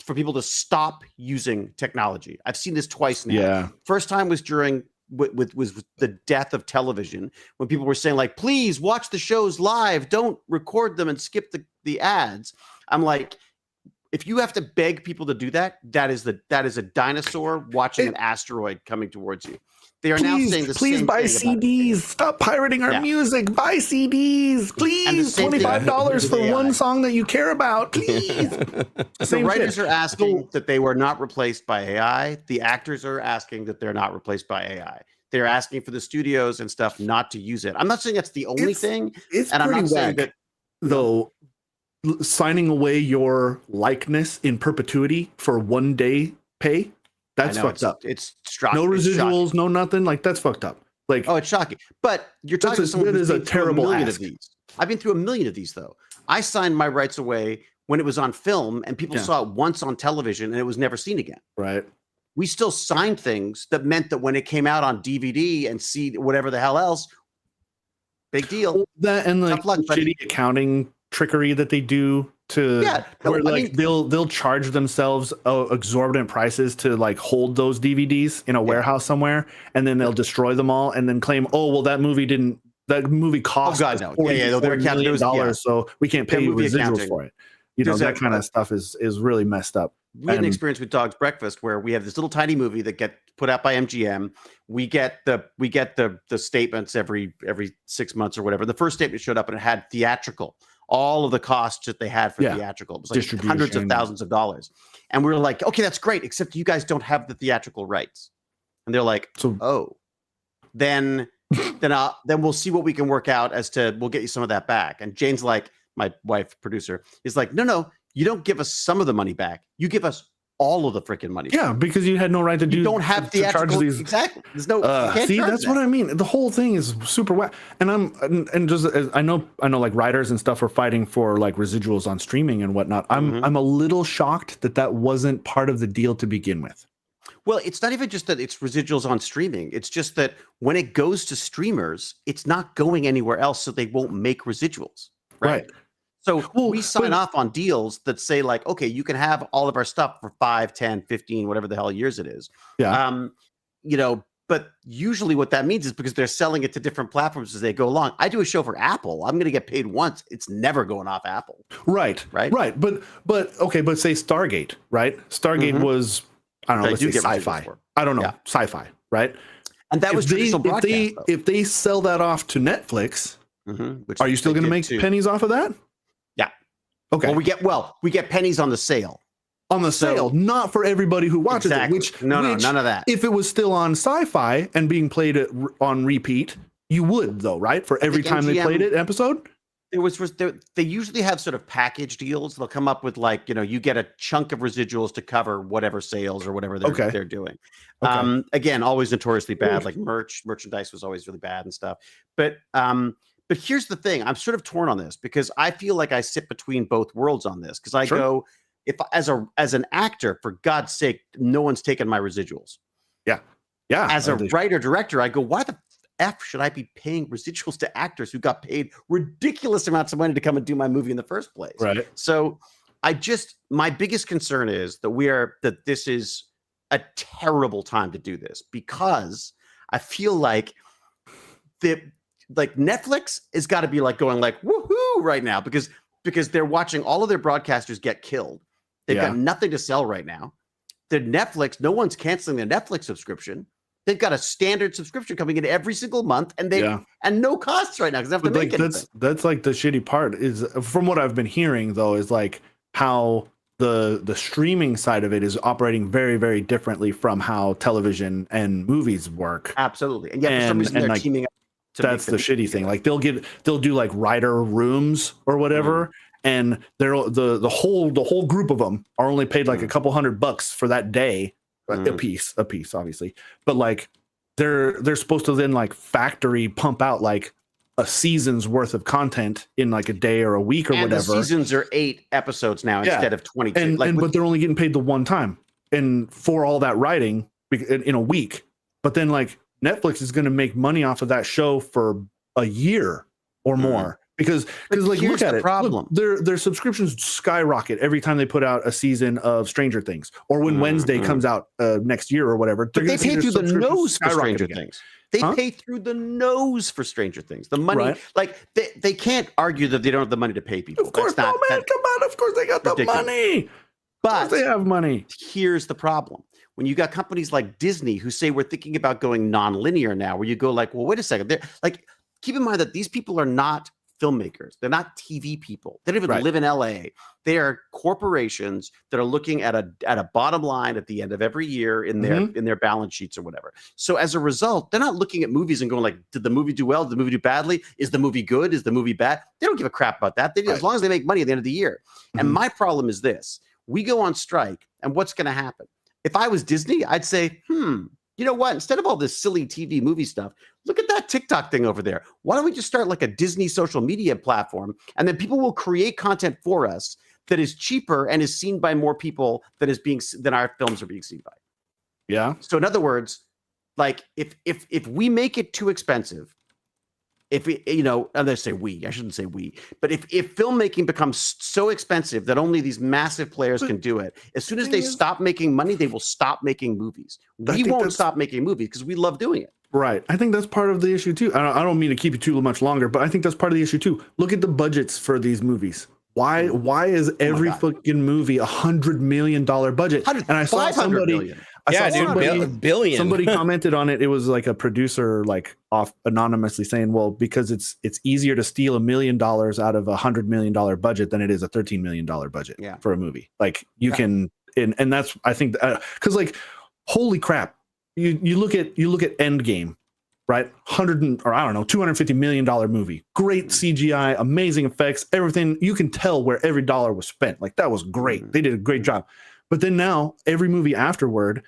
for people to stop using technology. I've seen this twice now. Yeah. First time was during was the death of television, when people were saying like, please watch the shows live, don't record them and skip the ads. I'm like, if you have to beg people to do that, that is a dinosaur watching an asteroid coming towards you. They are now saying the same thing. Please buy CDs. Stop pirating our music. Buy CDs. Please. $25 for one song that you care about. Please. The writers are asking that they were not replaced by AI. The actors are asking that they're not replaced by AI. They're asking for the studios and stuff not to use it. I'm not saying that's the only thing. And I'm not saying that, though, signing away your likeness in perpetuity for 1 day pay. That's fucked up. It's shocking. No residuals, no nothing. Like, that's fucked up. Like, it's shocking. But you're talking to someone who's been through a million of these. I've been through a million of these, though. I signed my rights away when it was on film, and people saw it once on television, and it was never seen again. Right. We still signed things that meant that when it came out on DVD and CD, whatever the hell else, big deal. That and like shitty accounting trickery that they do they'll charge themselves exorbitant prices to like hold those DVDs in a warehouse somewhere, and then they'll destroy them all and then claim, that movie cost $44 million, so we can't pay you residuals for it. That kind of stuff is really messed up. We had an experience with Dog's Breakfast where we have this little tiny movie that get put out by MGM. We get the statements every 6 months or whatever. The first statement showed up and it had theatrical. all of the costs that they had for theatrical. It was like hundreds of thousands of dollars. And we were like, okay, that's great, except you guys don't have the theatrical rights. And they're like, then we'll see what we can work out we'll get you some of that back. And Jane's like, my wife producer is like, no, you don't give us some of the money back. You give us all of the freaking money. Yeah, because you had no right to do. You don't have theatrical. Exactly. There's no. See, that's what I mean. The whole thing is super whack. And I know like writers and stuff are fighting for like residuals on streaming and whatnot. I'm a little shocked that wasn't part of the deal to begin with. Well, it's not even just that it's residuals on streaming. It's just that when it goes to streamers, it's not going anywhere else, so they won't make residuals. Right. So we sign off on deals that say like, okay, you can have all of our stuff for 5, 10, 15, whatever the hell years it is. Yeah. But usually what that means is because they're selling it to different platforms as they go along. I do a show for Apple. I'm going to get paid once. It's never going off Apple. Right. But say Stargate, right? Stargate was, I don't know, let's say sci-fi. I don't know, sci-fi, right? And that was traditional broadcast. If they sell that off to Netflix, are you still going to make pennies off of that? Yeah. Okay. Well, we get pennies on the sale. On the sale, not for everybody who watches it. No, none of that. If it was still on Sci-Fi and being played on repeat, you would though, right? For every time they played it episode. They usually have sort of package deals. They'll come up with like, you get a chunk of residuals to cover whatever sales or whatever they're doing. Okay. Again, always notoriously bad. Like merchandise was always really bad and stuff. But here's the thing. I'm sort of torn on this because I feel like I sit between both worlds on this because I go, if as an actor, for God's sake, no one's taken my residuals. Yeah. As a writer director, I go, why the F should I be paying residuals to actors who got paid ridiculous amounts of money to come and do my movie in the first place? Right. So my biggest concern is that this is a terrible time to do this because I feel like Netflix has got to be like going like woohoo right now because they're watching all of their broadcasters get killed. They've got nothing to sell right now. Netflix, no one's canceling their Netflix subscription. They've got a standard subscription coming in every single month, and and no costs right now because they have to make anything. That's like the shitty part is, from what I've been hearing though, is like how the streaming side of it is operating very, very differently from how television and movies work. Absolutely, and yet for some reason they're teaming up. That's the shitty thing. Like they'll do like writer rooms or whatever. And they're the whole group of them are only paid like a couple $100 for that day, a piece, obviously. But like they're supposed to then like factory pump out like a season's worth of content in like a day or a week or whatever. The seasons are 8 episodes now instead of 22. But they're only getting paid the one time and for all that writing in a week. But then like Netflix is going to make money off of that show for a year or more. Because like look at it, problem. Look, their subscriptions skyrocket every time they put out a season of Stranger Things, or when Wednesday comes out next year or whatever. But they pay through the nose for Stranger Things. They pay through the nose for Stranger Things. The money, like they can't argue that they don't have the money to pay people. Of course, come on. Of course they got the money. But they have money. Here's the problem. When you got companies like Disney who say we're thinking about going non-linear now, where you go like, well, wait a second. They're like, keep in mind that these people are not filmmakers. They're not TV people. They don't even live in LA. They are corporations that are looking at a bottom line at the end of every year in their balance sheets or whatever. So as a result, they're not looking at movies and going like, did the movie do well? Did the movie do badly? Is the movie good? Is the movie bad? They don't give a crap about that. As long as they make money at the end of the year. And my problem is this. We go on strike and what's going to happen? If I was Disney, I'd say, you know what? Instead of all this silly TV movie stuff, look at that TikTok thing over there. Why don't we just start like a Disney social media platform? And then people will create content for us that is cheaper and is seen by more people than our films are being seen by. Yeah. So in other words, like if we make it too expensive, if we, I shouldn't say we, but if filmmaking becomes so expensive that only these massive players can do it, as soon as they stop making money, they will stop making movies. We won't stop making movies because we love doing it. Right. I think that's part of the issue too. I don't mean to keep you too much longer, but I think that's part of the issue too. Look at the budgets for these movies. Why is every fucking movie $100 million budget? And I saw Yeah, dude, billion. Somebody commented on it. It was like a producer, like off anonymously saying, "Well, because it's easier to steal $1 million out of $100 million budget than it is a $13 million budget for a movie. Like you can, and that's I think because like holy crap, you look at Endgame, right? $250 million movie, great CGI, amazing effects, everything. You can tell where every dollar was spent. Like that was great. They did a great job. But then now every movie afterward,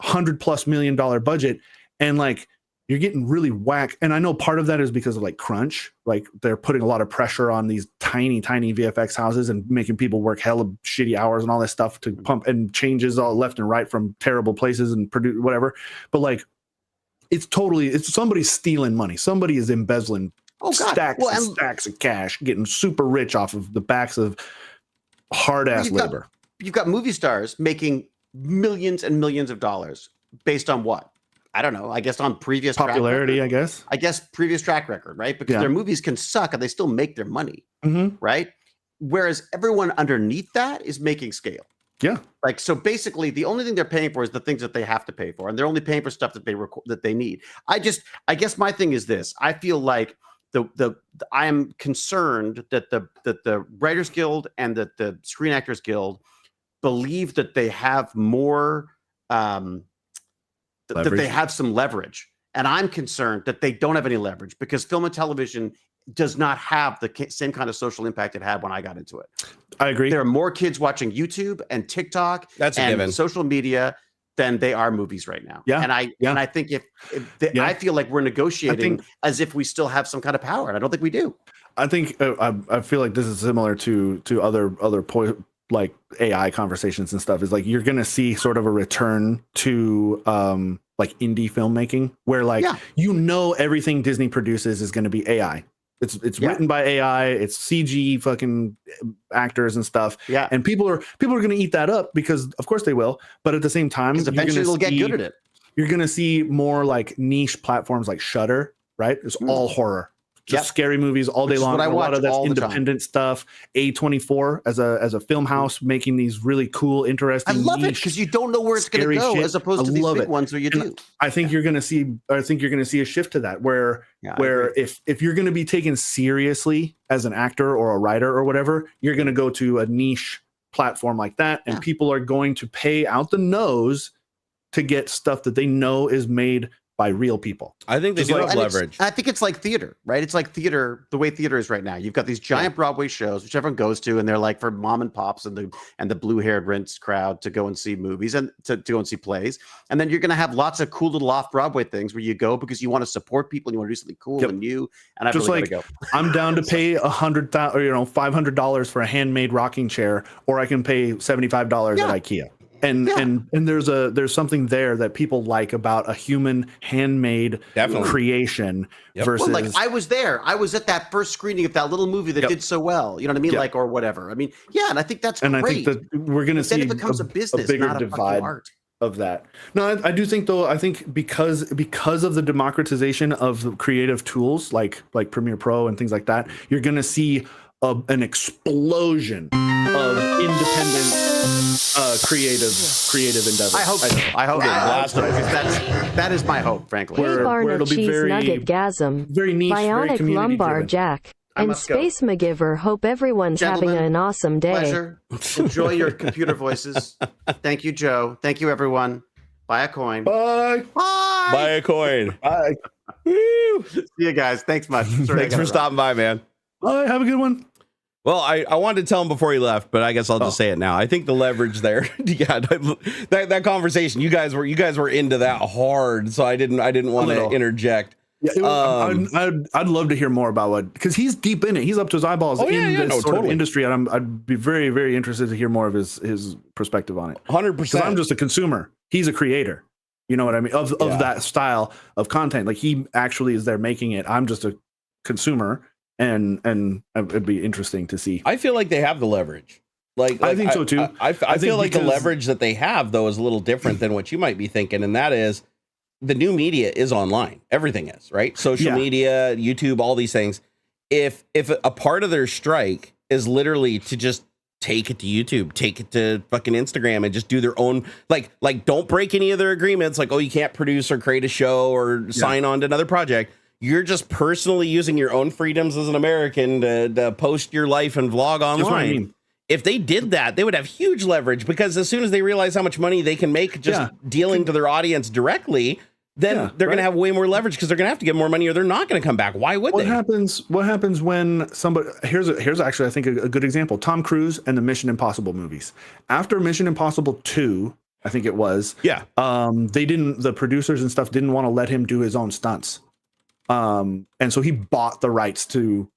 $100+ million budget, and like you're getting really whack. And I know part of that is because of like crunch, like they're putting a lot of pressure on these tiny VFX houses and making people work hella shitty hours and all this stuff to pump and changes all left and right from terrible places and produce whatever. But like it's somebody stealing money. Somebody is embezzling stacks and stacks of cash, getting super rich off of the backs of hard ass labor. You've got movie stars making millions and millions of dollars based on what? I don't know. I guess on previous popularity, I guess previous track record, right? Because their movies can suck and they still make their money, right? Whereas everyone underneath that is making scale. Yeah. Like, so basically the only thing they're paying for is the things that they have to pay for. And they're only paying for stuff that they need. I guess my thing is this. I feel like I am concerned that the Writers Guild and that the Screen Actors Guild believe that they have more, that they have some leverage. And I'm concerned that they don't have any leverage because film and television does not have the same kind of social impact it had when I got into it. I agree. There are more kids watching YouTube and TikTok and social media than they are movies right now. Yeah. And I think I feel like we're negotiating as if we still have some kind of power, and I don't think we do. I think I feel like this is similar to other like AI conversations and stuff. Is like you're gonna see sort of a return to like indie filmmaking where like everything Disney produces is going to be AI. It's written by AI. It's CG fucking actors and stuff. Yeah, and people are going to eat that up because of course they will. But at the same time, eventually they'll get good at it. You're going to see more like niche platforms like Shudder, right? It's all horror. Just scary movies all day long. A lot of that's independent stuff. A24 as a film house making these really cool, interesting. I love it because you don't know where it's going to go, as opposed to these big ones where you do. I think you're going to see. I think you're going to see a shift to that, where if you're going to be taken seriously as an actor or a writer or whatever, you're going to go to a niche platform like that, and people are going to pay out the nose to get stuff that they know is made by real people. I think they do have leverage. I think it's like theater, right? It's like theater, the way theater is right now. You've got these giant Broadway shows, which everyone goes to, and they're like for mom and pops and the blue-haired rents crowd to go and see movies and to go and see plays. And then you're going to have lots of cool little off-Broadway things where you go because you want to support people and you want to do something cool and new. And I've just really got to go. I'm down to pay $100,000 or $500 for a handmade rocking chair, or I can pay $75 at IKEA. And there's something there that people like about a human handmade creation versus like I was there. I was at that first screening of that little movie that did so well. You know what I mean? Like, or whatever. I mean, and I think that's great. I think that we're going to see it becomes a business, bigger not divide art. Of that. No, I do think though. I think because of the democratization of creative tools like Premiere Pro and things like that, you're going to see an explosion of independent creative endeavors. I hope that is my hope, frankly. Hey, Barnacules Nerdgasm, very niche, Bionic very Lumbar driven. Jack, and Space McGiver. Hope everyone's having an awesome day. Pleasure. Enjoy your computer voices. Thank you, Joe. Thank you, everyone. Buy a coin. Bye. Bye. Buy a coin. Bye. Woo. See you guys. Thanks much. Thanks for stopping by, man. Bye. Have a good one. Well, I wanted to tell him before he left, but I guess I'll just say it now. I think the leverage there, that conversation, you guys were into that hard, so I didn't want to interject. Yeah, I'd love to hear more about what, because he's deep in it. He's up to his eyeballs in this sort of industry, and I'd be very, very interested to hear more of his perspective on it. 100%. Because I'm just a consumer. He's a creator. You know what I mean? Of that style of content. Like he actually is there making it. I'm just a consumer. And it'd be interesting to see. I feel like they have the leverage. Like I think so too. I feel like the leverage that they have though is a little different than what you might be thinking, and that is the new media is online. Everything is, right? Social media, YouTube, all these things. If a part of their strike is literally to just take it to YouTube, take it to fucking Instagram, and just do their own, like don't break any of their agreements. Like, oh, you can't produce or create a show or sign on to another project. You're just personally using your own freedoms as an American to post your life and vlog online. That's what I mean. If they did that, they would have huge leverage, because as soon as they realize how much money they can make just dealing to their audience directly, then they're going to have way more leverage, because they're going to have to get more money or they're not going to come back. Why would they? What happens when somebody, here's actually, I think, a good example. Tom Cruise and the Mission Impossible movies. After Mission Impossible 2, I think it was. Yeah. The producers and stuff didn't want to let him do his own stunts. And so he bought the rights to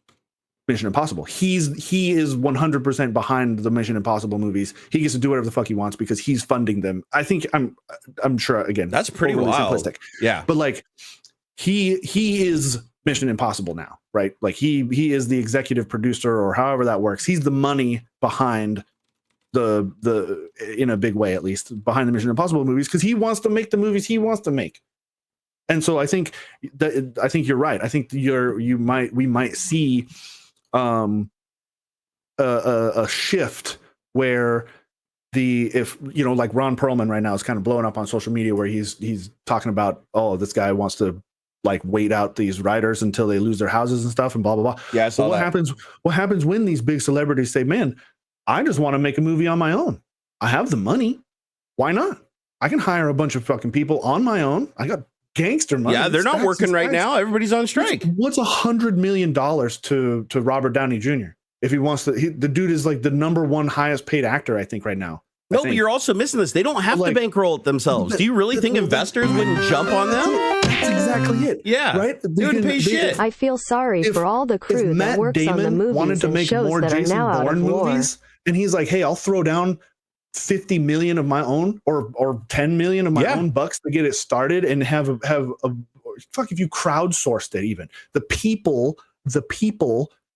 Mission Impossible. He is 100% behind the Mission Impossible movies. He gets to do whatever the fuck he wants because he's funding them. I think I'm sure, again, that's pretty wild. Simplistic. Yeah. But like he is Mission Impossible now, right? Like he is the executive producer, or however that works. He's the money behind the in a big way, at least, behind the Mission Impossible movies, because he wants to make the movies he wants to make. And so I think you're right. I think we might see a shift where if like Ron Perlman right now is kind of blowing up on social media, where he's talking about, oh, this guy wants to like wait out these writers until they lose their houses and stuff and blah blah blah. Yeah, I saw that. What happens when these big celebrities say, man, I just want to make a movie on my own. I have the money. Why not? I can hire a bunch of fucking people on my own. I got gangster money. Yeah, they're not working right now. Everybody's on strike. What's $100 million to Robert Downey Jr. if he wants to? The dude is like the #1 highest paid actor, I think, right now. No, but you're also missing this. They don't have to bankroll it themselves. Do you really think investors wouldn't jump on them? That's exactly it. Yeah, right. They wouldn't pay shit. I feel sorry for all the crew that works on the movies and shows that are now out of war. And he's like, hey, I'll throw down 50 million of my own, or 10 million of my own bucks to get it started, and have a fuck, if you crowdsourced it, even the people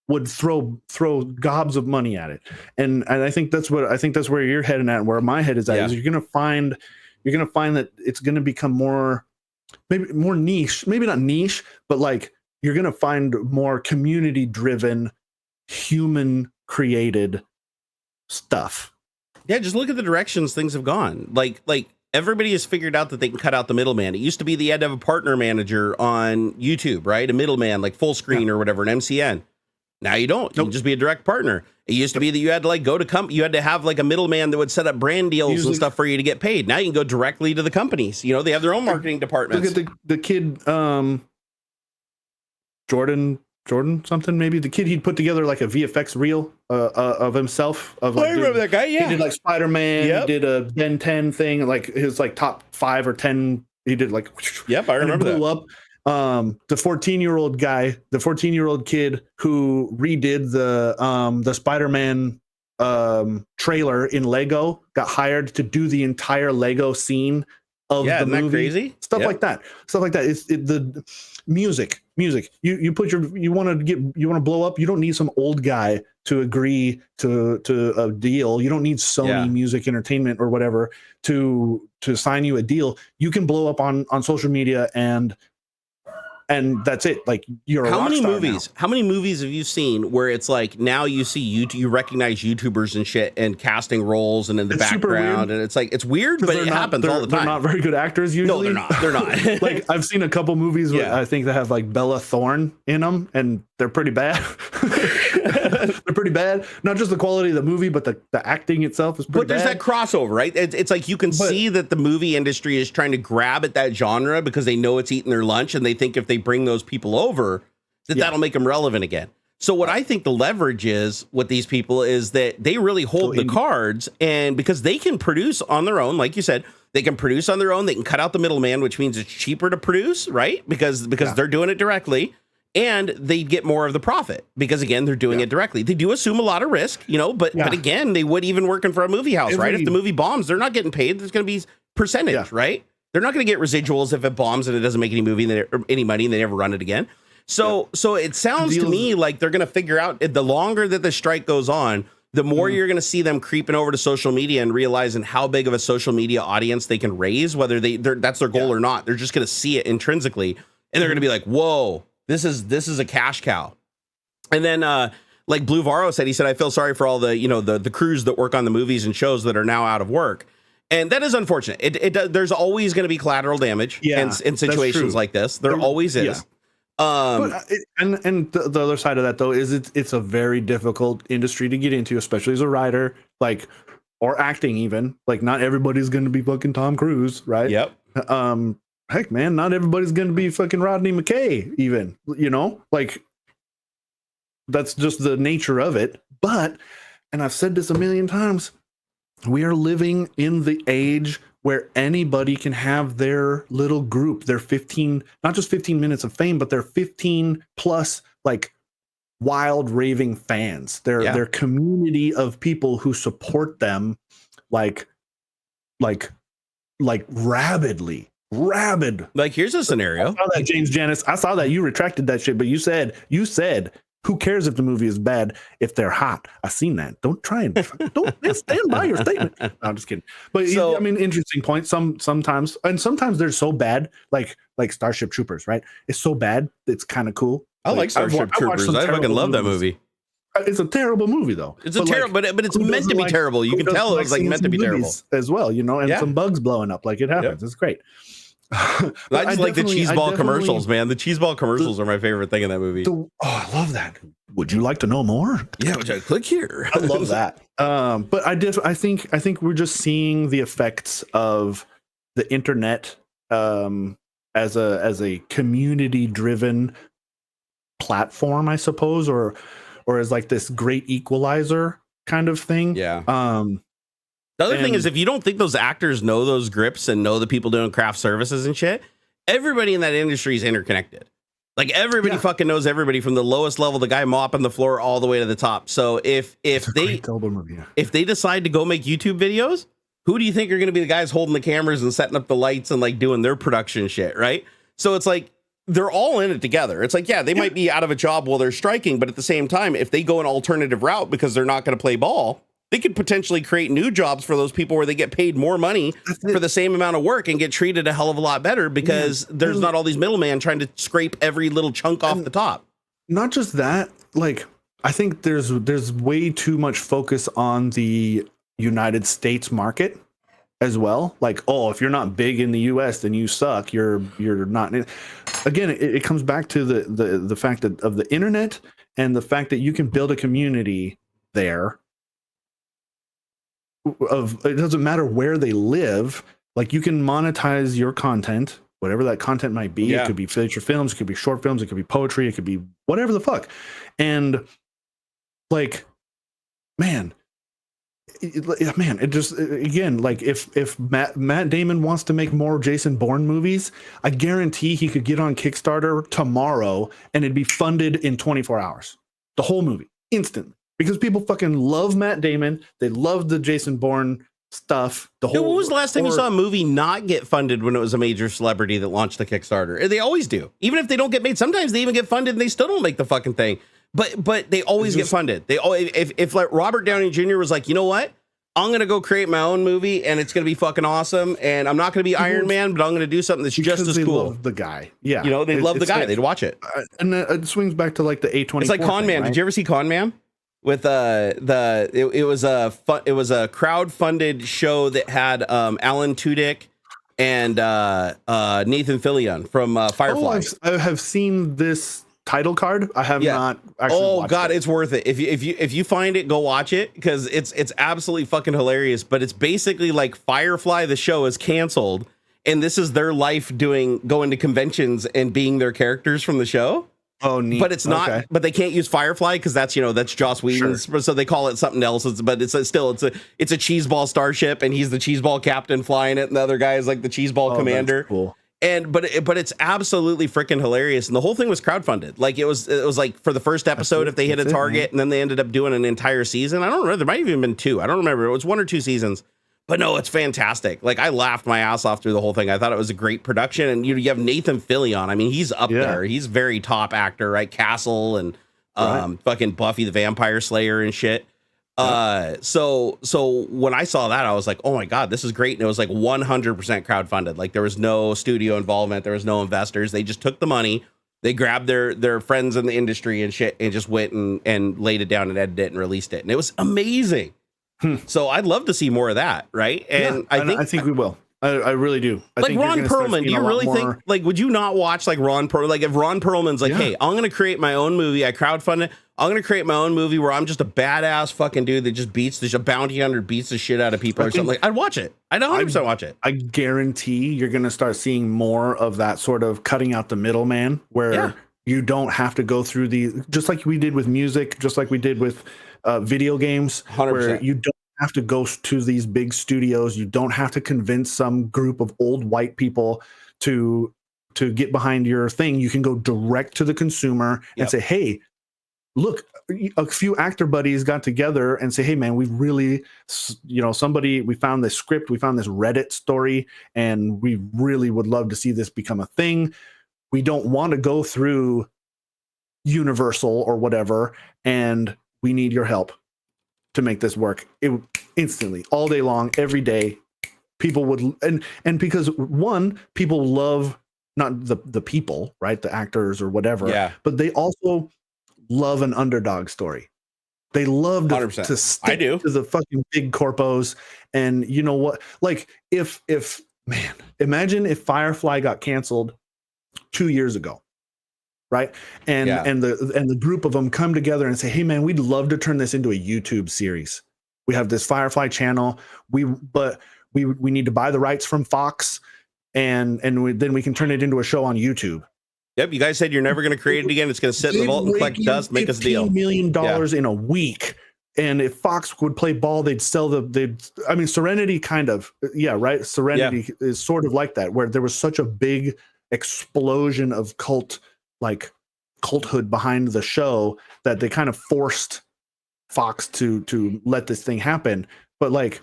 would throw gobs of money at it. And I think that's where you're heading at, and where my head is at, is you're gonna find that it's gonna become more, maybe more niche, maybe not niche, but like you're gonna find more community driven, human created stuff. Yeah, just look at the directions things have gone. Like everybody has figured out that they can cut out the middleman. It used to be that you had to have a partner manager on YouTube, right? A middleman, like full screen or whatever, an MCN. Now you don't. You can just be a direct partner. It used to be that you had to like go to you had to have like a middleman that would set up brand deals and stuff for you to get paid. Now you can go directly to the companies. They have their own marketing departments. Look at the kid, Jordan something, maybe the kid, he'd put together like a VFX reel of himself. I remember that guy. Yeah, he did like Spider-Man. He did a Ben 10 thing, like his like top 5 or 10. He did like. Yep, I remember that. Blew up. The 14-year-old guy, the 14-year-old kid who redid the Spider-Man trailer in Lego, got hired to do the entire Lego scene of the movie. Isn't that crazy? Stuff like that. It's the music. You want to blow up. You don't need some old guy to agree to a deal. You don't need Sony Music Entertainment or whatever to sign you a deal. You can blow up on social media and that's it. Like, you're how many movies have you seen where it's like, now you see you recognize YouTubers and shit and casting roles and in the background, and it's like, it's weird, but it happens all the time. They're not very good actors usually. No, they're not. Like, I've seen a couple movies where I think they have like Bella Thorne in them, and they're pretty bad. They're pretty bad. Not just the quality of the movie, but the acting itself is pretty bad. But there's that crossover, right? It's like you can see that the movie industry is trying to grab at that genre because they know it's eating their lunch, and they think if they bring those people over, that'll make them relevant again. So what I think the leverage is with these people is that they really hold the cards, and because they can produce on their own, like you said, they can produce on their own. They can cut out the middleman, which means it's cheaper to produce, right? Because they're doing it directly, and they get more of the profit because, again, they're doing it directly. They do assume a lot of risk, but again, they would even working for a movie house, right? If the movie bombs, they're not getting paid. There's going to be percentage, right? They're not going to get residuals if it bombs and it doesn't make any money and they never run it again. So it sounds to me like they're going to figure out, the longer that the strike goes on, the more you're going to see them creeping over to social media and realizing how big of a social media audience they can raise, whether that's their goal or not. They're just going to see it intrinsically, and they're going to be like, whoa, this is a cash cow. And then like Blue Varro said, he said, I feel sorry for all the, you know, the crews that work on the movies and shows that are now out of work. And that is unfortunate. There's always going to be collateral damage in situations like this. There always is. Yeah. And the other side of that though is it's a very difficult industry to get into, especially as a writer, like, or acting even. Like, not everybody's going to be fucking Tom Cruise, right? Yep. Heck, man, not everybody's going to be fucking Rodney McKay, even. You know, like, that's just the nature of it. But, and I've said this a million times, we are living in the age where anybody can have their little group, their 15, not just 15 minutes of fame, but their 15 plus like wild raving fans, their community of people who support them like rabid. Like, here's a scenario. I saw that, James Janis. I saw that you retracted that shit, but you said, who cares if the movie is bad if they're hot? I've seen that. Don't stand by your statement. No, I'm just kidding. But I mean, interesting point. Sometimes they're so bad, like Starship Troopers, right? It's so bad it's kind of cool. I like Starship Troopers. I fucking love that movie. It's a terrible movie though. It's a terrible, but it's meant to be terrible. You can tell it was like meant to be terrible as well, you know. And some bugs blowing up, like it happens. It's great. I just like the cheeseball commercials, man. The cheeseball commercials are my favorite thing in that movie. I love that. Would you like to know more? Yeah, which I click here. I love that. But I think we're just seeing the effects of the internet as a community driven platform, I suppose, or as like this great equalizer kind of thing. Yeah. The other thing is, if you don't think those actors know those grips and know the people doing craft services and shit, everybody in that industry is interconnected. Like, everybody fucking knows everybody from the lowest level, the guy mopping the floor, all the way to the top. So if they decide to go make YouTube videos, who do you think are going to be the guys holding the cameras and setting up the lights and like doing their production shit, right? So it's like they're all in it together. It's like, they might be out of a job while they're striking, but at the same time, if they go an alternative route because they're not going to play ball, they could potentially create new jobs for those people where they get paid more money for the same amount of work and get treated a hell of a lot better because there's not all these middlemen trying to scrape every little chunk off the top. Not just that, like, I think there's way too much focus on the United States market as well. Like, oh, if you're not big in the US, then you suck. You're not. Again, it comes back to the fact that of the internet and the fact that you can build a community there. It doesn't matter where they live, like, you can monetize your content, whatever that content might be. It could be feature films, it could be short films, it could be poetry, it could be whatever the fuck. And like, it just, again, like, if Matt Damon wants to make more Jason Bourne movies, I guarantee he could get on Kickstarter tomorrow and it'd be funded in 24 hours, the whole movie, instantly. Because people fucking love Matt Damon. They love the Jason Bourne stuff. When was the last time you saw a movie not get funded when it was a major celebrity that launched the Kickstarter? They always do. Even if they don't get made, sometimes they even get funded and they still don't make the fucking thing. But they always get funded. They always, if like Robert Downey Jr. was like, you know what? I'm going to go create my own movie and it's going to be fucking awesome. And I'm not going to be Iron Man, but I'm going to do something that's just as cool. Love the guy. Yeah. You know, they love the guy. They'd watch it. And it swings back to like the A24. It's like Con Man. Right? Did you ever see Con Man? With it was a crowdfunded show that had Alan Tudyk and Nathan Fillion from Firefly. I have seen this title card. I have not actually watched it. It's worth it. If you find it, go watch it, because it's absolutely fucking hilarious. But it's basically like Firefly, the show, is canceled, and this is their life going to conventions and being their characters from the show. Oh, neat. But it's not. Okay. But they can't use Firefly because that's Joss Whedon's. Sure. So they call it something else. But it's a cheeseball starship, and he's the cheeseball captain flying it, and the other guy is like the cheeseball commander. That's cool. But it's absolutely freaking hilarious. And the whole thing was crowdfunded. Like, it was like, for the first episode, if they hit a target, and then they ended up doing an entire season. I don't remember. There might have even been 2. I don't remember. It was 1 or 2 seasons. But no, it's fantastic. Like, I laughed my ass off through the whole thing. I thought it was a great production. And you have Nathan Fillion. I mean, he's up there. He's very top actor, right? Castle and fucking Buffy the Vampire Slayer and shit. So when I saw that, I was like, oh my God, this is great. And it was like 100% crowdfunded. Like, there was no studio involvement. There was no investors. They just took the money, They grabbed their friends in the industry and shit and just went and laid it down and edited it and released it. And it was amazing. So I'd love to see more of that, right? And yeah, I think we will. I really do. I think Ron Perlman, do you really think, like, would you not watch like Ron Perlman? Like, if Ron Perlman's like, hey, I'm going to create my own movie, I crowdfund it. I'm going to create my own movie where I'm just a badass fucking dude that just beats a bounty hunter, beats the shit out of people or something. Like, I'd watch it. I'd 100% watch it. I guarantee you're going to start seeing more of that sort of cutting out the middleman where you don't have to go through just like we did with music, just like we did with video games, 100%. Where you don't have to go to these big studios. You don't have to convince some group of old white people to get behind your thing. You can go direct to the consumer and say, hey, look, a few actor buddies got together and say, hey man, we really, we found this script, we found this Reddit story, and we really would love to see this become a thing. We don't want to go through Universal or whatever, and we need your help to make this work. It instantly, all day long, every day, people would, and because one, people love not the people, right, the actors or whatever, but they also love an underdog story. They love to stick to the fucking big corpos. And you know what? Like, if man, imagine if Firefly got canceled 2 years ago. Right. And the group of them come together and say, hey man, we'd love to turn this into a YouTube series. We have this Firefly channel. We need to buy the rights from Fox and then we can turn it into a show on YouTube. Yep. You guys said you're never going to create it again. It's going to sit in the vault and collect dust, make us a deal. $15 million in a week. And if Fox would play ball, they'd sell Serenity kind of, right. Serenity is sort of like that, where there was such a big explosion of culthood behind the show that they kind of forced Fox to let this thing happen. But like,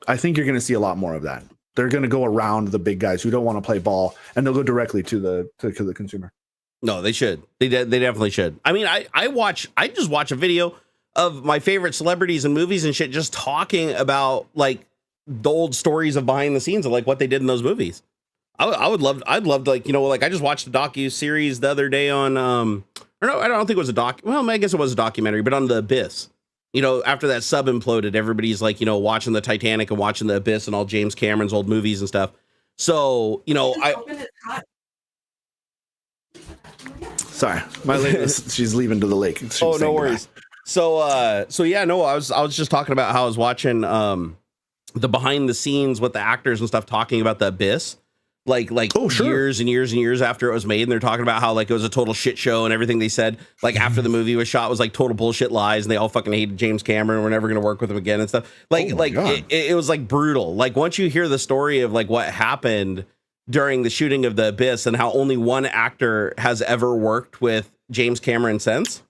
I think you're going to see a lot more of that. They're going to go around the big guys who don't want to play ball, and they'll go directly to the consumer. No, they should. They definitely should. I mean, I just watch a video of my favorite celebrities and movies and shit, just talking about like the old stories of behind the scenes of like what they did in those movies. I'd love to, like, I just watched a docu-series the other day on, I don't think it was a doc. Well, I guess it was a documentary, but on the Abyss. After that sub imploded, everybody's like, watching the Titanic and watching the Abyss and all James Cameron's old movies and stuff. So, Sorry, my lady, she's leaving to the lake. No worries. I was just talking about how I was watching the behind the scenes with the actors and stuff talking about the Abyss. Years and years and years after it was made, and they're talking about how like it was a total shit show, and everything they said like after the movie was shot was like total bullshit lies, and they all fucking hated James Cameron and we're never gonna work with him again and stuff. It was like brutal. Like, once you hear the story of like what happened during the shooting of the Abyss and how only one actor has ever worked with James Cameron since,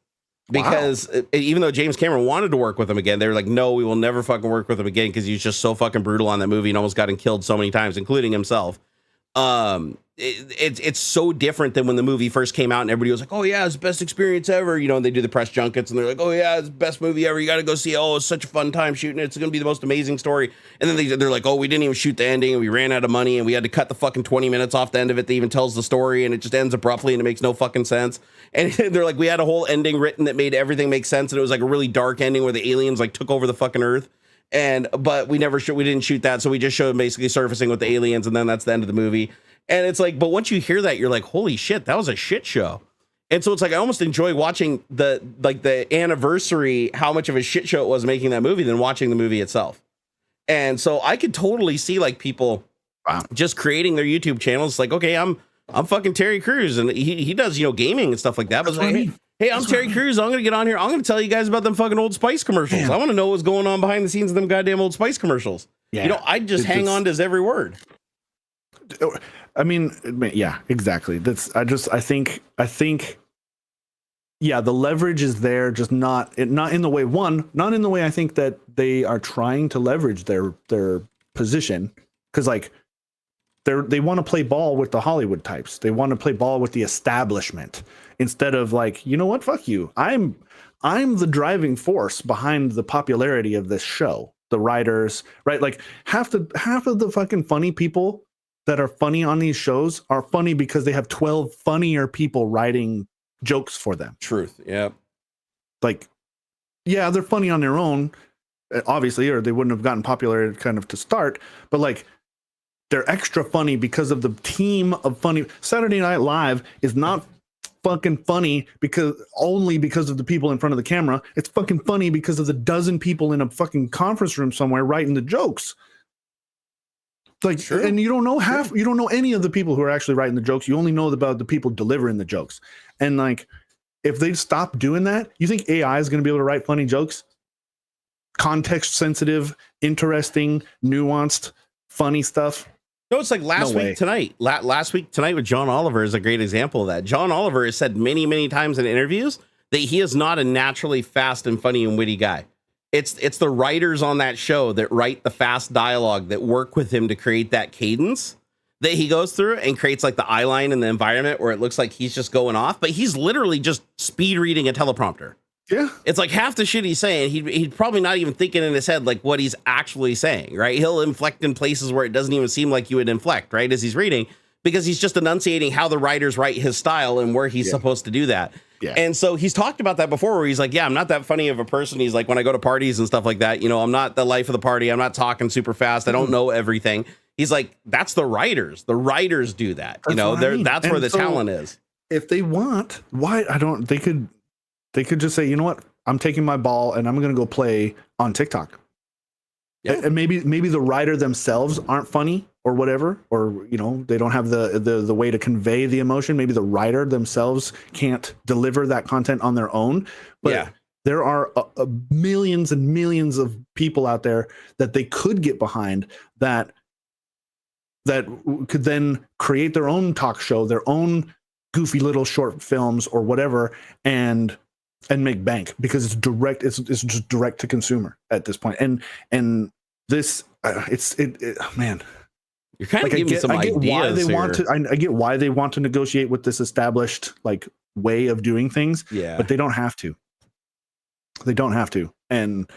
because even though James Cameron wanted to work with him again, they were like, no, we will never fucking work with him again, because he's just so fucking brutal on that movie and almost got him killed so many times, including himself. It's so different than when the movie first came out and everybody was like, oh yeah, it's the best experience ever, and they do the press junkets and they're like, oh yeah, it's the best movie ever, you got to go see it. Oh, it's such a fun time shooting it, it's gonna be the most amazing story. And then they're like, oh, we didn't even shoot the ending and we ran out of money and we had to cut the fucking 20 minutes off the end of it that even tells the story, and it just ends abruptly and it makes no fucking sense. And they're like, we had a whole ending written that made everything make sense, and it was like a really dark ending where the aliens like took over the fucking earth. But we didn't shoot that, so we just showed basically surfacing with the aliens, and then that's the end of the movie. And it's like, but once you hear that, you're like, holy shit, that was a shit show. And so it's like, I almost enjoy watching the anniversary, how much of a shit show it was making that movie, than watching the movie itself. And so I could totally see like people just creating their YouTube channels. Like, okay, I'm fucking Terry Crews, and he does, gaming and stuff like that. But like, hey, I'm Terry Crews. I'm going to get on here. I'm going to tell you guys about them fucking Old Spice commercials. Man. I want to know what's going on behind the scenes of them goddamn Old Spice commercials. Yeah. I just hang on to his every word. I mean, yeah, exactly. I think, yeah, the leverage is there, just not in the way I think that they are trying to leverage their position. Cause like they want to play ball with the Hollywood types. They want to play ball with the establishment instead of like, you know what? Fuck you. I'm the driving force behind the popularity of this show. The writers, right? Like half of the fucking funny people that are funny on these shows are funny because they have 12 funnier people writing jokes for them. Truth. Yep. Like, yeah, they're funny on their own, obviously, or they wouldn't have gotten popular kind of to start. But like, they're extra funny because of the team of funny. Saturday Night Live is not fucking funny only because of the people in front of the camera. It's fucking funny because of the dozen people in a fucking conference room somewhere writing the jokes. Like, sure. And you don't know any of the people who are actually writing the jokes. You only know about the people delivering the jokes. And like, if they stop doing that, you think AI is going to be able to write funny jokes? Context sensitive, interesting, nuanced, funny stuff. No, it's like last week tonight. Last week tonight with John Oliver is a great example of that. John Oliver has said many, many times in interviews that he is not a naturally fast and funny and witty guy. It's the writers on that show that write the fast dialogue that work with him to create that cadence that he goes through and creates like the eye line in the environment where it looks like he's just going off, but he's literally just speed reading a teleprompter. Yeah. It's like half the shit he's saying, he'd probably not even thinking in his head like what he's actually saying, right? He'll inflect in places where it doesn't even seem like you would inflect, right? As he's reading, because he's just enunciating how the writers write his style and where he's supposed to do that. Yeah. And so he's talked about that before where he's like, yeah, I'm not that funny of a person. He's like, when I go to parties and stuff like that, you know, I'm not the life of the party. I'm not talking super fast. I don't know everything. He's like, that's the writers. The writers do that. That's, you know, that's where the talent is. If they want, they could just say, you know what? I'm taking my ball and I'm going to go play on TikTok. Yeah. And maybe the writer themselves aren't funny or whatever, or, you know, they don't have the way to convey the emotion. Maybe the writer themselves can't deliver that content on their own. But there are millions and millions of people out there that they could get behind that could then create their own talk show, their own goofy little short films or whatever, and make bank because it's direct. It's just direct to consumer at this point. And this, man. You're kind of giving me some ideas I get why they want to negotiate with this established like way of doing things. Yeah, but they don't have to. They don't have to. And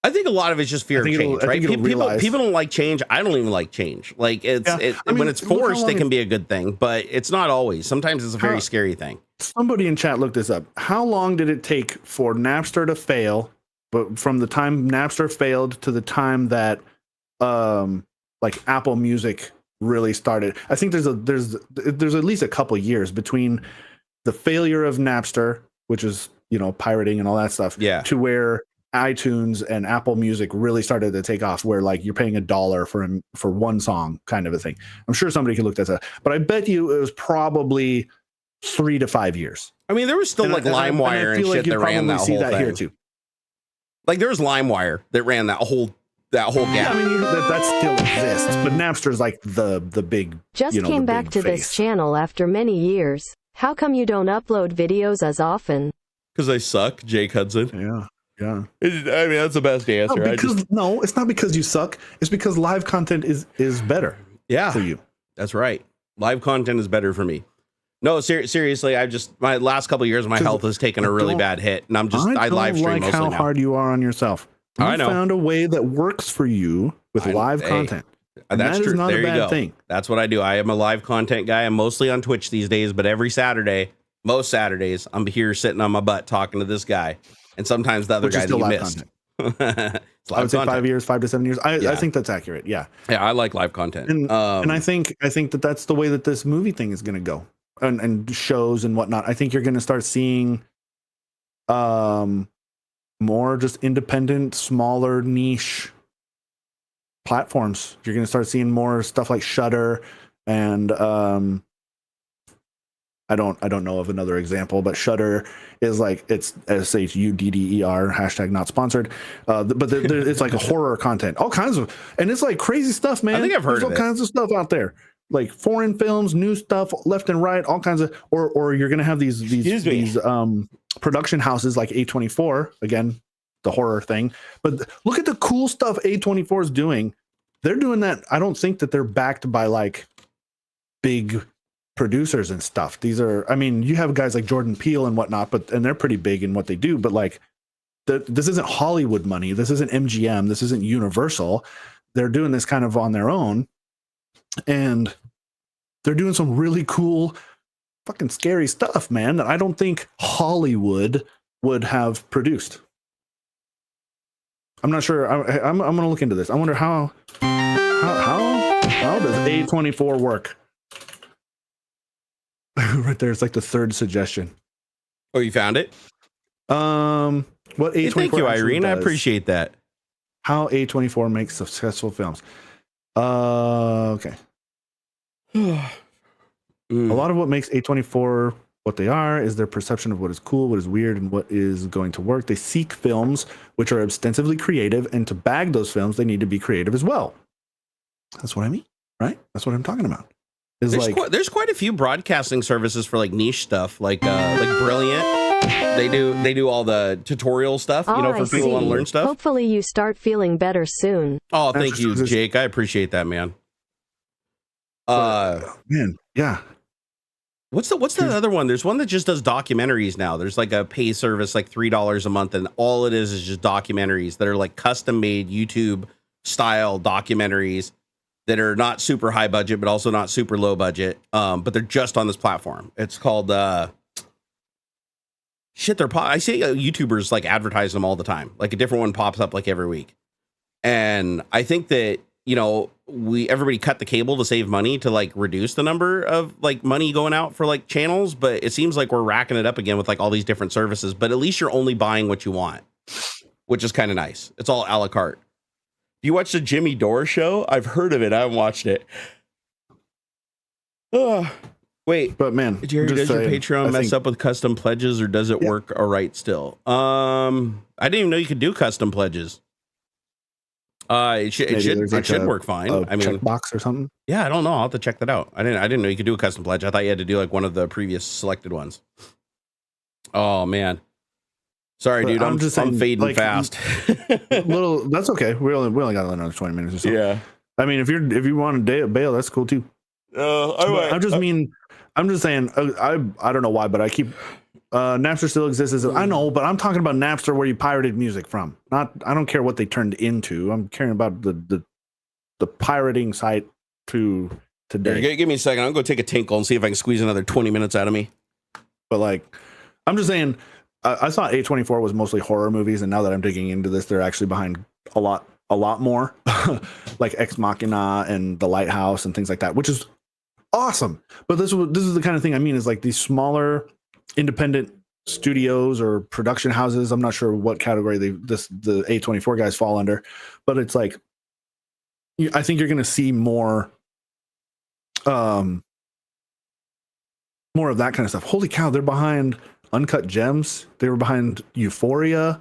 I think a lot of it's just fear of change, right? People don't like change. I don't even like change. Like when it's forced, it can be a good thing, but it's not always. Sometimes it's a very scary thing. Somebody in chat looked this up. How long did it take for Napster to fail? But from the time Napster failed to the time that like Apple Music really started, I think there's at least a couple years between the failure of Napster, which is, you know, pirating and all that stuff, to where iTunes and Apple Music really started to take off, where like you're paying $1 for one song kind of a thing. I'm sure somebody could look that up, but I bet you it was probably 3 to 5 years. I mean, there was still like LimeWire and shit that ran that whole thing. Here too. Like there was LimeWire that ran that whole gap. Yeah, I mean that still exists, but Napster's like the big. Just came back to this channel after many years. How come you don't upload videos as often? Because I suck, Jake Hudson. Yeah. I mean, that's the best answer. No, it's not because you suck. It's because live content is better. Yeah, for you. That's right. Live content is better for me. No, seriously, my last couple of years, my health has taken a really bad hit, and I live stream mostly how now. hard you are on yourself. I know. Found a way that works for you with live content. That's true. Not there a bad you go. Thing. That's what I do. I am a live content guy. I'm mostly on Twitch these days, but every Saturday, most Saturdays, I'm here sitting on my butt talking to this guy. And sometimes the other guy that you missed. I would say 5 years, 5 to 7 years. I think that's accurate. Yeah. Yeah, I like live content. And I think that that's the way that this movie thing is going to go, and shows and whatnot. I think you're going to start seeing more just independent, smaller niche platforms. You're going to start seeing more stuff like Shudder and I don't know of another example, but Shudder is like, it's SHUDDER, hashtag not sponsored. But it's like a horror content, all kinds of, and it's like crazy stuff, man. I think I've heard all kinds of stuff out there, like foreign films, new stuff, left and right, all kinds of, or you're gonna have these production houses like A24, again, the horror thing. But look at the cool stuff A24 is doing. They're doing that. I don't think that they're backed by like big producers and stuff. These are, I mean, you have guys like Jordan Peele and whatnot, and they're pretty big in what they do, but like this isn't Hollywood money. This isn't MGM. This isn't Universal. They're doing this kind of on their own. and they're doing some really cool, fucking scary stuff, man, that I don't think Hollywood would have produced. I'm not sure. I'm going to look into this. I wonder how does A24 work? Right there, it's like the third suggestion. Oh, you found it? What A24? Thank you, Irene. Does. I appreciate that. How A24 makes successful films. Okay. A lot of what makes A24 what they are is their perception of what is cool, what is weird, and what is going to work. They seek films which are ostensibly creative, and to bag those films, they need to be creative as well. That's what I mean, right? That's what I'm talking about. There's quite a few broadcasting services for like niche stuff, like Brilliant. They do all the tutorial stuff, for people who want to learn stuff. Hopefully you start feeling better soon. Oh, thank you, Jake. I appreciate that, man. Man, yeah. What's the other one? There's one that just does documentaries now. There's like a pay service, like $3 a month, and all it is just documentaries that are like custom made YouTube style documentaries that are not super high budget, but also not super low budget. But they're just on this platform. It's called I see YouTubers like advertise them all the time. Like a different one pops up like every week. And I think that, everybody cut the cable to save money to like reduce the number of like money going out for like channels. But it seems like we're racking it up again with like all these different services, but at least you're only buying what you want, which is kind of nice. It's all a la carte. You watch the Jimmy Dore show? I've heard of it. I haven't watched it. Wait, but man, Jerry, does your Patreon mess up with custom pledges, or does it work all right still? I didn't even know you could do custom pledges. It should work fine. I mean, checkbox or something. Yeah, I don't know. I'll have to check that out. I didn't know you could do a custom pledge. I thought you had to do like one of the previous selected ones. Oh man. Sorry, dude. I'm fading like, fast. That's okay. We only got another 20 minutes or so. Yeah. I mean, if you want to bail, that's cool too. I'm just saying. I don't know why, but I keep Napster still exists. I know, but I'm talking about Napster where you pirated music from. I don't care what they turned into. I'm caring about the pirating site to today. Here, give me a second. I'm going to take a tinkle and see if I can squeeze another 20 minutes out of me. But like, I'm just saying. I thought A24 was mostly horror movies, and now that I'm digging into this, they're actually behind a lot more, like Ex Machina and The Lighthouse and things like that, which is awesome. But this is the kind of thing I mean, is like these smaller independent studios or production houses. I'm not sure what category the A24 guys fall under, but it's like I think you're going to see more of that kind of stuff. Holy cow, they're behind Uncut Gems. They were behind Euphoria.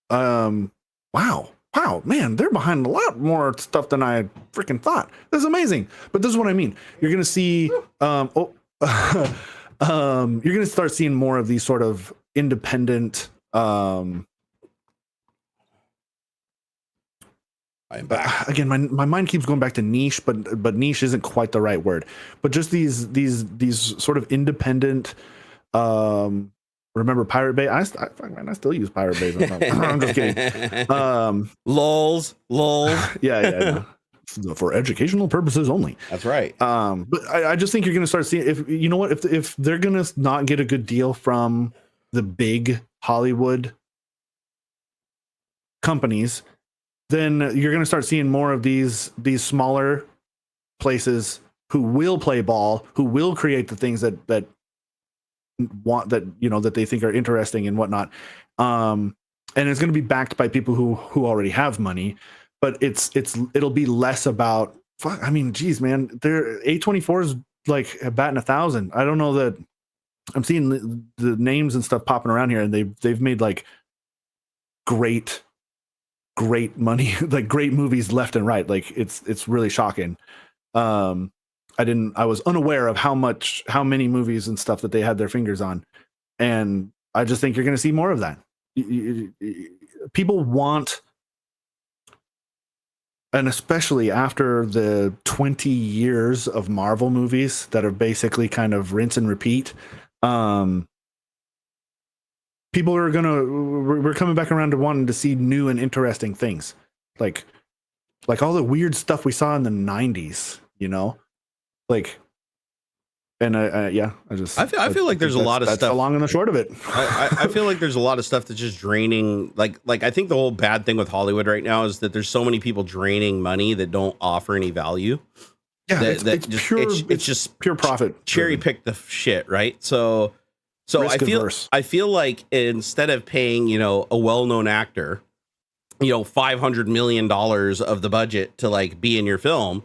Wow, man, they're behind a lot more stuff than I freaking thought. This is amazing. But this is what I mean. You're gonna see, you're gonna start seeing more of these sort of independent. I'm back. Again, my mind keeps going back to niche, but niche isn't quite the right word. But just these sort of independent. Remember Pirate Bay? I still use Pirate Bay. I'm just kidding. Lols. Yeah. For educational purposes only. That's right. But I just think you're going to start seeing if they're going to not get a good deal from the big Hollywood companies, then you're going to start seeing more of these smaller places who will play ball, who will create the things that they think are interesting and whatnot. And it's going to be backed by people who already have money, but it'll be less about, I mean, geez, man, A24 is like batting 1,000. I don't know that I'm seeing the names and stuff popping around here, and they've made like great money, like great movies left and right. Like it's really shocking. I was unaware of how many movies and stuff that they had their fingers on. And I just think you're going to see more of that. People want, and especially after the 20 years of Marvel movies that are basically kind of rinse and repeat, people we're coming back around to wanting to see new and interesting things. Like like all the weird stuff we saw in the 90s, you know, like. And I feel like there's a lot of stuff. That's the long and the short of it. I feel like there's a lot of stuff that's just draining. Like I think the whole bad thing with Hollywood right now is that there's so many people draining money that don't offer any value. Yeah, it's just pure profit. Cherry pick the shit, right? So I feel like instead of paying, you know, a well-known actor, you know, $500 million of the budget to like be in your film,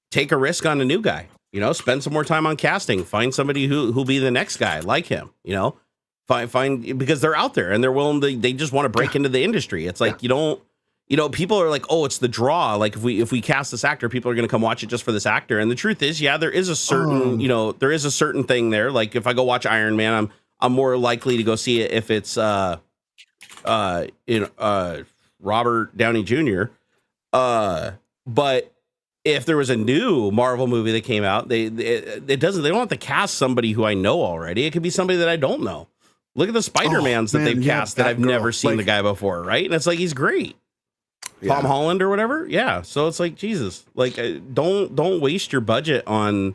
take a risk on a new guy. You know, spend some more time on casting. Find somebody who'll be the next guy like him. You know, find because they're out there and they're willing to. They just want to break into the industry. It's like you don't. You know, people are like, oh, it's the draw. Like if we cast this actor, people are going to come watch it just for this actor. And the truth is, yeah, there is a certain there is a certain thing there. Like if I go watch Iron Man, I'm more likely to go see it if it's Robert Downey Jr. But if there was a new Marvel movie that came out, they don't have to cast somebody who I know already. It could be somebody that I don't know. Look at the Spider-Mans that they've cast that I've never seen the guy before, right? And it's like he's great. Yeah. Tom Holland or whatever. Yeah. So it's like Jesus. Like don't waste your budget on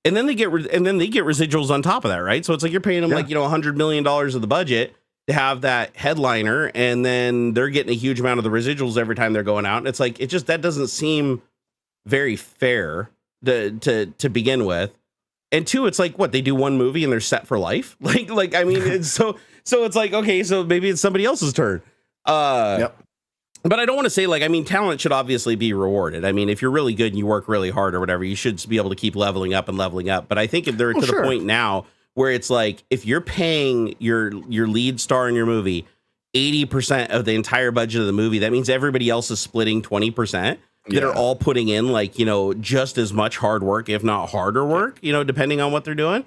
and then they get residuals on top of that, right? So it's like you're paying them like, you know, $100 million of the budget to have that headliner, and then they're getting a huge amount of the residuals every time they're going out. And it's like that doesn't seem very fair to begin with. And two, it's like what they do one movie and they're set for life. Like I mean, it's so it's like, okay, so maybe it's somebody else's turn. But I don't want to say like, I mean, talent should obviously be rewarded. I mean, if you're really good and you work really hard or whatever, you should be able to keep leveling up. But I think if they're to the point now where it's like, if you're paying your lead star in your movie 80% of the entire budget of the movie, that means everybody else is splitting 20%. That are all putting in like, you know, just as much hard work, if not harder work, you know, depending on what they're doing.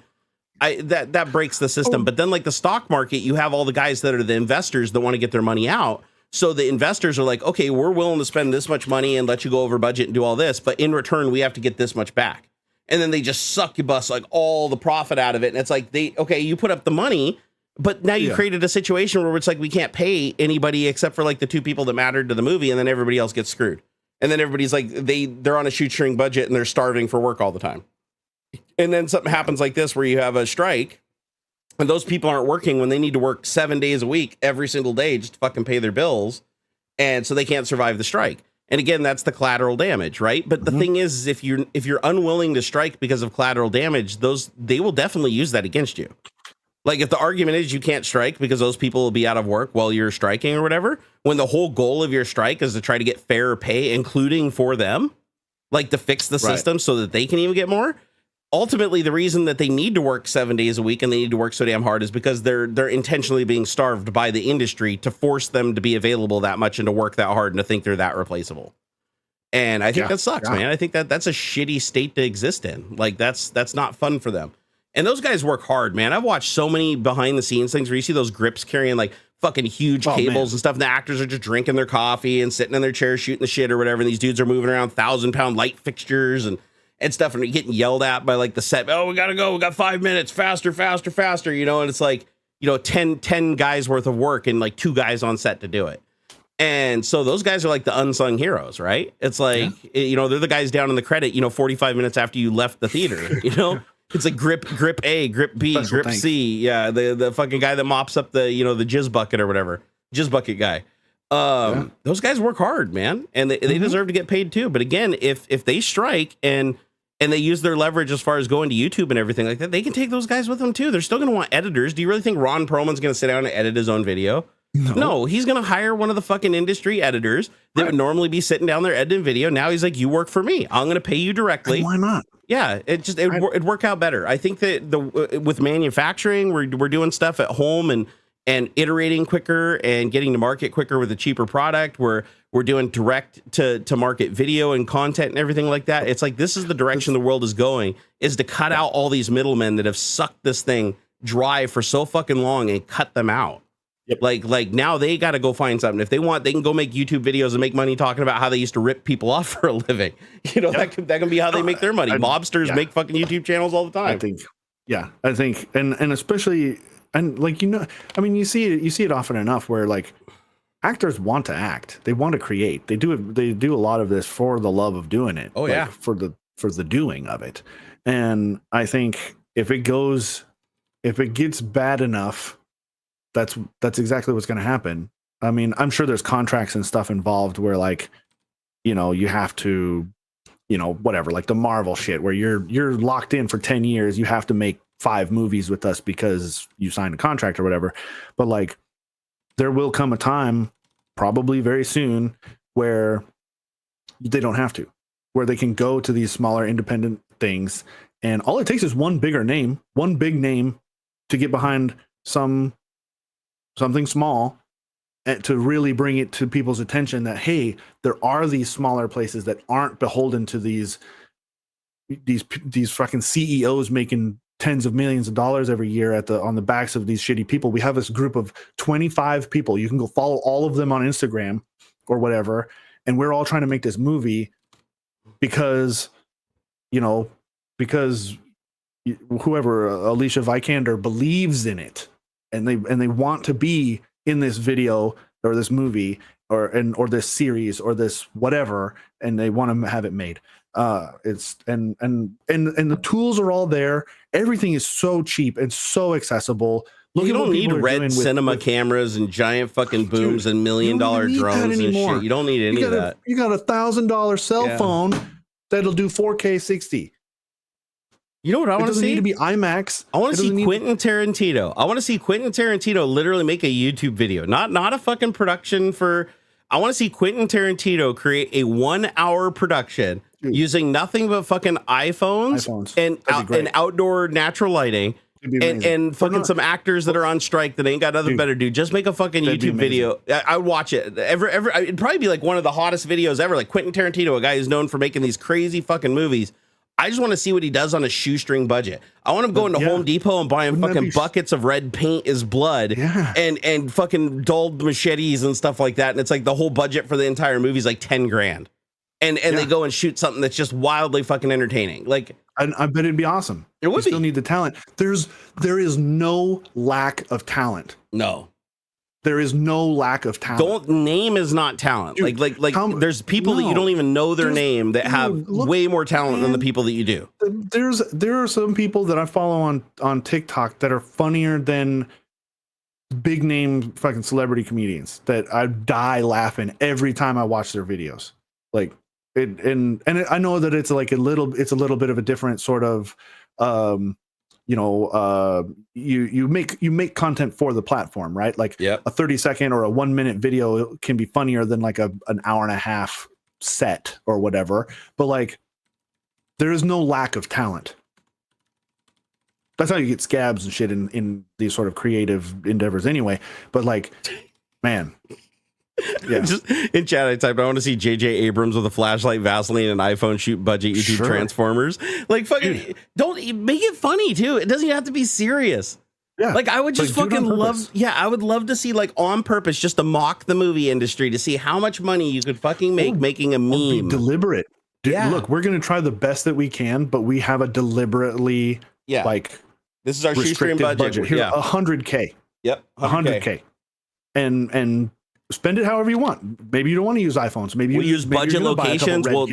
That breaks the system. But then like the stock market, you have all the guys that are the investors that want to get their money out. So the investors are like, okay, we're willing to spend this much money and let you go over budget and do all this. But in return, we have to get this much back. And then they just suck you bust like all the profit out of it. And it's like, you put up the money, but now you created a situation where it's like, we can't pay anybody except for like the two people that mattered to the movie. And then everybody else gets screwed. And then everybody's like, they're on a shoestring budget and they're starving for work all the time. And then something happens like this where you have a strike and those people aren't working when they need to work 7 days a week, every single day, just to fucking pay their bills. And so they can't survive the strike. And again, that's the collateral damage, right? But the thing is, if you're unwilling to strike because of collateral damage, they will definitely use that against you. Like if the argument is you can't strike because those people will be out of work while you're striking or whatever, when the whole goal of your strike is to try to get fair pay, including for them, like to fix the system so that they can even get more. Ultimately, the reason that they need to work 7 days a week and they need to work so damn hard is because they're intentionally being starved by the industry to force them to be available that much and to work that hard and to think they're that replaceable. And I think that sucks, man. I think that's a shitty state to exist in. Like that's not fun for them. And those guys work hard, man. I've watched so many behind the scenes things where you see those grips carrying like fucking huge cables and stuff. And the actors are just drinking their coffee and sitting in their chairs shooting the shit or whatever. And these dudes are moving around 1,000-pound light fixtures and stuff and getting yelled at by like the set. Oh, we got to go. We got 5 minutes. Faster, faster, faster. You know, and it's like, you know, 10 guys worth of work and like 2 guys on set to do it. And so those guys are like the unsung heroes, right? It's like, you know, they're the guys down in the credit, you know, 45 minutes after you left the theater, you know? It's like grip A, grip B, grip C. Yeah, the fucking guy that mops up the, you know, the jizz bucket or whatever. Jizz bucket guy. Those guys work hard, man. And they deserve to get paid too. But again, if they strike and they use their leverage as far as going to YouTube and everything like that, they can take those guys with them too. They're still going to want editors. Do you really think Ron Perlman's going to sit down and edit his own video? No, he's going to hire one of the fucking industry editors that would normally be sitting down there editing video. Now he's like, you work for me. I'm going to pay you directly. And why not? Yeah, it'd work out better. I think that with manufacturing, we're doing stuff at home and iterating quicker and getting to market quicker with a cheaper product. We're doing direct to market video and content and everything like that. It's like this is the direction the world is going, is to cut out all these middlemen that have sucked this thing dry for so fucking long and cut them out. Yep. Like now they got to go find something. If they want, they can go make YouTube videos and make money talking about how they used to rip people off for a living. You know, that can be how they make their money. Mobsters make fucking YouTube channels all the time. I think, and especially, and like, you know, I mean, you see it often enough where like actors want to act. They want to create. They do a lot of this for the love of doing it. Oh, yeah. For the doing of it. And I think if it gets bad enough, that's exactly what's going to happen. I mean, I'm sure there's contracts and stuff involved where, like, you know, you have to, you know, whatever, like the Marvel shit where you're locked in for 10 years. You have to make 5 movies with us because you signed a contract or whatever. But like, there will come a time, probably very soon, where they don't have to, where they can go to these smaller independent things. And all it takes is one big name to get behind something small, and to really bring it to people's attention that, hey, there are these smaller places that aren't beholden to these fucking CEOs making tens of millions of dollars every year on the backs of these shitty people. We have this group of 25 people. You can go follow all of them on Instagram or whatever. And we're all trying to make this movie because whoever, Alicia Vikander, believes in it, and they want to be in this video or this movie or this series or this whatever, and they want to have it made. It's and the tools are all there. Everything is so cheap and so accessible. You don't need red cinema cameras and giant fucking booms and $1 million drones and shit. You don't need any of that. You got $1,000 cell phone that'll do 4K 60. You know what I want to see? It doesn't need to be IMAX. I want to see Quentin Tarantino. I want to see Quentin Tarantino literally make a YouTube video, not a fucking production for. I want to see Quentin Tarantino create a 1-hour production using nothing but fucking iPhones. And outdoor natural lighting. And fucking some actors that are on strike that ain't got nothing better to do. Just make a fucking YouTube video. I would watch it. It'd probably be like one of the hottest videos ever. Like Quentin Tarantino, a guy who's known for making these crazy fucking movies. I just want to see what he does on a shoestring budget. I want him going to Home Depot and buying fucking buckets of red paint as blood and fucking dulled machetes and stuff like that. And it's like the whole budget for the entire movie is like 10 grand. And they go and shoot something that's just wildly fucking entertaining. Like, I bet it'd be awesome. It would still need the talent. There is no lack of talent. No. There is no lack of talent. Name is not talent. Dude, like there's people that you don't even know their name that have way more talent than the people that you do. There are some people that I follow on TikTok that are funnier than big name fucking celebrity comedians that I die laughing every time I watch their videos. Like I know that it's like a little bit of a different sort of you make content for the platform, right? Like a 30-second or a 1-minute video can be funnier than like an hour and a half set or whatever. But like, there is no lack of talent. That's how you get scabs and shit in these sort of creative endeavors anyway. But like, man. Yeah. Just in chat, I typed, I want to see J.J. Abrams with a flashlight, Vaseline, and iPhone shoot budget YouTube Transformers. Like, fucking, don't make it funny too. It doesn't even have to be serious. Yeah. Like, I would just fucking love. Yeah, I would love to see, like, on purpose, just to mock the movie industry, to see how much money you could fucking make making a meme. Be deliberate. Look, we're gonna try the best that we can, but we have a deliberately like this is our shoestring budget. Here, $100K. Yep, $100K, and spend it however you want. Maybe you don't want to use iPhones. Maybe we'll use budget locations. We'll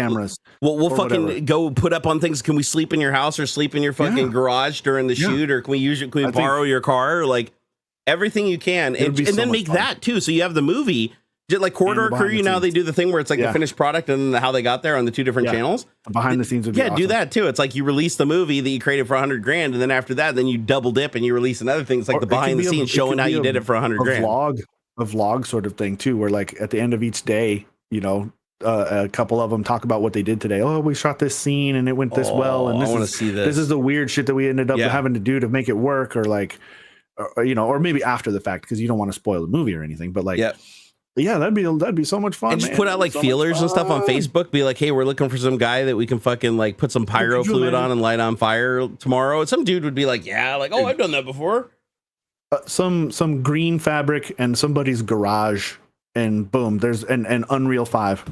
fucking whatever. Go put up on things. Can we sleep in your house or sleep in your fucking garage during the shoot? Or can we borrow your car? Or like everything you can. And then make that too. So you have the movie. Just like Corridor Crew, now they do the thing where it's like the finished product and how they got there on the 2 different channels. Behind the scenes would be awesome. Do that too. It's like you release the movie that you created for $100 grand, and then after that, then you double dip and you release another thing. It's like the behind the scenes showing how you did it for $100 grand. A vlog sort of thing too, where like at the end of each day, a couple of them talk about what they did today. Oh, we shot this scene and it went this well, and this is the weird shit that we ended up having to do to make it work, or like, or maybe after the fact because you don't want to spoil the movie or anything. But like, that'd be so much fun. And just put out like feelers and stuff on Facebook. Be like, hey, we're looking for some guy that we can fucking like put some pyro fluid on and light on fire tomorrow. And some dude would be like, I've done that before. Some green fabric and somebody's garage, and boom, there's an Unreal 5.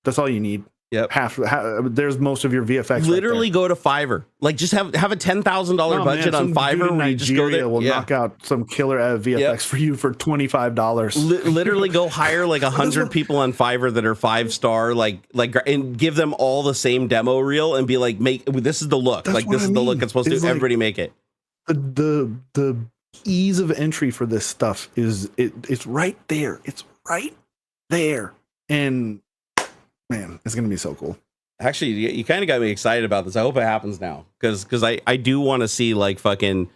That's all you need. Yep. Half there's most of your VFX. Literally go to Fiverr. Like just have a $10,000 budget on Fiverr where you just go there. Will knock out some killer VFX for you for $25. Literally go hire like 100 people on Fiverr that are 5-star, like, and give them all the same demo reel and be like, this is the look. That's like this is the look it's supposed to. Like, everybody make it. The ease of entry for this stuff it's right there. It's right there. And man, it's gonna be so cool. Actually, you kind of got me excited about this. I hope it happens now because I do want to see like fucking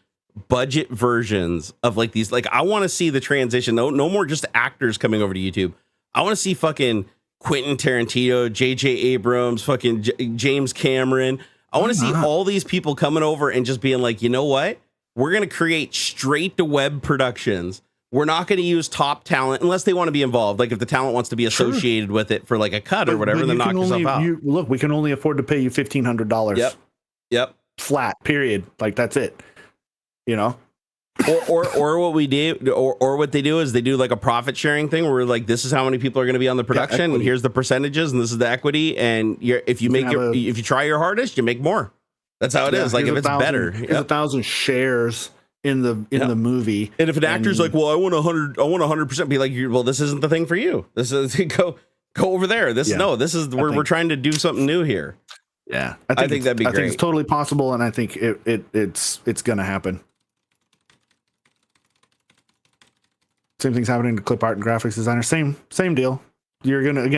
budget versions of like these. Like I want to see the transition. No more just actors coming over to YouTube. I want to see fucking Quentin Tarantino, J.J. Abrams, fucking James Cameron. I want to see all these people coming over and just being like, you know what? We're gonna create straight to web productions. We're not going to use top talent unless they want to be involved. Like if the talent wants to be associated with it for like a cut or whatever, then knock yourself out. Look, we can only afford to pay you $1,500. Yep. Flat. Period. Like that's it. You know. or what we do, or what they do is they do like a profit sharing thing where we're like, this is how many people are going to be on the production, and here's the percentages, and this is the equity, and if you try your hardest, you make more. That's how it is. Like if it's better, there's 1,000 shares in the movie, and if an actor's like, well, I want 100%, be like, well, this isn't the thing for you. This is go over there. This is we're trying to do something new here. Yeah, I think that'd be great. I think it's totally possible, and I think it's gonna happen. Same thing's happening to clip art and graphics designers. Same deal. It's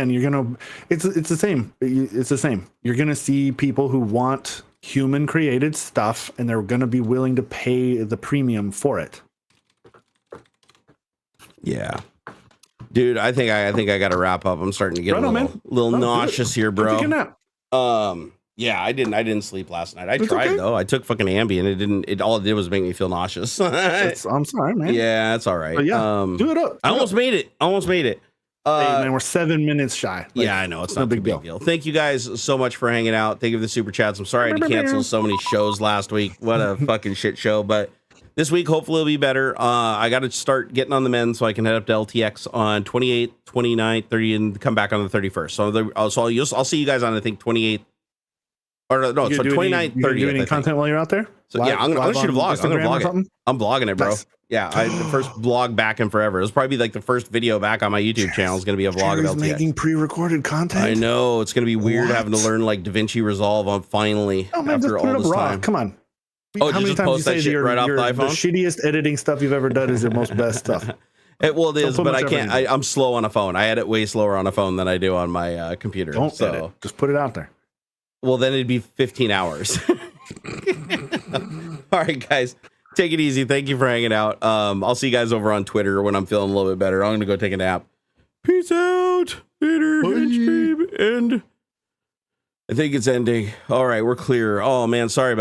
the same. It's the same. You're gonna see people who want human created stuff, and they're going to be willing to pay the premium for it. Yeah, dude, I think I got to wrap up. I'm starting to get a little nauseous here, bro. Yeah, I didn't sleep last night. I tried though. I took fucking Ambien. It all it did was make me feel nauseous. I'm sorry, man. Yeah, it's all right. But yeah, do it up. I almost made it. Hey, man, we're 7 minutes shy. Yeah, I know. It's not a big deal. Thank you guys so much for hanging out. Thank you for the super chats. I'm sorry I had to cancel so many shows last week. What a fucking shit show. But this week, hopefully, it'll be better. I got to start getting on the mend so I can head up to LTX on 28th, 29th, 30th, and come back on the 31st. So I'll see you guys on, I think, 28th. Or no, so 29th, 30th. You do any content while you're out there? So yeah, I'm going to shoot a vlog. I'm going to vlog it. I'm vlogging it, bro. Nice. Yeah, the first vlog back in forever. It's probably like the first video back on my YouTube channel is going to be a vlog of LTX. Making pre-recorded content. I know it's going to be weird having to learn like DaVinci Resolve on finally after all this time. Come on. Oh, how many times you say right off the iPhone? The shittiest editing stuff you've ever done is your most best stuff. It is, but I can't. I'm slow on a phone. I edit way slower on a phone than I do on my computer. Don't edit. Just put it out there. Well, then it'd be 15 hours. All right, guys. Take it easy. Thank you for hanging out. I'll see you guys over on Twitter when I'm feeling a little bit better. I'm going to go take a nap. Peace out. Later. Stream. And I think it's ending. All right, we're clear. Oh, man. Sorry about